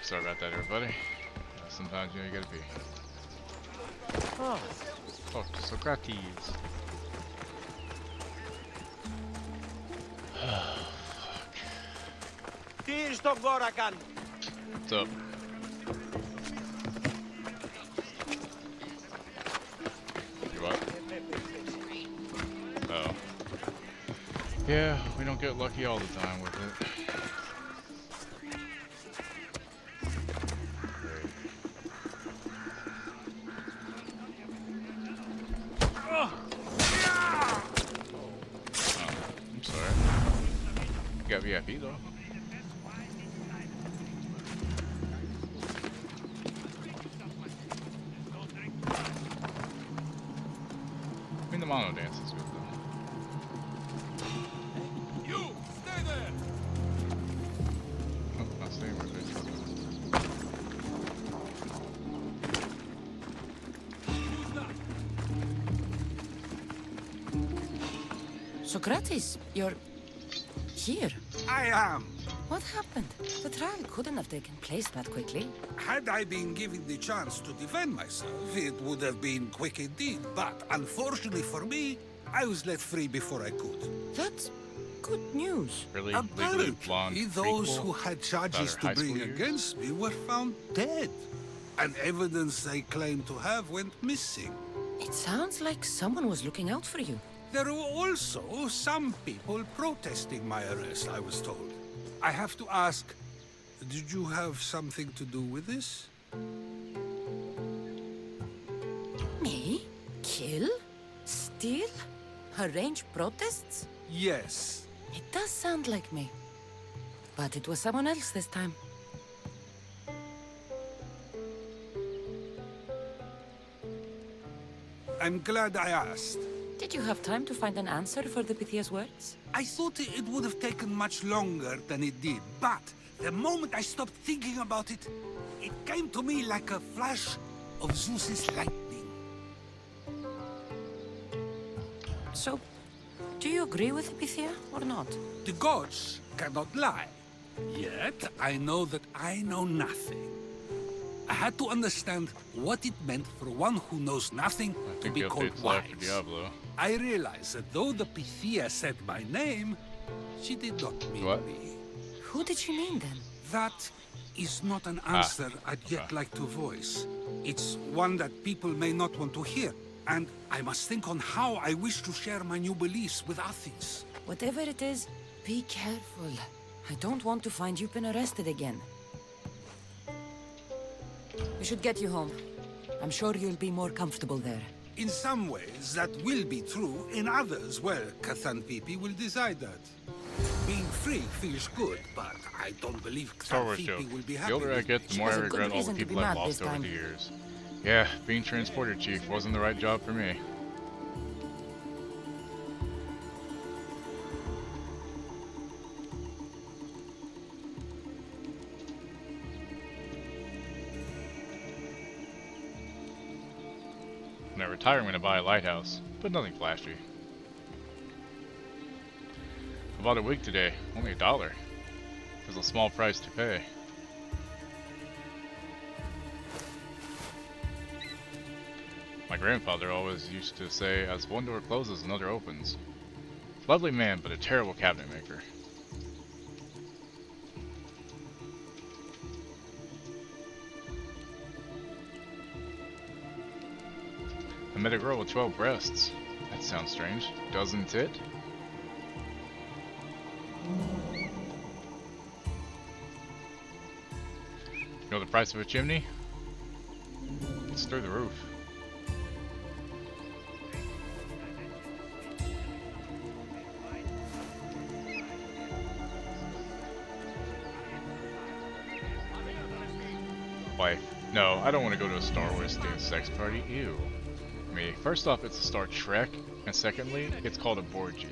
Sorry about that, everybody. Sometimes you gotta be. Oh, Socrates. Τι στον κόρα κάνει? What's up? You what? Oh. Yeah, we don't get lucky all the time with it. Oh, I'm sorry. You got VIP though. I mean, the mono dance is good though. You stay there. Oh, not staying with it. Socrates, you're here. I am. What happened? The trial couldn't have taken place that quickly. Had I been given the chance to defend myself, it would have been quick indeed. But unfortunately for me, I was let free before I could. That's good news. Really? Legally blonde Apparently, those prequel who had charges about to her high bring school years? against me were found dead. And evidence they claimed to have went missing. It sounds like someone was looking out for you. There were also some people protesting my arrest, I was told. I have to ask, did you have something to do with this? Me? Kill? Steal? Arrange protests? Yes. It does sound like me. But it was someone else this time. I'm glad I asked. Did you have time to find an answer for the Pythia's words? I thought it would have taken much longer than it did, but the moment I stopped thinking about it, it came to me like a flash of Zeus's lightning. So, do you agree with Pythia or not? The gods cannot lie. Yet, I know that I know nothing. I had to understand what it meant for one who knows nothing to be called wise. Diablo. I realized that though the Pythia said my name, she did not mean me. Who did she mean then? That is not an answer I'd yet like to voice. It's one that people may not want to hear, and I must think on how I wish to share my new beliefs with Athens. Whatever it is, be careful. I don't want to find you've been arrested again. We should get you home. I'm sure you'll be more comfortable there. In some ways, that will be true. In others, well, Cathan Pipi will decide that. Being free feels good, but I don't believe Star Cathan Wars joke. Pipi will be The happy. older I with get, me. the more I regret all the people I've lost over the years. Yeah, being transporter chief wasn't the right job for me. When I retire, I'm going to buy a lighthouse, but nothing flashy. I bought a wig today, only $1. It was a small price to pay. My grandfather always used to say, as one door closes, another opens. Lovely man, but a terrible cabinet maker. I met a girl with 12 breasts. That sounds strange, doesn't it? You know the price of a chimney? It's through the roof. Wife. No, I don't want to go to a Star Wars themed sex party. Ew. Me. First off, it's a Star Trek, and secondly, it's called a Borgie.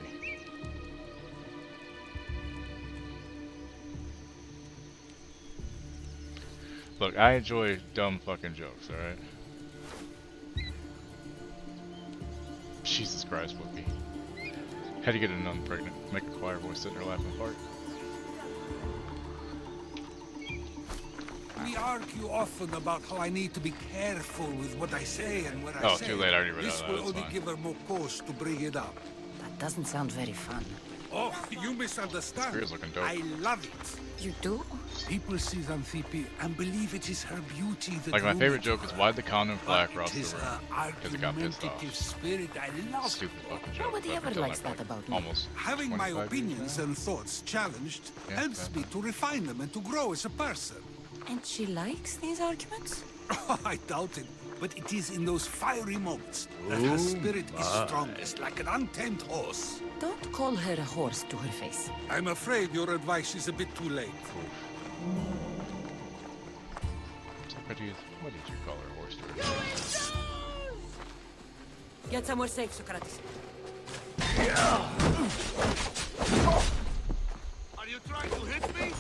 Look, I enjoy dumb fucking jokes, alright? Jesus Christ, Wookie. Had to get a nun pregnant, make a choir voice sit in her lap and fart. We argue often about how I need to be careful with what I say and where I Oh, say too it. late. I already read This that. will That's only fine. give her more cause to bring it up. That doesn't sound very fun. Oh, you misunderstand. Spear's looking dope. I love it. You do? People see Xanthippe and believe it is her beauty that Like, my drew favorite me to joke is her. why'd the condom fly But across it is the room? her Because it got pissed off. argumentative spirit I love. Stupid fucking joke. Nobody but I've ever been telling likes for, that about me. Almost Having my 25 years opinions now. and thoughts challenged Yeah, helps me to refine them and to grow as a person. And she likes these arguments? I doubt it, but it is in those fiery moments that her spirit is strongest, like an untamed horse. Don't call her a horse to her face. I'm afraid your advice is a bit too late. Socrates, what did you call her, horse to her face? Get somewhere safe, Socrates. Are you trying to hit me?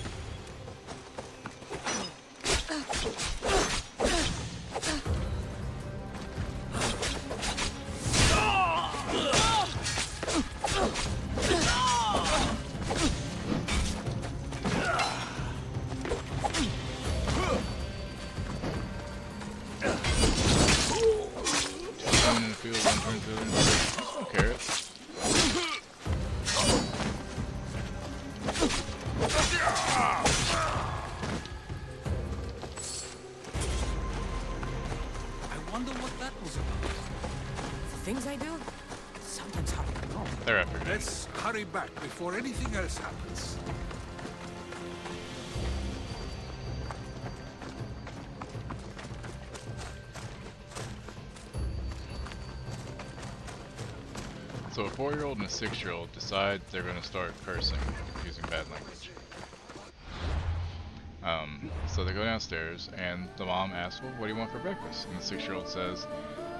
One in the field, one turn to the other. Don't care. I wonder what that was about. The things I do? Sometimes hard to know. They're after me. Let's hurry back before anything else happens. So a 4-year-old and a 6-year-old decide they're going to start cursing using bad language. So they go downstairs and the mom asks, well, what do you want for breakfast? And the 6-year-old says,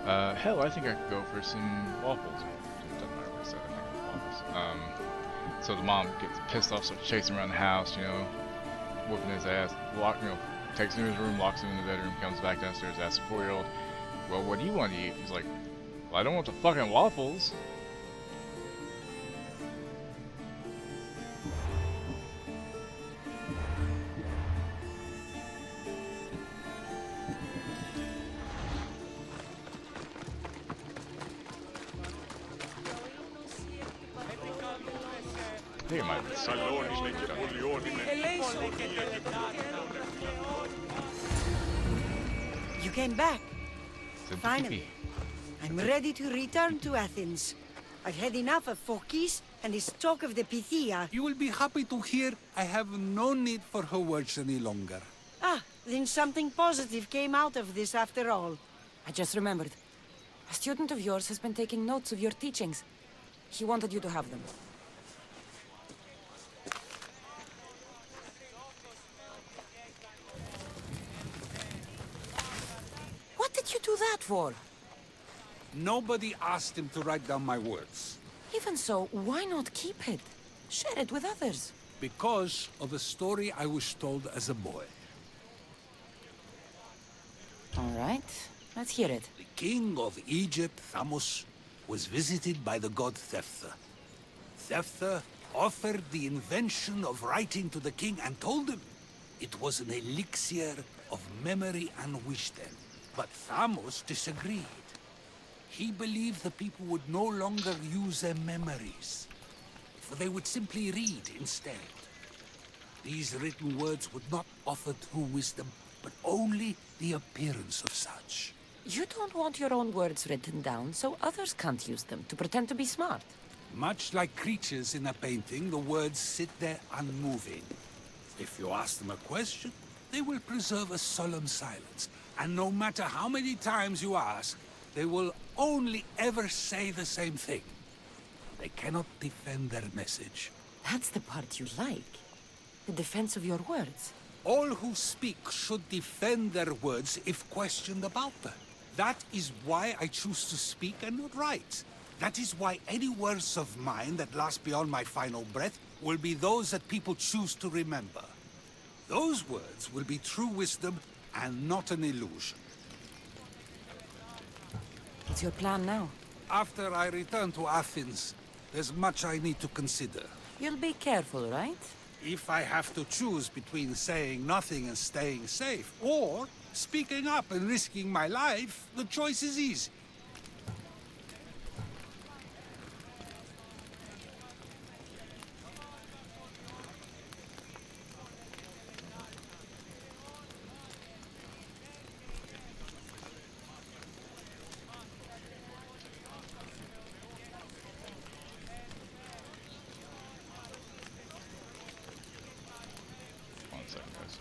hell, I think I could go for some waffles. It doesn't matter what he said, I think it was waffles. So the mom gets pissed off, starts chasing around the house, you know, whooping his ass, takes him to his room, locks him in the bedroom, comes back downstairs, asks the 4-year-old, well, what do you want to eat? He's like, well, I don't want the fucking waffles. I think it might be You came back. Finally. I'm ready to return to Athens. I've had enough of Phokis and this talk of the Pythia. You will be happy to hear I have no need for her words any longer. Ah, then something positive came out of this after all. I just remembered. A student of yours has been taking notes of your teachings. He wanted you to have them. What did you do that for? Nobody asked him to write down my words. Even so, why not keep it? Share it with others. Because of a story I was told as a boy. All right, let's hear it. The king of Egypt, Thamos, was visited by the god Thephtha. Thephtha offered the invention of writing to the king and told him it was an elixir of memory and wisdom. But Thamos disagreed. He believed the people would no longer use their memories, for they would simply read instead. These written words would not offer true wisdom, but only the appearance of such. You don't want your own words written down, so others can't use them to pretend to be smart. Much like creatures in a painting, the words sit there unmoving. If you ask them a question, they will preserve a solemn silence. And no matter how many times you ask, they will only ever say the same thing. They cannot defend their message. That's the part you like. The defense of your words. All who speak should defend their words if questioned about them. That is why I choose to speak and not write. That is why any words of mine that last beyond my final breath will be those that people choose to remember. Those words will be true wisdom and not an illusion. What's your plan now? After I return to Athens, there's much I need to consider. You'll be careful, right? If I have to choose between saying nothing and staying safe, or speaking up and risking my life, the choice is easy. One second, guys.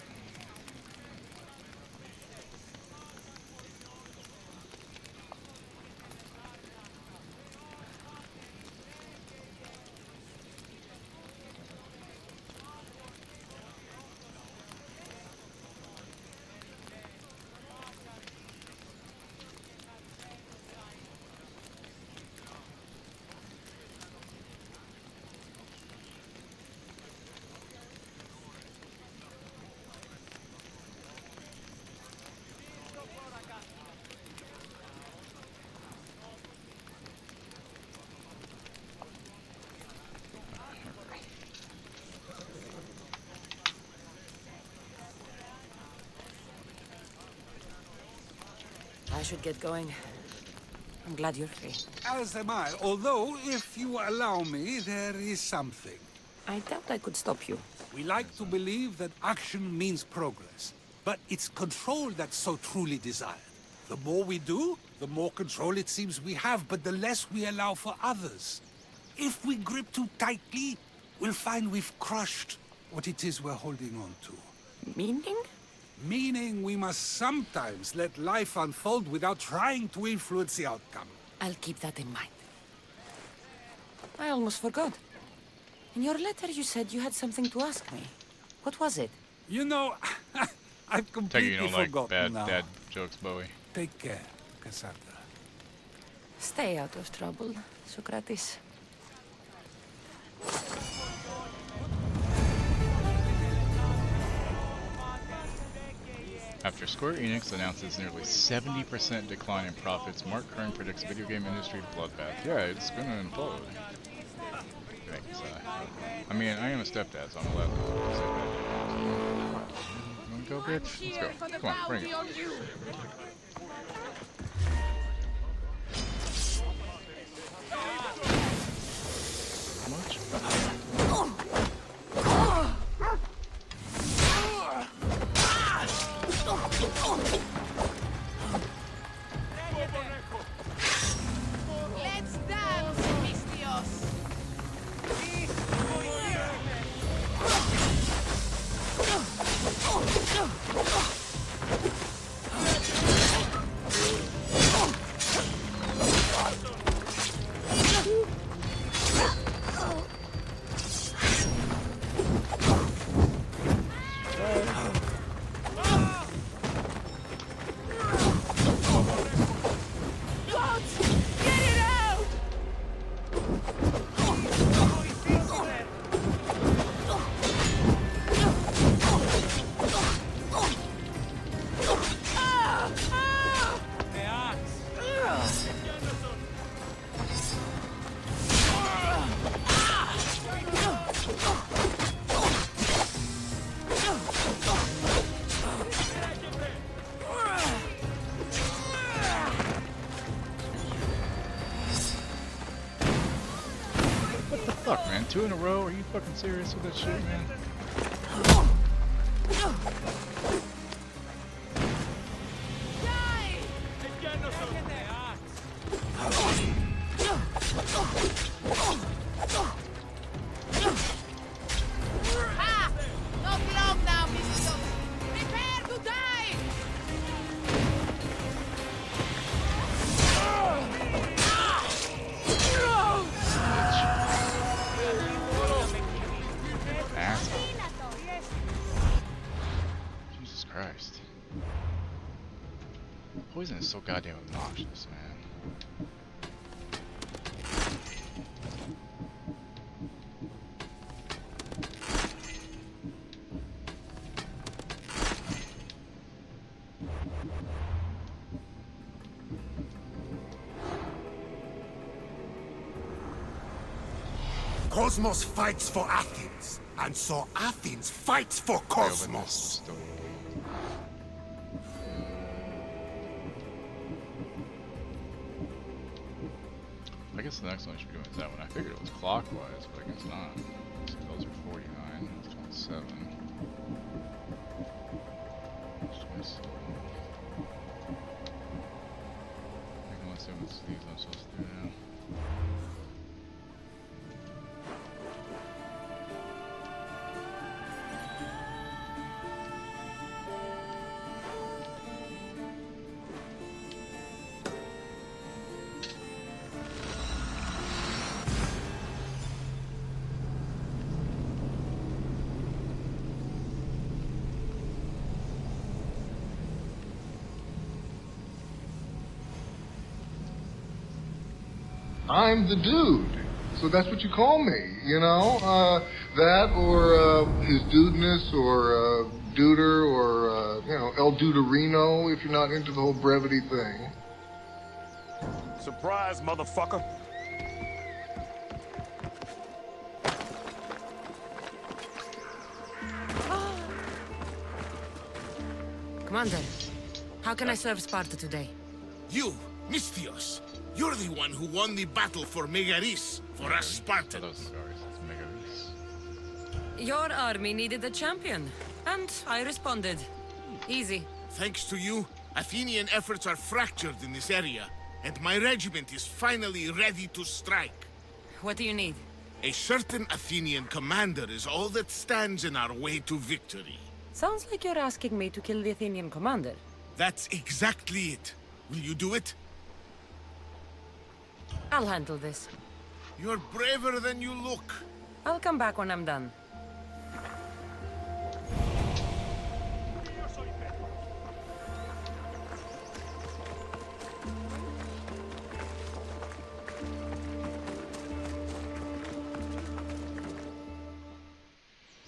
I should get going. I'm glad you're free. As am I, although, if you allow me, there is something. I doubt I could stop you. We like to believe that action means progress, but it's control that's so truly desired. The more we do, the more control it seems we have, but the less we allow for others. If we grip too tightly, we'll find we've crushed what it is we're holding on to. Meaning? Meaning we must sometimes let life unfold without trying to influence the outcome. I'll keep that in mind. I almost forgot. In your letter you said you had something to ask me. What was it? You know, I've Take it completely you don't like forgotten bad now. dad jokes, Bowie. Take care, Cassandra. Stay out of trouble, Socrates. After Square Enix announces nearly 70% decline in profits, Mark Kern predicts video game industry bloodbath. Yeah, it's gonna implode. Thanks, I mean, I am a stepdad, so I'm allowed to say that. You wanna go, bitch? Let's go. Come on, bring it. How much? Let's dance, Mistios! Gods! Get it out! What the fuck, man? 2 in a row? Are you fucking serious with that shit, man? Ha! Not long now, Mistios! Prepare to die! Asshole. Jesus Christ. Poison is so goddamn obnoxious, man. Cosmos fights for Athens, and so Athens fights for Cosmos. I guess the next one I should be doing is that one. I figured it was clockwise, but I guess not. So those are 49, that's 27. That's 27. I think let's see what's these I'm supposed to do now. I'm the dude. So that's what you call me, you know? That or his dudeness or duder or, you know, El Duderino if you're not into the whole brevity thing. Surprise, motherfucker. Commander, how can I serve Sparta today? You, Mystios. You're the one who won the battle for Megaris, for us Spartans. Your army needed a champion, and I responded. Easy. Thanks to you, Athenian efforts are fractured in this area, and my regiment is finally ready to strike. What do you need? A certain Athenian commander is all that stands in our way to victory. Sounds like you're asking me to kill the Athenian commander. That's exactly it. Will you do it? I'll handle this. You're braver than you look. I'll come back when I'm done.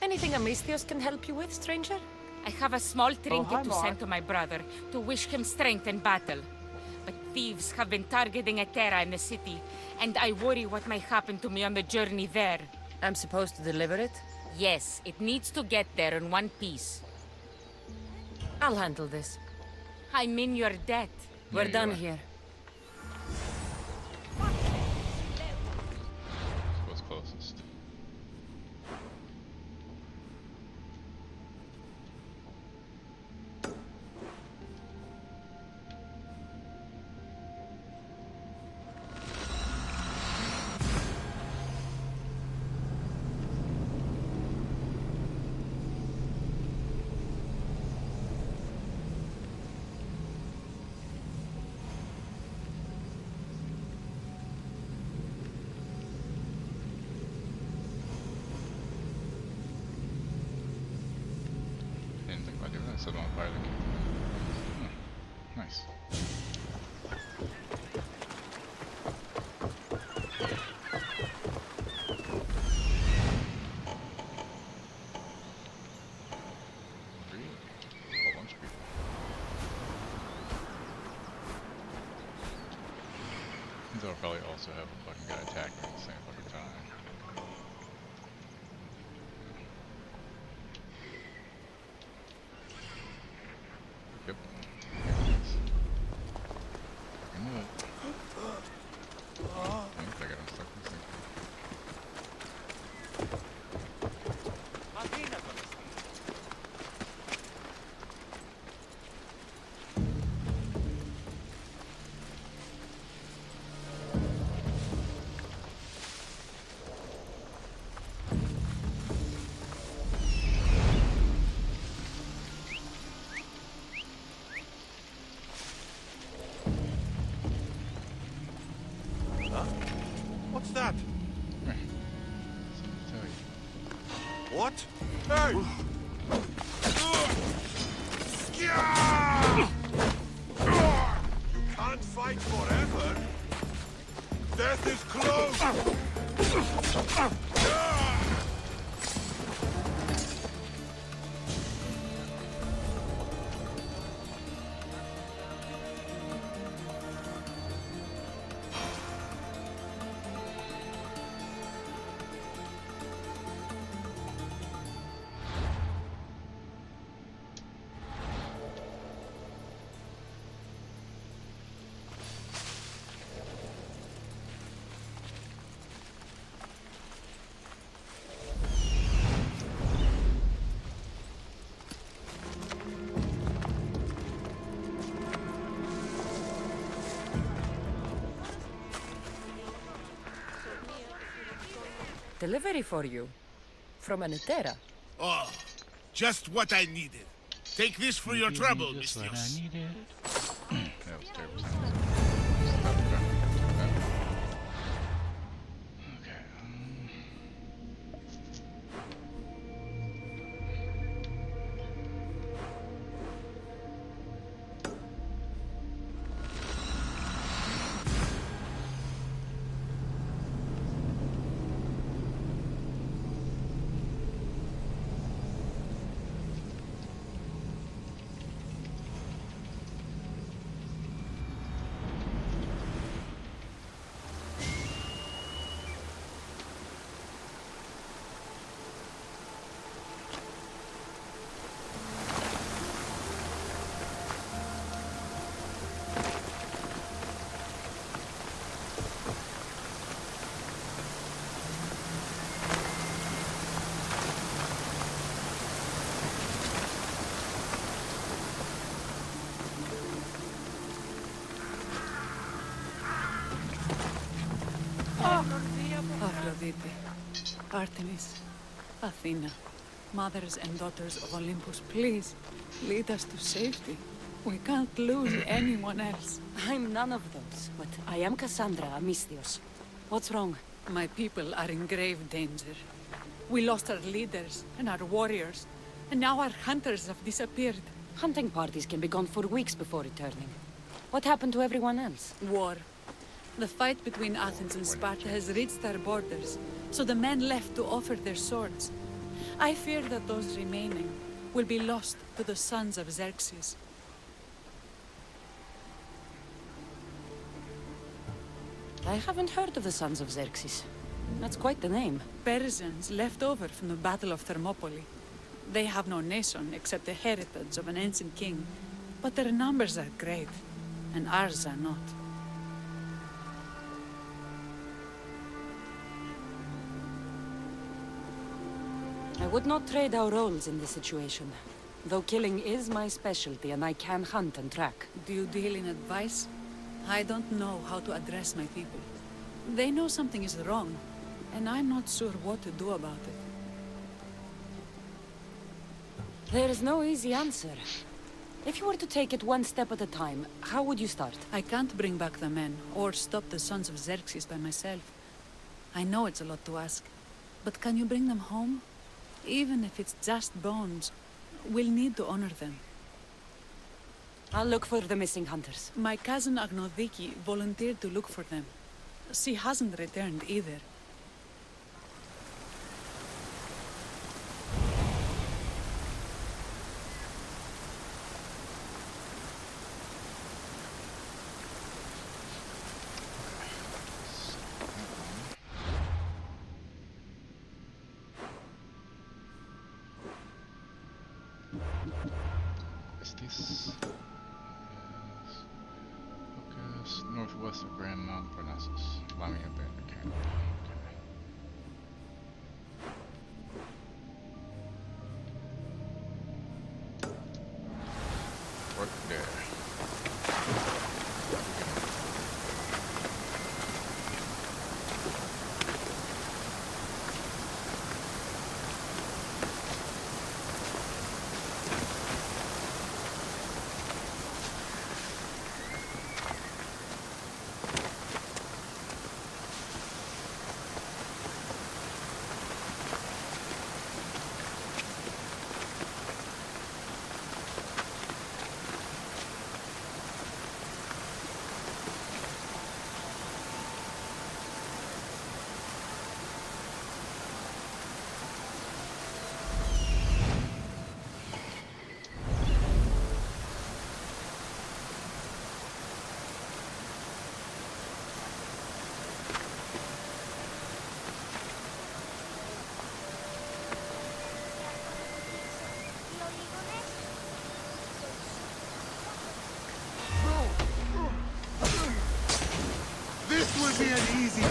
Anything Amistios can help you with, stranger? I have a small trinket hi, to Mark. send to my brother, to wish him strength in battle. But thieves have been targeting Etera in the city, and I worry what might happen to me on the journey there. I'm supposed to deliver it? Yes, it needs to get there in one piece. I'll handle this. I'm in your debt. We're done here. What's closest? Didn't think about doing that, so I don't fire the key. Nice. Whole bunch of people. They'll probably also have a fucking guy attacking at the same fucking time. Yep. I knew it. I think I got him stuck in this thing. What's that? Something to tell you. What? Hey! You can't fight forever. Death is close. Delivery for you. From an Etera. Oh, just what I needed. Take this for your trouble, Just what I Mistios. needed. That was terrible. Okay. Aphrodite, Artemis, Athena, mothers and daughters of Olympus, please, lead us to safety. We can't lose anyone else. I'm none of those, but I am Cassandra Amistios. What's wrong? My people are in grave danger. We lost our leaders and our warriors, and now our hunters have disappeared. Hunting parties can be gone for weeks before returning. What happened to everyone else? War. The fight between Athens and Sparta has reached our borders, so the men left to offer their swords. I fear that those remaining will be lost to the sons of Xerxes. I haven't heard of the Sons of Xerxes. That's quite the name. Persians left over from the Battle of Thermopylae. They have no nation except the heritage of an ancient king, but their numbers are great, and ours are not. I would not trade our roles in this situation. Though killing is my specialty and I can hunt and track. Do you deal in advice? I don't know how to address my people. They know something is wrong, and I'm not sure what to do about it. There is no easy answer. If you were to take it one step at a time, how would you start? I can't bring back the men, or stop the sons of Xerxes by myself. I know it's a lot to ask, but can you bring them home? Even if it's just bones, we'll need to honor them. I'll look for the missing hunters. My cousin Agnodiki volunteered to look for them. She hasn't returned either. Is this? Yes. Focus northwest of Grand Mount Parnassus. Allow me to abandon camp. Okay. Right there. This will be an easy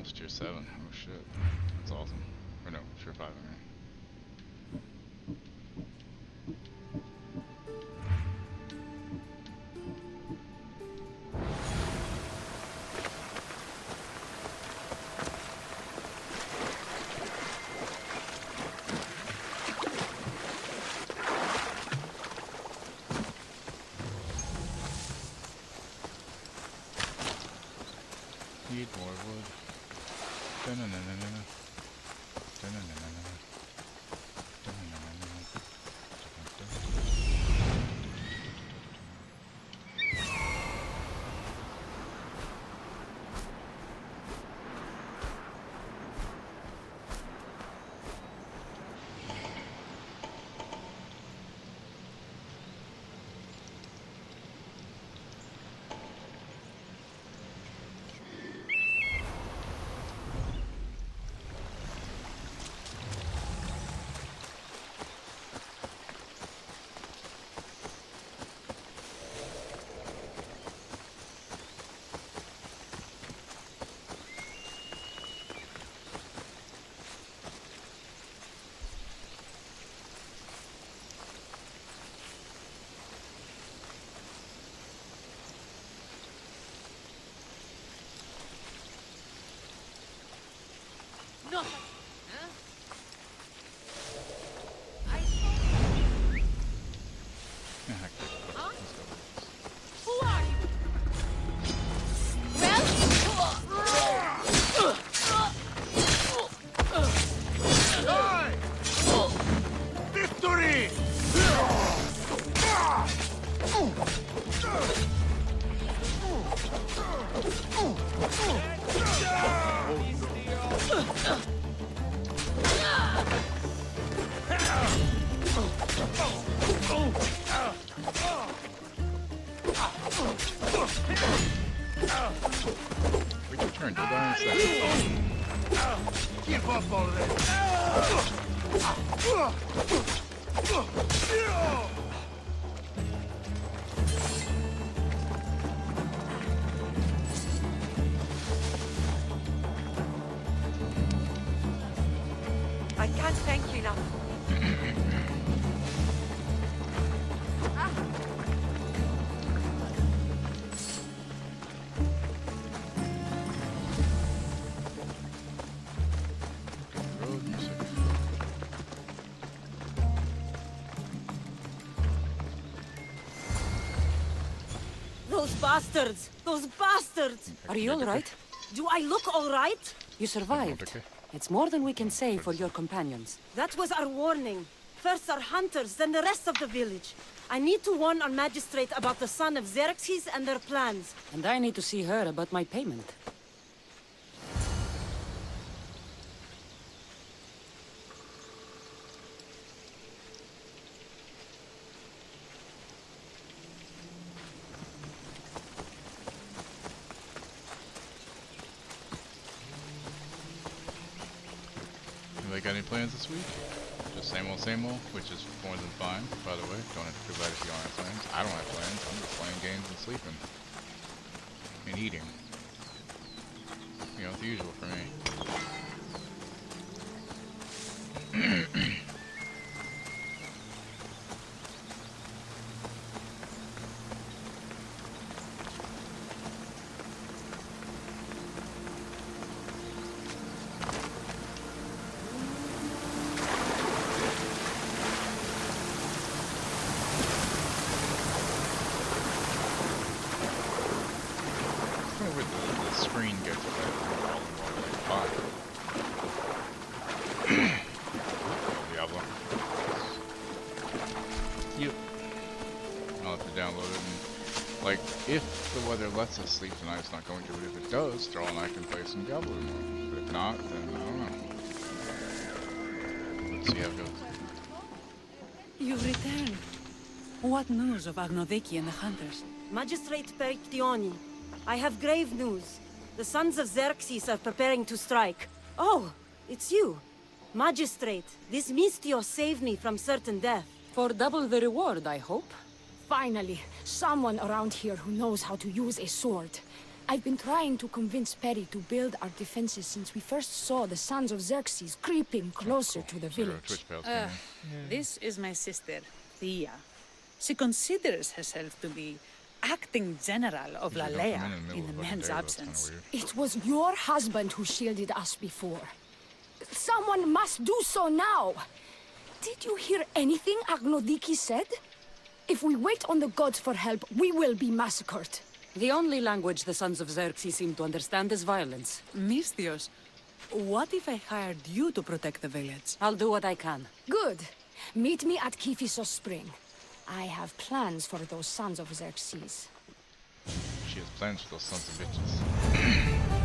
levels tier 7. Oh shit. That's awesome. Or no, tier 5 I mean. Need more wood. Da-na-na-na-na-na. Da-na-na-na-na-na. Da-na-na-na-na-na. No! Who are you? Victory! Wait your turn, don't die in a second. Give up already! I can't thank you enough. Road music. Those bastards! Those bastards! Are you all right? Do I look all right? You survived. It's more than we can say for your companions. That was our warning. First our hunters, then the rest of the village. I need to warn our magistrate about the son of Xerxes and their plans. And I need to see her about my payment. Anybody got any plans this week? Just same old, which is more than fine, by the way. Don't have to feel bad if you don't have plans. I don't have plans. I'm just playing games and sleeping. And eating. You know, the usual for me. The screen gets fine. Diablo. Yep. I'll have to download it and, like, if the weather lets us sleep tonight, it's not going to, but if it does, Stroll and I can play some Diablo tomorrow. But if not, then I don't know. Let's see how it goes. You've returned. What news of Agnodeki and the hunters? Magistrate Perictioni, I have grave news. The sons of Xerxes are preparing to strike. Oh, it's you. Magistrate, this Mistio saved me from certain death. For double the reward, I hope. Finally, someone around here who knows how to use a sword. I've been trying to convince Perry to build our defenses since we first saw the Sons of Xerxes creeping closer to the village. This is my sister, Thea. She considers herself to be acting general of Lalea in the man's absence. It was your husband who shielded us before. Someone must do so now. Did you hear anything Agnodiki said? If we wait on the gods for help, we will be massacred. The only language the Sons of Xerxes seem to understand is violence. Misthios, what if I hired you to protect the village? I'll do what I can. Good. Meet me at Kiphisos Spring. I have plans for those Sons of Xerxes. She has plans for those sons of bitches.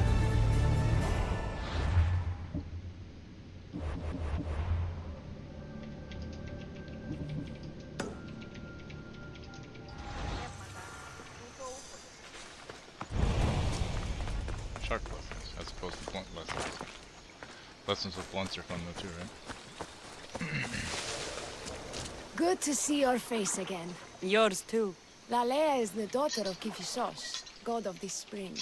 Shark lessons, as opposed to blunt lessons. Lessons with blunts are fun though too, right? Good to see your face again. Yours too. Lalea is the daughter of Kiphisos, god of this spring.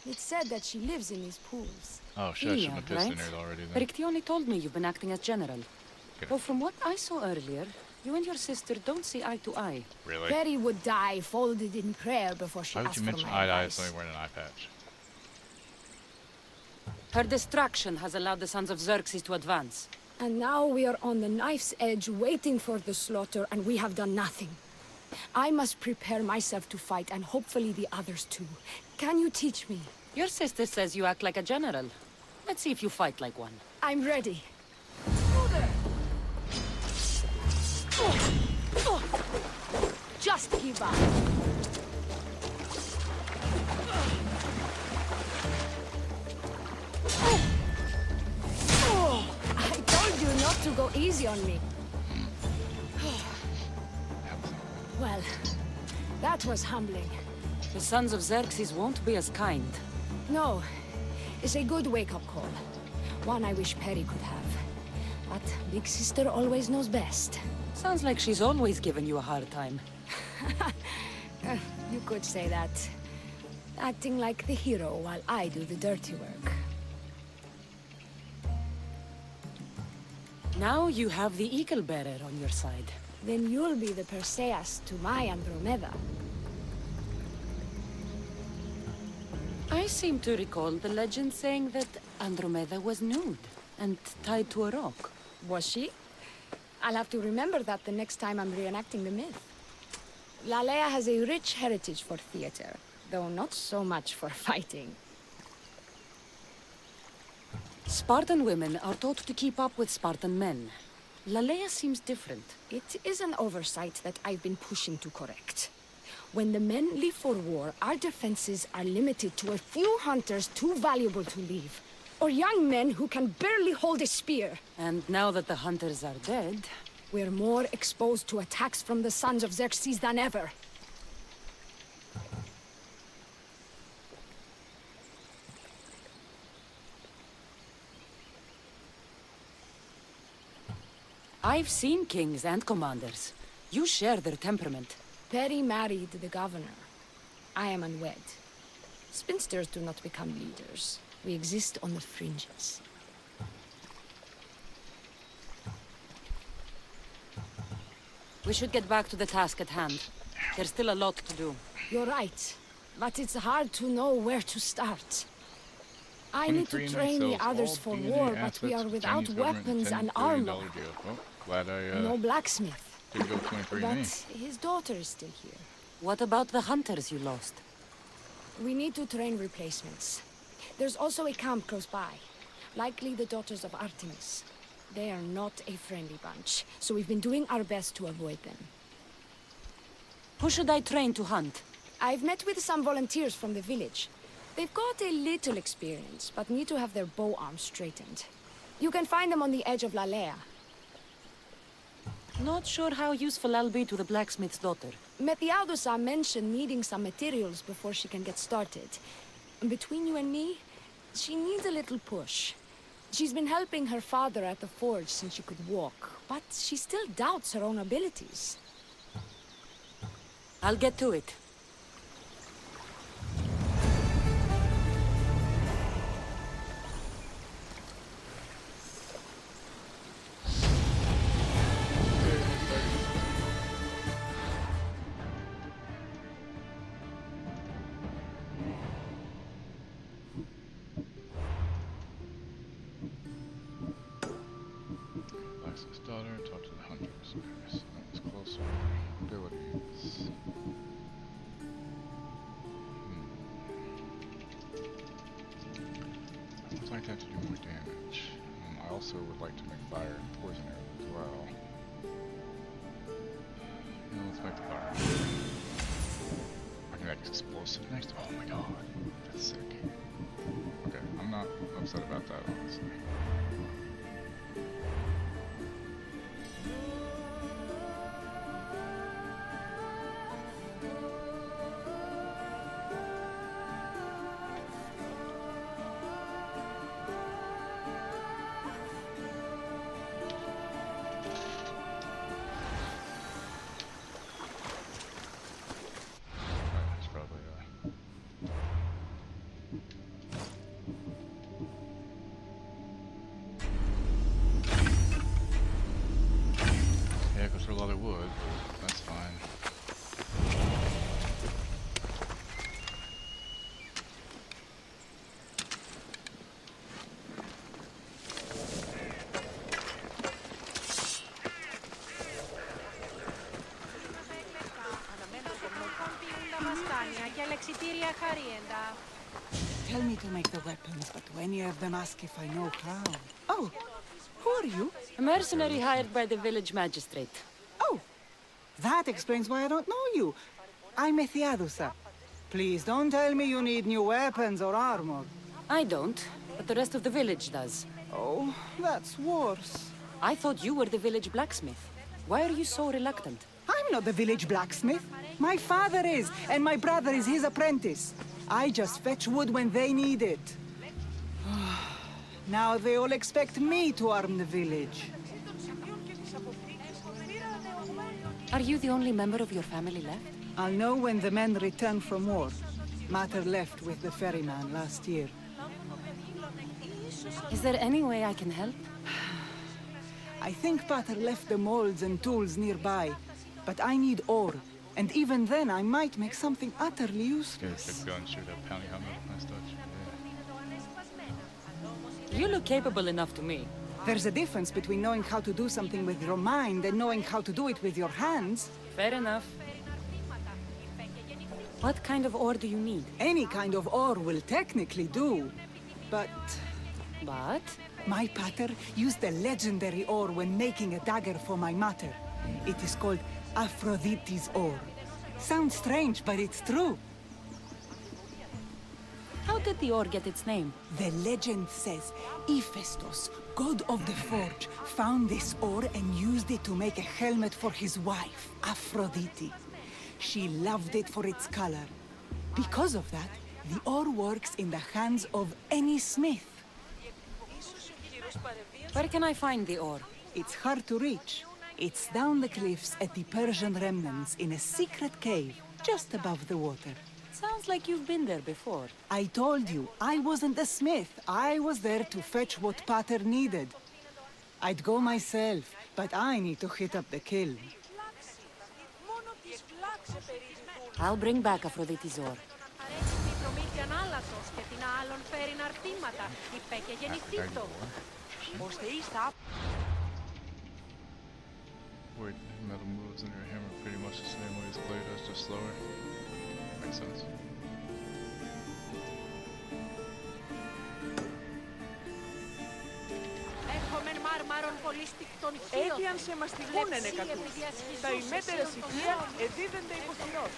It's said that she lives in these pools. Oh shit, I shouldn't have pissed in it already then. Rictioni told me you've been acting as general. Though from what I saw earlier, you and your sister don't see eye to eye. Really? Perry would die folded in prayer before she Why would asked you for mention my eye to eye advice. if somebody wearing an eye patch? Her distraction has allowed the Sons of Xerxes to advance. And now we are on the knife's edge waiting for the slaughter, and we have done nothing. I must prepare myself to fight, and hopefully the others too. Can you teach me? Your sister says you act like a general. Let's see if you fight like one. I'm ready. Just give up. I told you not to go easy on me. Well, that was humbling. The Sons of Xerxes won't be as kind. No, it's a good wake-up call. One I wish Perry could have. But Big Sister always knows best. Sounds like she's always given you a hard time. You could say that. Acting like the hero while I do the dirty work. Now you have the Eagle Bearer on your side. Then you'll be the Perseus to my Andromeda. I seem to recall the legend saying that Andromeda was nude and tied to a rock. Was she? I'll have to remember that the next time I'm reenacting the myth. Lalea has a rich heritage for theater, though not so much for fighting. Spartan women are taught to keep up with Spartan men. Lalea seems different. It is an oversight that I've been pushing to correct. When the men leave for war, our defenses are limited to a few hunters too valuable to leave. Or young men who can barely hold a spear. And now that the hunters are dead... we're more exposed to attacks from the Sons of Xerxes than ever. I've seen kings and commanders. You share their temperament. Perry married the governor. I am unwed. Spinsters do not become leaders. We exist on the fringes. We should get back to the task at hand. There's still a lot to do. You're right, but it's hard to know where to start. I need to train the others for war, but we are without weapons and armor. Well, glad I No blacksmith. didn't go 23 But me. his daughter is still here. What about the hunters you lost? We need to train replacements. There's also a camp close by. Likely the daughters of Artemis. They are not a friendly bunch, so we've been doing our best to avoid them. Who should I train to hunt? I've met with some volunteers from the village. They've got a little experience, but need to have their bow arms straightened. You can find them on the edge of Lalea. Not sure how useful I'll be to the blacksmith's daughter. Methialdosa mentioned needing some materials before she can get started. And between you and me, she needs a little push. She's been helping her father at the forge since she could walk, but she still doubts her own abilities. I'll get to it. like that to do more damage. I also would like to make fire and poison arrows as well. Yeah, let's make the fire. I can make explosive next. Oh my god, that's sick. Okay, I'm not upset about that, honestly. A lot of wood, but that's fine. Tell me to make the weapons, but any of them ask if I know how. Oh, who are you? A mercenary hired by the village magistrate. Oh, that explains why I don't know you. I'm Ethiadusa. Please don't tell me you need new weapons or armor. I don't, but the rest of the village does. Oh, that's worse. I thought you were the village blacksmith. Why are you so reluctant? I'm not the village blacksmith. My father is, and my brother is his apprentice. I just fetch wood when they need it. Now they all expect me to arm the village. Are you the only member of your family left? I'll know when the men return from war. Mater left with the ferryman last year. Is there any way I can help? I think Pater left the molds and tools nearby, but I need ore. And even then, I might make something utterly useless. Gun, shoot a poundy helmet, nice touch. Yeah. You look capable enough to me. There's a difference between knowing how to do something with your mind and knowing how to do it with your hands. Fair enough. What kind of ore do you need? Any kind of ore will technically do, but... But? My pater used the legendary ore when making a dagger for my mater. It is called Aphrodite's ore. Sounds strange, but it's true. How did the ore get its name? The legend says Hephaestus, god of the forge, found this ore and used it to make a helmet for his wife, Aphrodite. She loved it for its color. Because of that, the ore works in the hands of any smith. Where can I find the ore? It's hard to reach. It's down the cliffs at the Persian remnants in a secret cave, just above the water. Sounds like you've been there before. I told you, I wasn't a smith. I was there to fetch what Pater needed. I'd go myself, but I need to hit up the kiln. I'll bring back Aphrodite's ore. Wait, metal moves under a hammer pretty much the same way as clay does, just slower. Makes sense. Έπιανσε μας τη γούνενε κατούς. Τα ημέτερα ηχεία εδίδενται υποχειρός.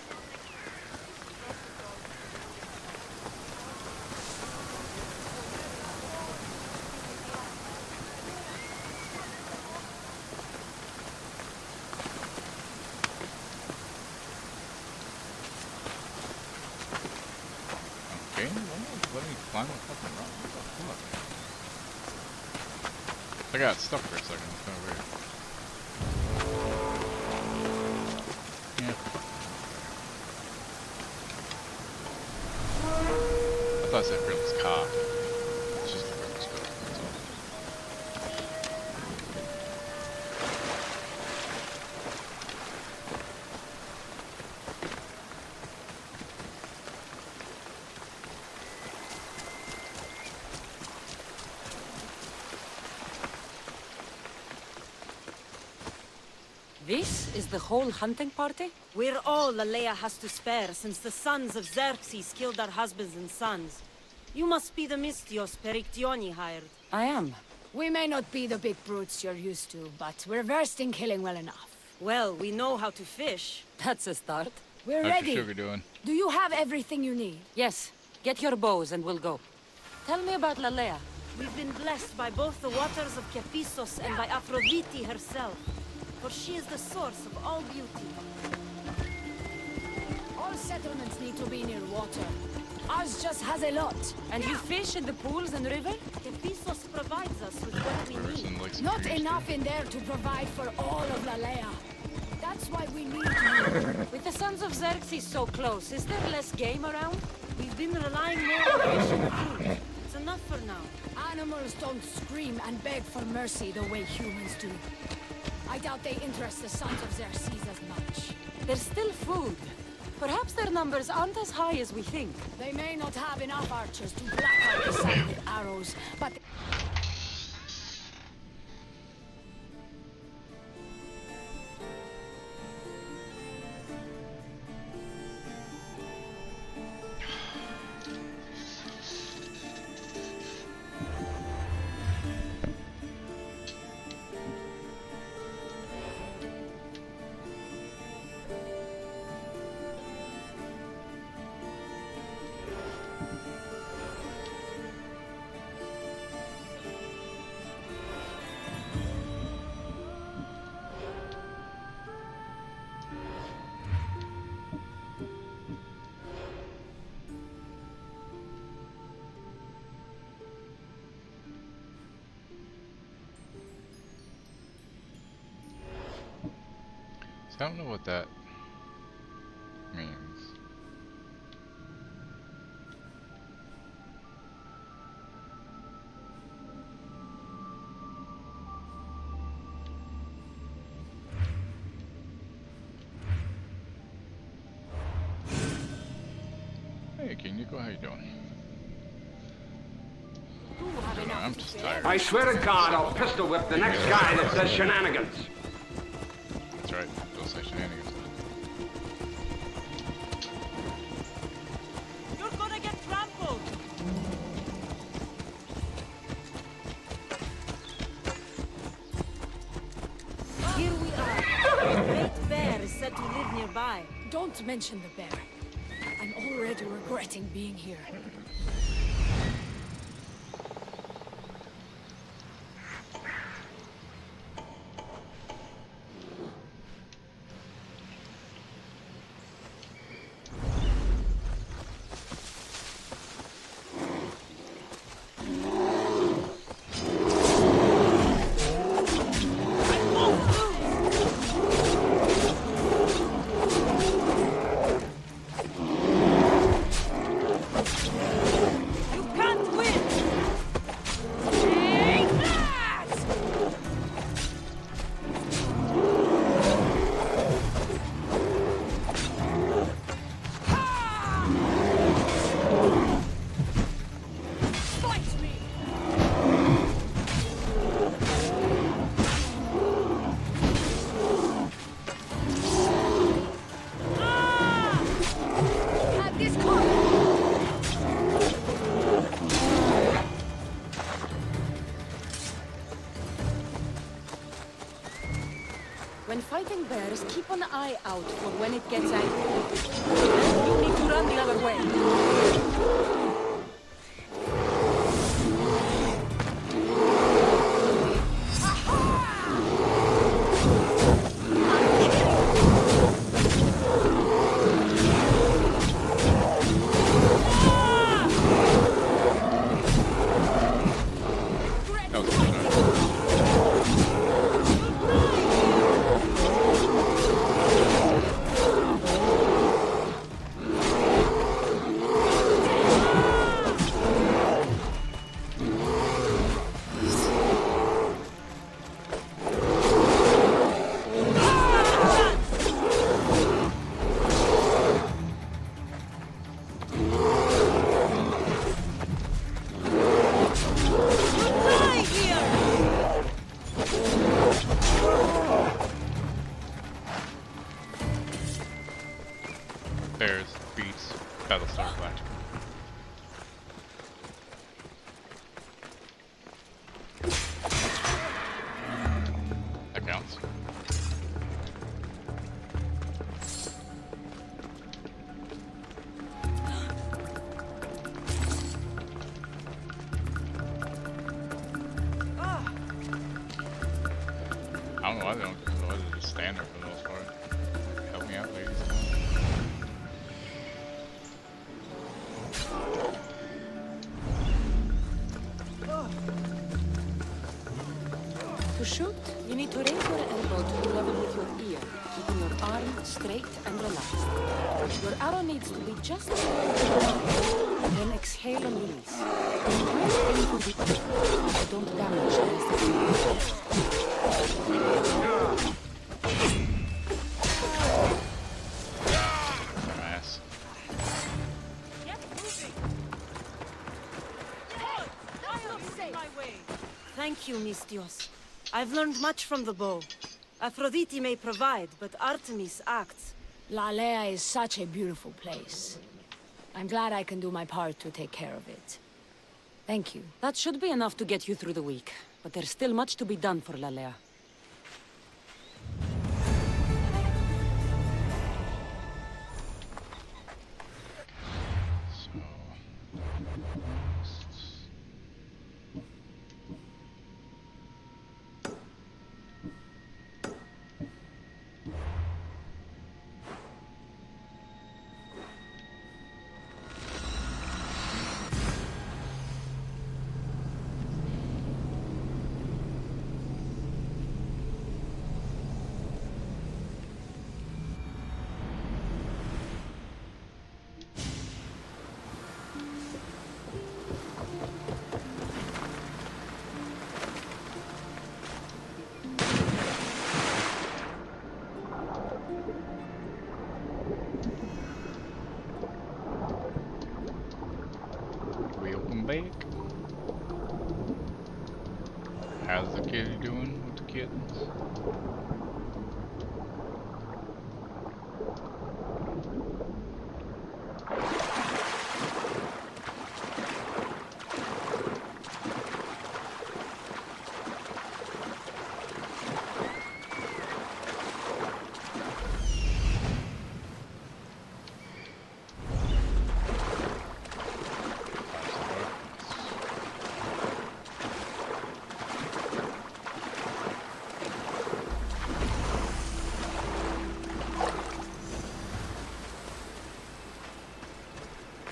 Okay, let me climb a fucking rock. What the fuck? I got stuck for a second, it's kind of weird. Yeah. I thought that grill was cocked. It's just the grill was cooked, that's all. This is the whole hunting party? We're all Alea has to spare since the sons of Xerxes killed our husbands and sons. You must be the Mystios Perictioni hired. I am. We may not be the big brutes you're used to, but we're versed in killing well enough. Well, we know how to fish. That's a start. We're How's ready. your sugar doing? Do you have everything you need? Yes. Get your bows and we'll go. Tell me about Lalea. We've been blessed by both the waters of Kepisos and by Aphrodite herself. For she is the source of all beauty. All settlements need to be near water. Ours just has a lot. And you fish in the pools and river? Kepisos provides us with what we need. Not enough in there to provide for all of Lalea. That's why we need you. With the Sons of Xerxes so close, is there less game around? We've been relying more on fish and food. It's enough for now. Animals don't scream and beg for mercy the way humans do. I doubt they interest the Sons of Xerxes as much. There's still food. Perhaps their numbers aren't as high as we think. They may not have enough archers to black out the sun with arrows, but... I don't know what that means. Hey, King Nico, how you doing? I'm just tired. I swear to God, I'll pistol whip the next guy that says shenanigans. That's right. Don't say shenanigans. You're gonna get trampled! Here we are. A great bear is said to live nearby. Don't mention the bear. I'm already regretting being here. When fighting bears, keep an eye out for when it gets angry. You need to run the other way. Take I don't. I just stand there for the most part. Help me out, ladies. To shoot, you need to raise your elbow to level with your ear, keeping your arm straight and relaxed. Your arrow needs to be just below the ground. Then exhale and release. Try to aim for the ear, so don't damage the rest of the Ass. Thank you, Mistios. I've learned much from the bow. Aphrodite may provide, but Artemis acts. Lalea is such a beautiful place. I'm glad I can do my part to take care of it. Thank you. That should be enough to get you through the week, but there's still much to be done for Lalea. Bake. How's the kid doing with the kittens?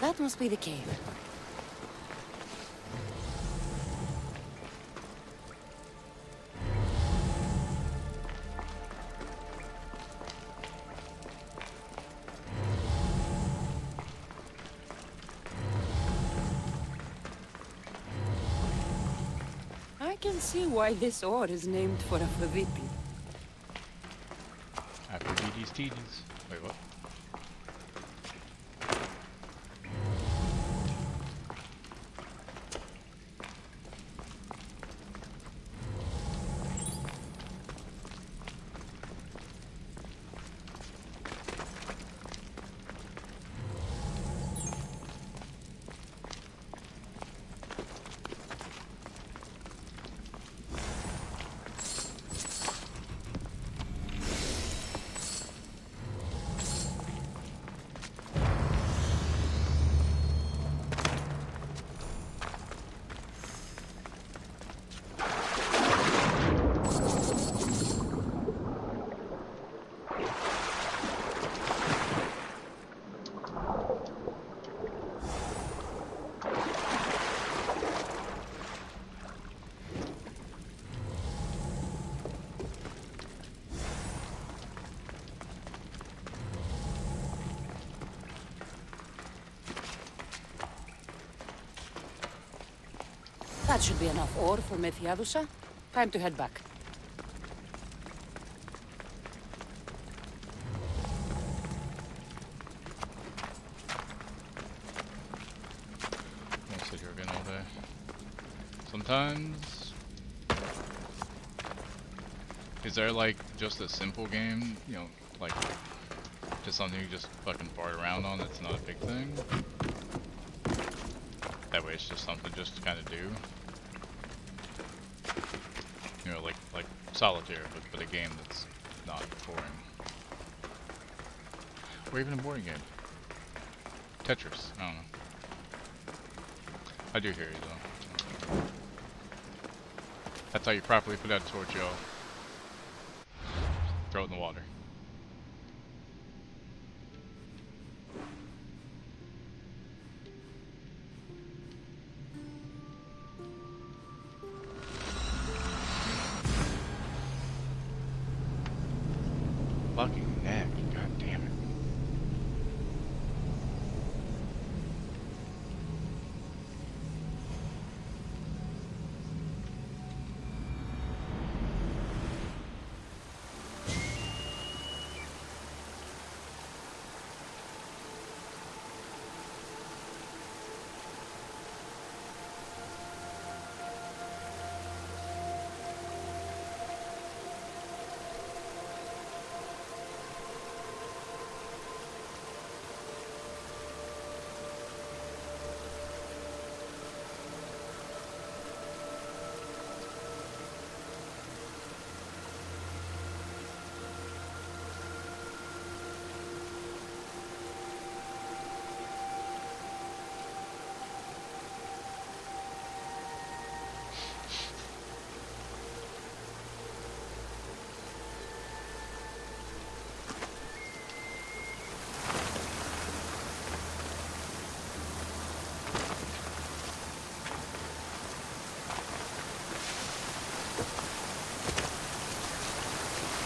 That must be the cave. I can see why this ore is named for Aphrodite. Aphrodite's titties. Wait, what? That should be enough ore for Methiadusa. Time to head back. Won't sit here again all day. Sometimes... Is there like just a simple game, you know, like just something you just fucking fart around on that's not a big thing? That way it's just something just to kind of do. You know, like solitaire, but a game that's not boring. Or even a boring game. Tetris, I don't know. I do hear you though. That's how you properly put out a torch, y'all. Throw it in the water. Fucking neck, god damn it.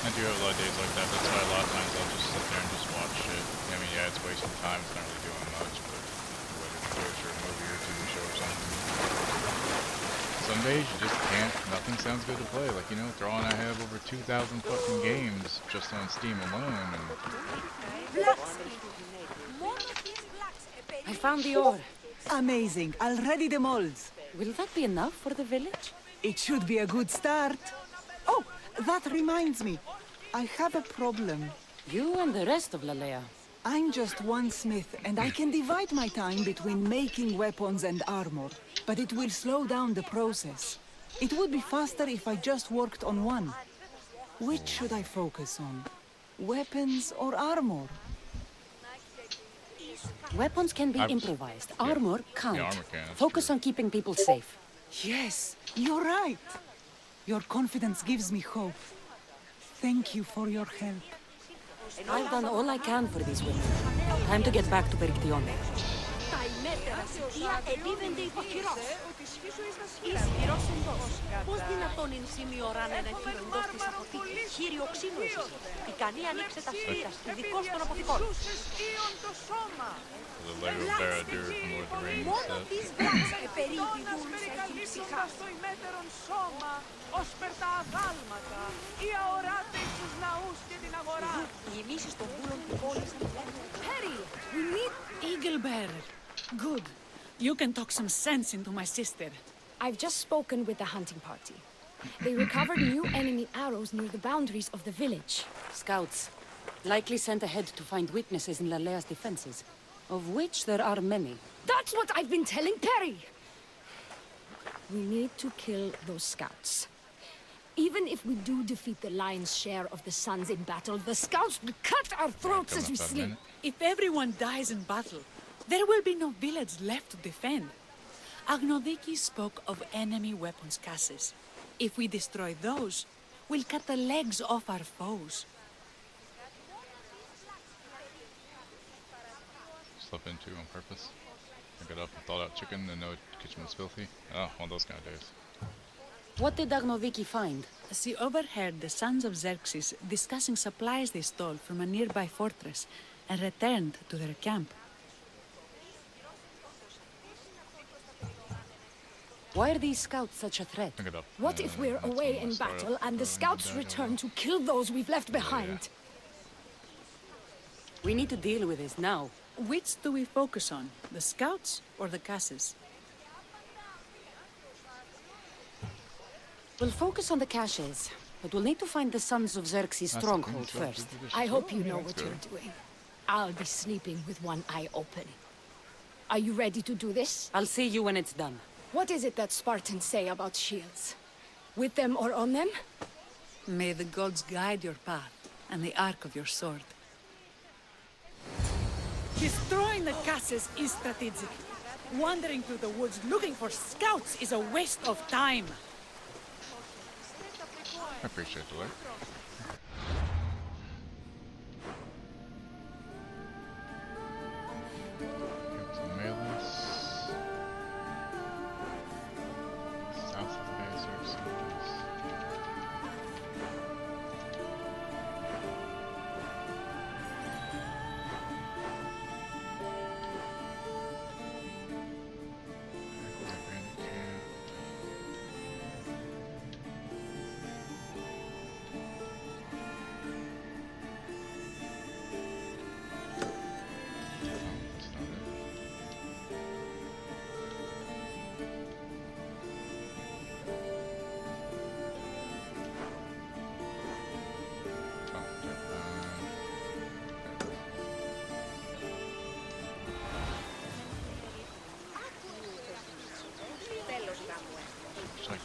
I do have a lot of days like that. That's why a lot of times I'll just sit there and just watch shit. I mean, yeah, it's wasting time. It's not really doing much, but whether it's a movie or a TV show or something. Some days you just can't. Nothing sounds good to play. Like, you know, Thrawn, I have over 2,000 fucking games just on Steam alone, and I found the ore. Amazing. I'll ready the molds. Will that be enough for the village? It should be a good start. Oh, that reminds me. I have a problem. You and the rest of Lalea. I'm just one smith, and I can divide my time between making weapons and armor, but it will slow down the process. It would be faster if I just worked on one. Which should I focus on? Weapons or armor? Weapons can be improvised. Armor can't. Yeah, armor can. Focus on keeping people safe. Yes, you're right. Your confidence gives me hope. Thank you for your help. I've done all I can for these women. Time to get back to Perictione. Τα ημέτερα στοιχεία επίδενται υποχειρός. Ισχυρός εντός. Πώς δυνατόν είναι σημειωράν ένα κύριο εντός της αποθήκης. Χείριο ξύλου εσείς. Ικανή ανοίξε τα σπίτια. Ειδικός των αποθηκών. the Lego Baradur from Lord of the Rings Μόνο stuff. τις βράξ επερίδη δούλους έχει ψυχάσει. στο ημέτερον σώμα, ως περ τα αγάλματα, οι αοράτες στους ναούς και την αγορά. Οι ημίσεις των δούλων του πόλης. Harry, we need Eaglebearer. Good. You can talk some sense into my sister. I've just spoken with the hunting party. They recovered new enemy arrows near the boundaries of the village. Scouts. Likely sent ahead to find witnesses in Lalea's defenses, of which there are many. That's what I've been telling Perry! We need to kill those scouts. Even if we do defeat the lion's share of the Suns in battle, the scouts will cut our throats as we sleep. If everyone dies in battle, there will be no village left to defend. Agnodiki spoke of enemy weapons caches. If we destroy those, we'll cut the legs off our foes. Slept into on purpose. I got up and thawed out chicken and know the kitchen was filthy. Oh, one of those kind of days. What did Agnodiki find? She overheard the sons of Xerxes discussing supplies they stole from a nearby fortress and returned to their camp. Why are these scouts such a threat? Pick it up. What if we're away in battle and the scouts return to kill those we've left behind? We need to deal with this now. Which do we focus on, the scouts or the caches? We'll focus on the caches, but we'll need to find the sons of Xerxes' stronghold first. I hope you know what you're doing. I'll be sleeping with one eye open. Are you ready to do this? I'll see you when it's done. What is it that Spartans say about shields? With them or on them? May the gods guide your path and the arc of your sword. Destroying the caches is strategic. Wandering through the woods looking for scouts is a waste of time. I appreciate the work.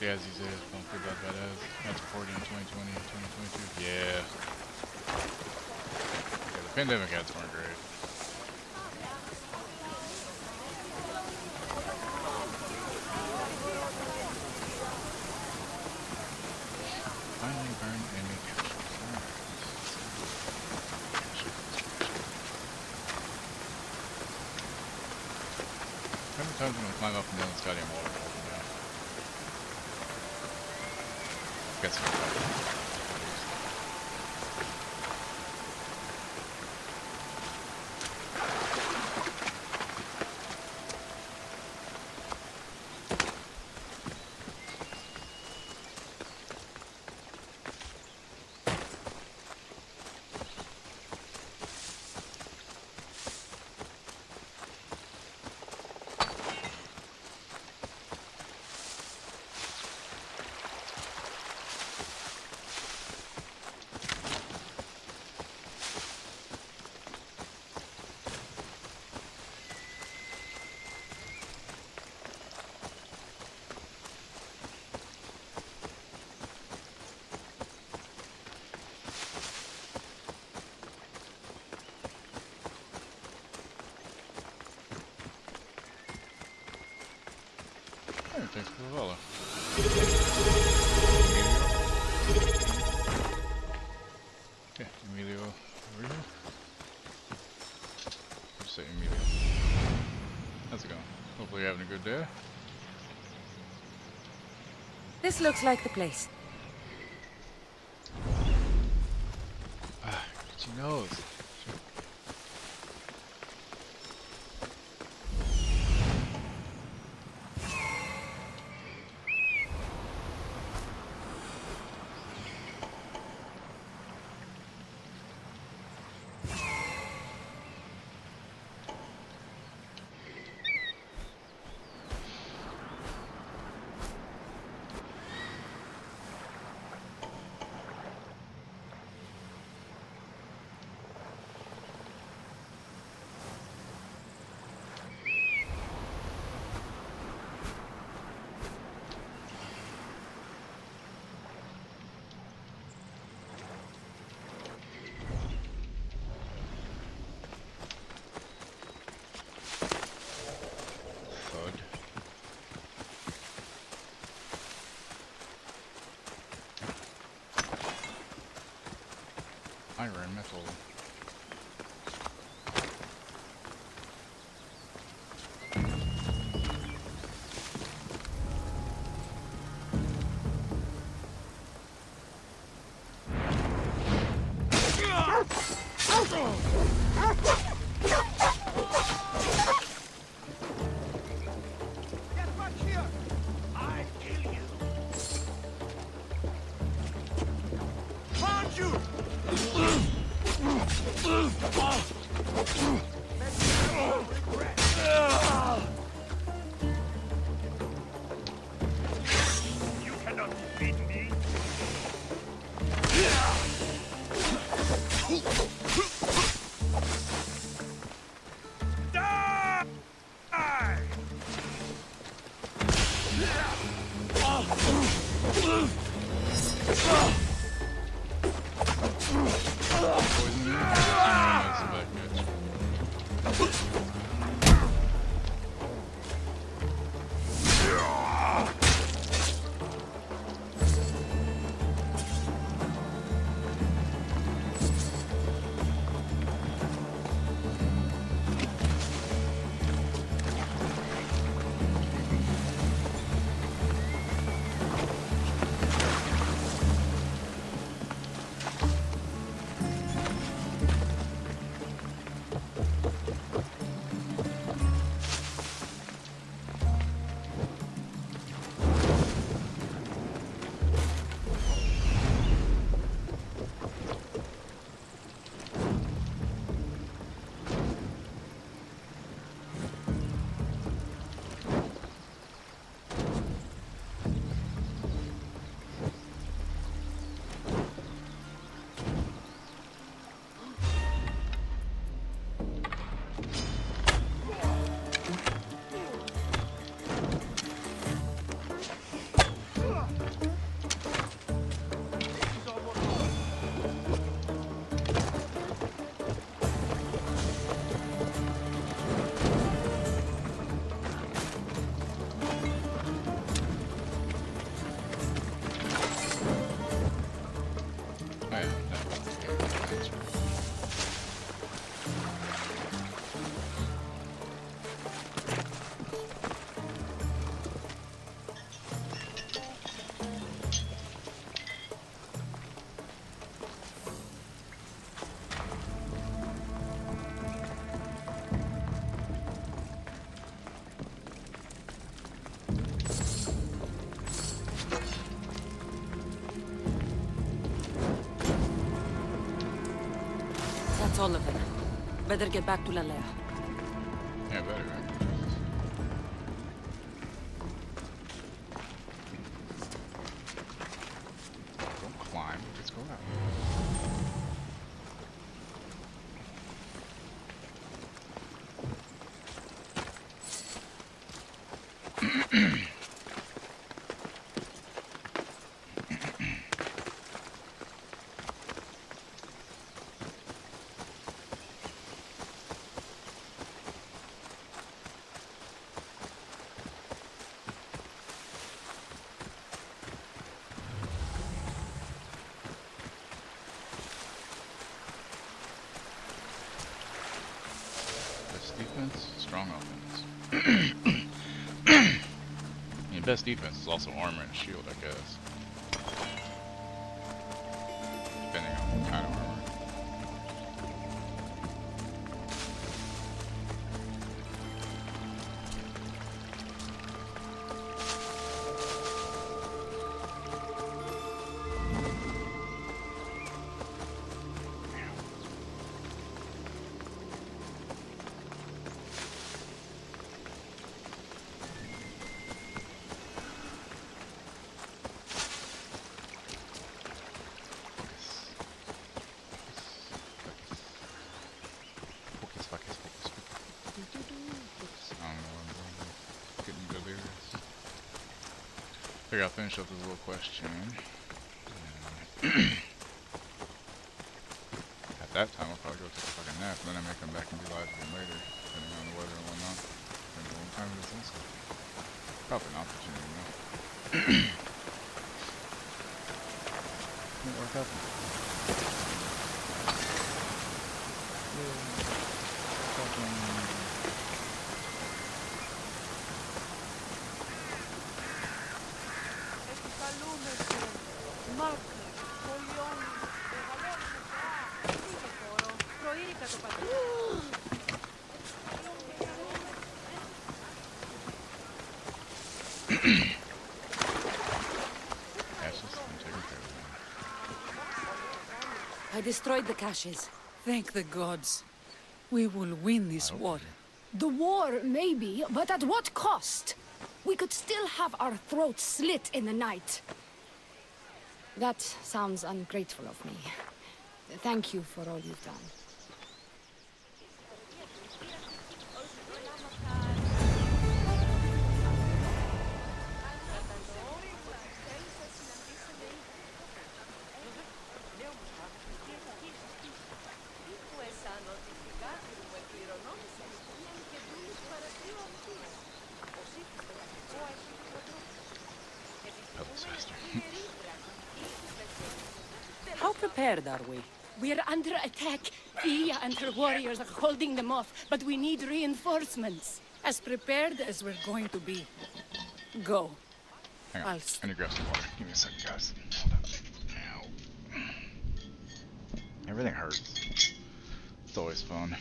Yeah, as you say, don't feel that badass. That's 40 in 2020, 2022. Yeah. Yeah, the pandemic ads weren't great. Finally burned any capsules. Alright. How many times I'm gonna climb up and down this goddamn waterfall? Yeah. Got some. Hey, thanks for the follow. Yeah, Emilio over here. Just say Emilio. How's it going? Hopefully you're having a good day. This looks like the place. Ah, she knows. Iron metal. Get back here! I kill you! Found you! You cannot defeat me! all of them. Better get back to Lalea. Yeah, better, right? Don't climb, just go out. Defense, strong offense. Your best defense is also armor and shield, I guess. Depending on what kind of armor. Figure I'll finish up this little question. At that time, I'll probably go take a fucking nap, and then I may come back and be live again later, depending on the weather and whatnot. Depending on what time it is also. Probably not, but you never know. Won't work out then. I destroyed the caches. Thank the gods. We will win this war. The war, maybe, but at what cost? We could still have our throats slit in the night. That sounds ungrateful of me. Thank you for all you've done. How prepared are we? We're under attack. Thea and her warriors are holding them off, but we need reinforcements. As prepared as we're going to be. Go. Hang on, I need to grab some water. Give me a second, guys. Hold up. Ow. Everything hurts. It's always fun.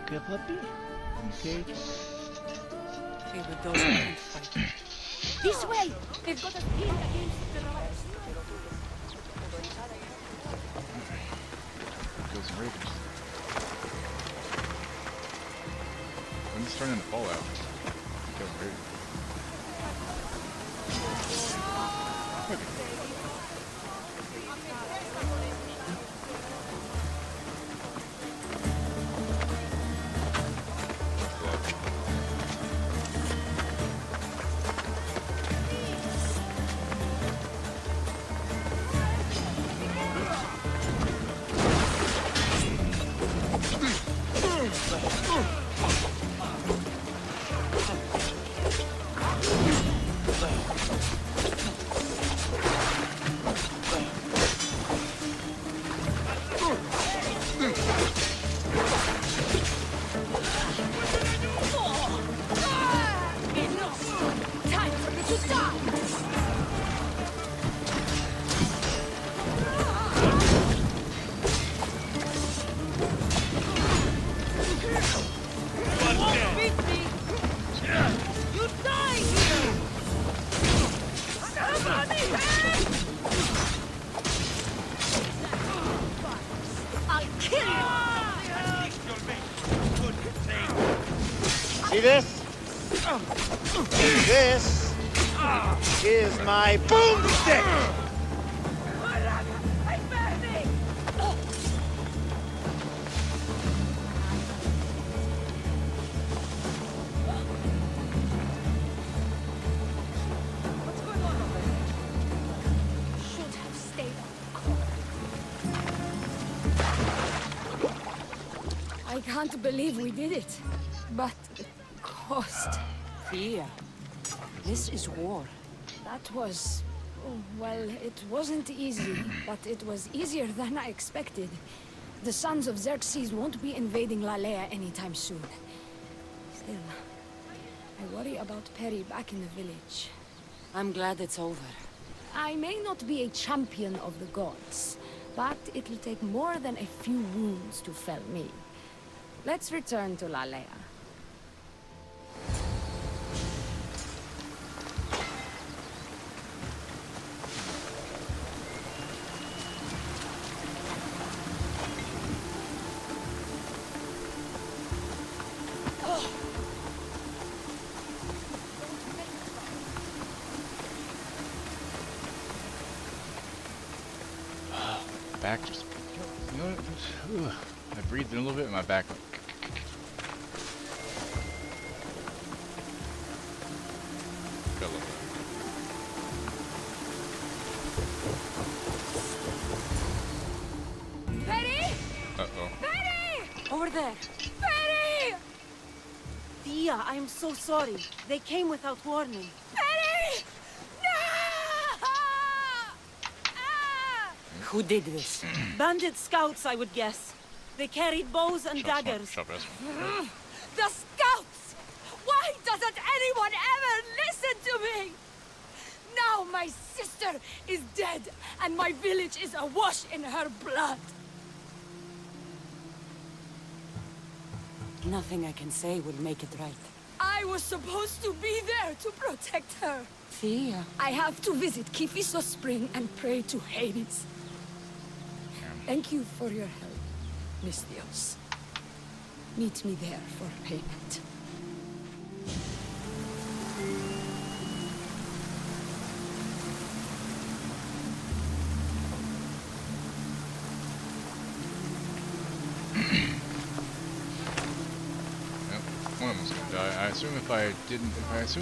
Okay, puppy? Okay. Even those who can't fight. This way! They've got us pinned against the rocks. Kill some ravens. When it's turning into Fallout, kill some ravens. See this? This is my boomstick! Should have stayed on. I can't believe we did it. But the cost. Thea, this is war. That was... oh, well, it wasn't easy, but it was easier than I expected. The Sons of Xerxes won't be invading Lalea anytime soon. Still, I worry about Perry back in the village. I'm glad it's over. I may not be a champion of the gods, but it'll take more than a few wounds to fell me. Let's return to Lalea. Back just, you know what? I breathed in a little bit and my back went. Got a little bit. Perry! Uh-oh. Perry! Over there. Perry! Thea, I am so sorry. They came without warning. Perry! Who did this? Bandit scouts, I would guess. They carried bows and daggers. The scouts! Why doesn't anyone ever listen to me? Now my sister is dead, and my village is awash in her blood. Nothing I can say will make it right. I was supposed to be there to protect her. Thea. I have to visit Kifisos Spring and pray to Hades. Thank you for your help, Misthios. Meet me there for payment. One of them's gonna die. I assume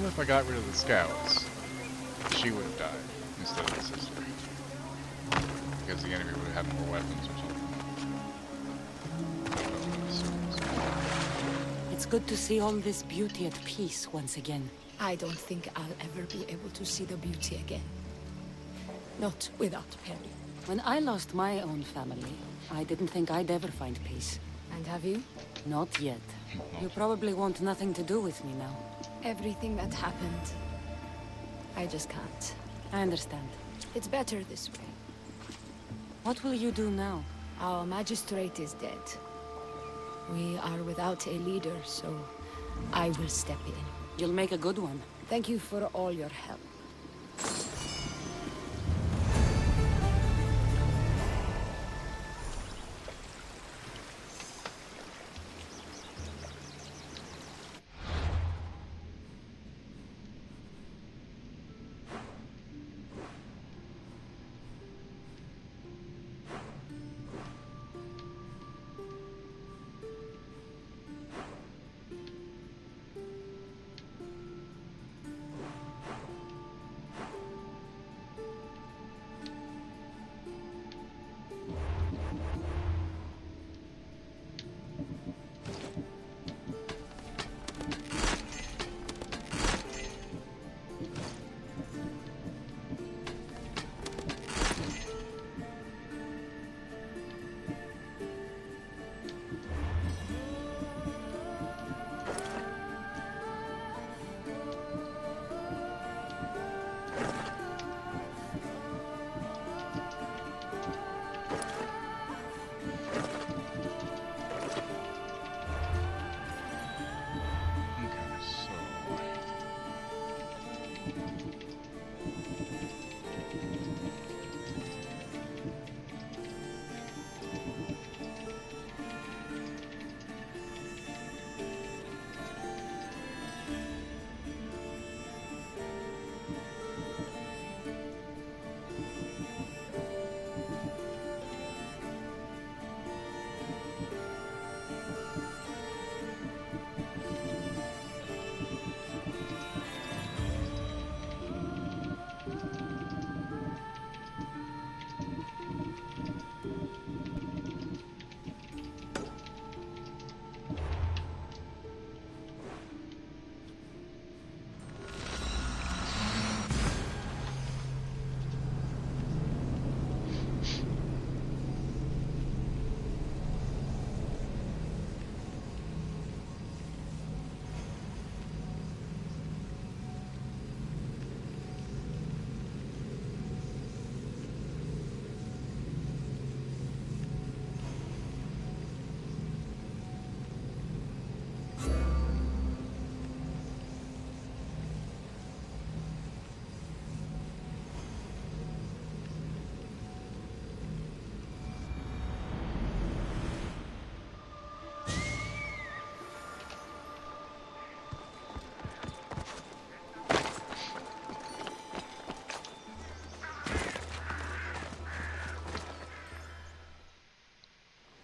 if I got rid of the scouts, she would have died instead of the sister. Because the enemy would have more weapons or something. It's good to see all this beauty at peace once again. I don't think I'll ever be able to see the beauty again. Not without Perry. When I lost my own family, I didn't think I'd ever find peace. And have you? Not yet. You probably want nothing to do with me now. Everything that happened, I just can't. I understand. It's better this way. What will you do now? Our magistrate is dead. We are without a leader, so I will step in. You'll make a good one. Thank you for all your help.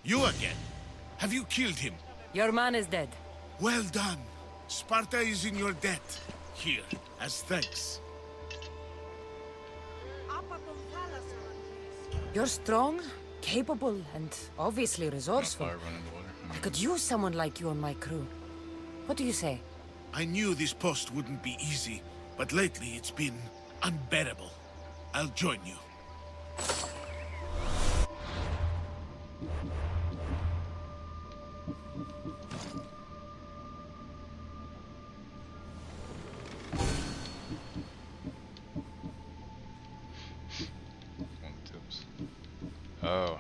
You again? Have you killed him? Your man is dead. Well done. Sparta is in your debt. Here, as thanks. You're strong, capable, and obviously resourceful. Fire running the water. I could use someone like you on my crew. What do you say? I knew this post wouldn't be easy, but lately it's been unbearable. I'll join you. One of the tips. Oh.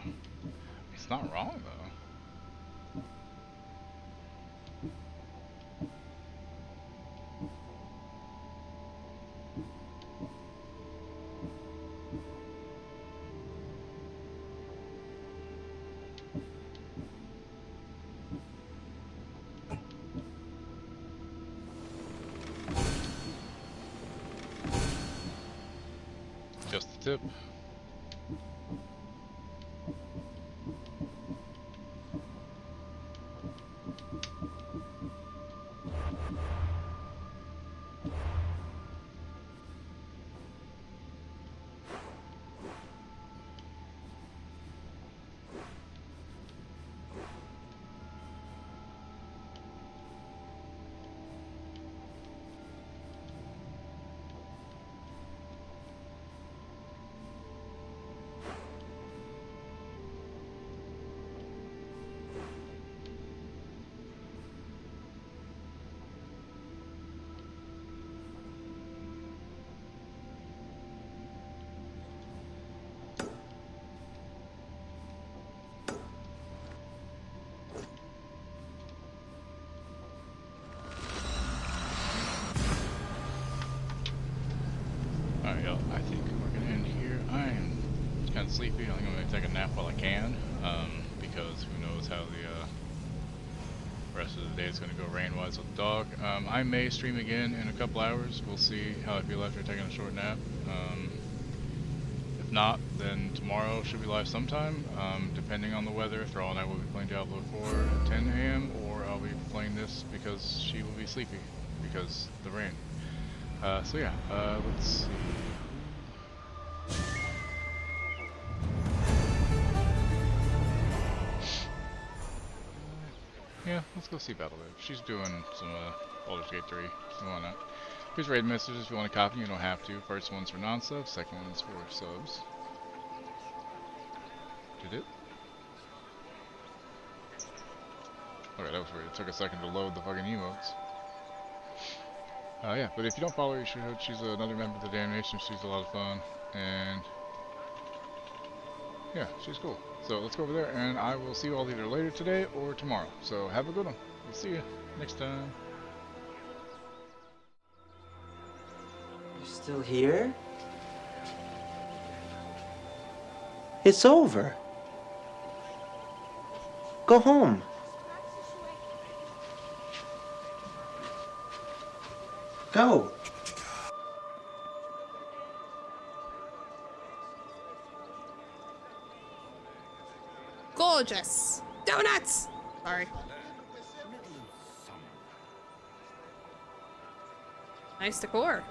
It's not wrong though. Just the tip. Alright, y'all, I think we're gonna end here. I'm kind of sleepy. I think I'm gonna take a nap while I can, because who knows how the rest of the day is gonna go rain-wise with the dog. I may stream again in a couple hours. We'll see how I feel after taking a short nap. If not, then tomorrow should be live sometime, depending on the weather. Thrall and I will be playing Diablo 4 at 10 a.m. or I'll be playing this because she will be sleepy because of the rain. So yeah, let's see. Yeah, let's go see Battle Wave. She's doing some Baldur's Gate 3. Why not? Here's raid messages if you want to copy. You don't have to. First one's for non-subs. Second one's for subs. Did it? Okay, that was weird. It took a second to load the fucking emotes. Yeah, but if you don't follow her, you should. She's another member of the Damnation. She's a lot of fun, and yeah, she's cool. So let's go over there, and I will see you all either later today or tomorrow. So have a good one. We'll see you next time. You're still here? It's over. Go home. Go. Gorgeous. Donuts! Sorry. Nice decor.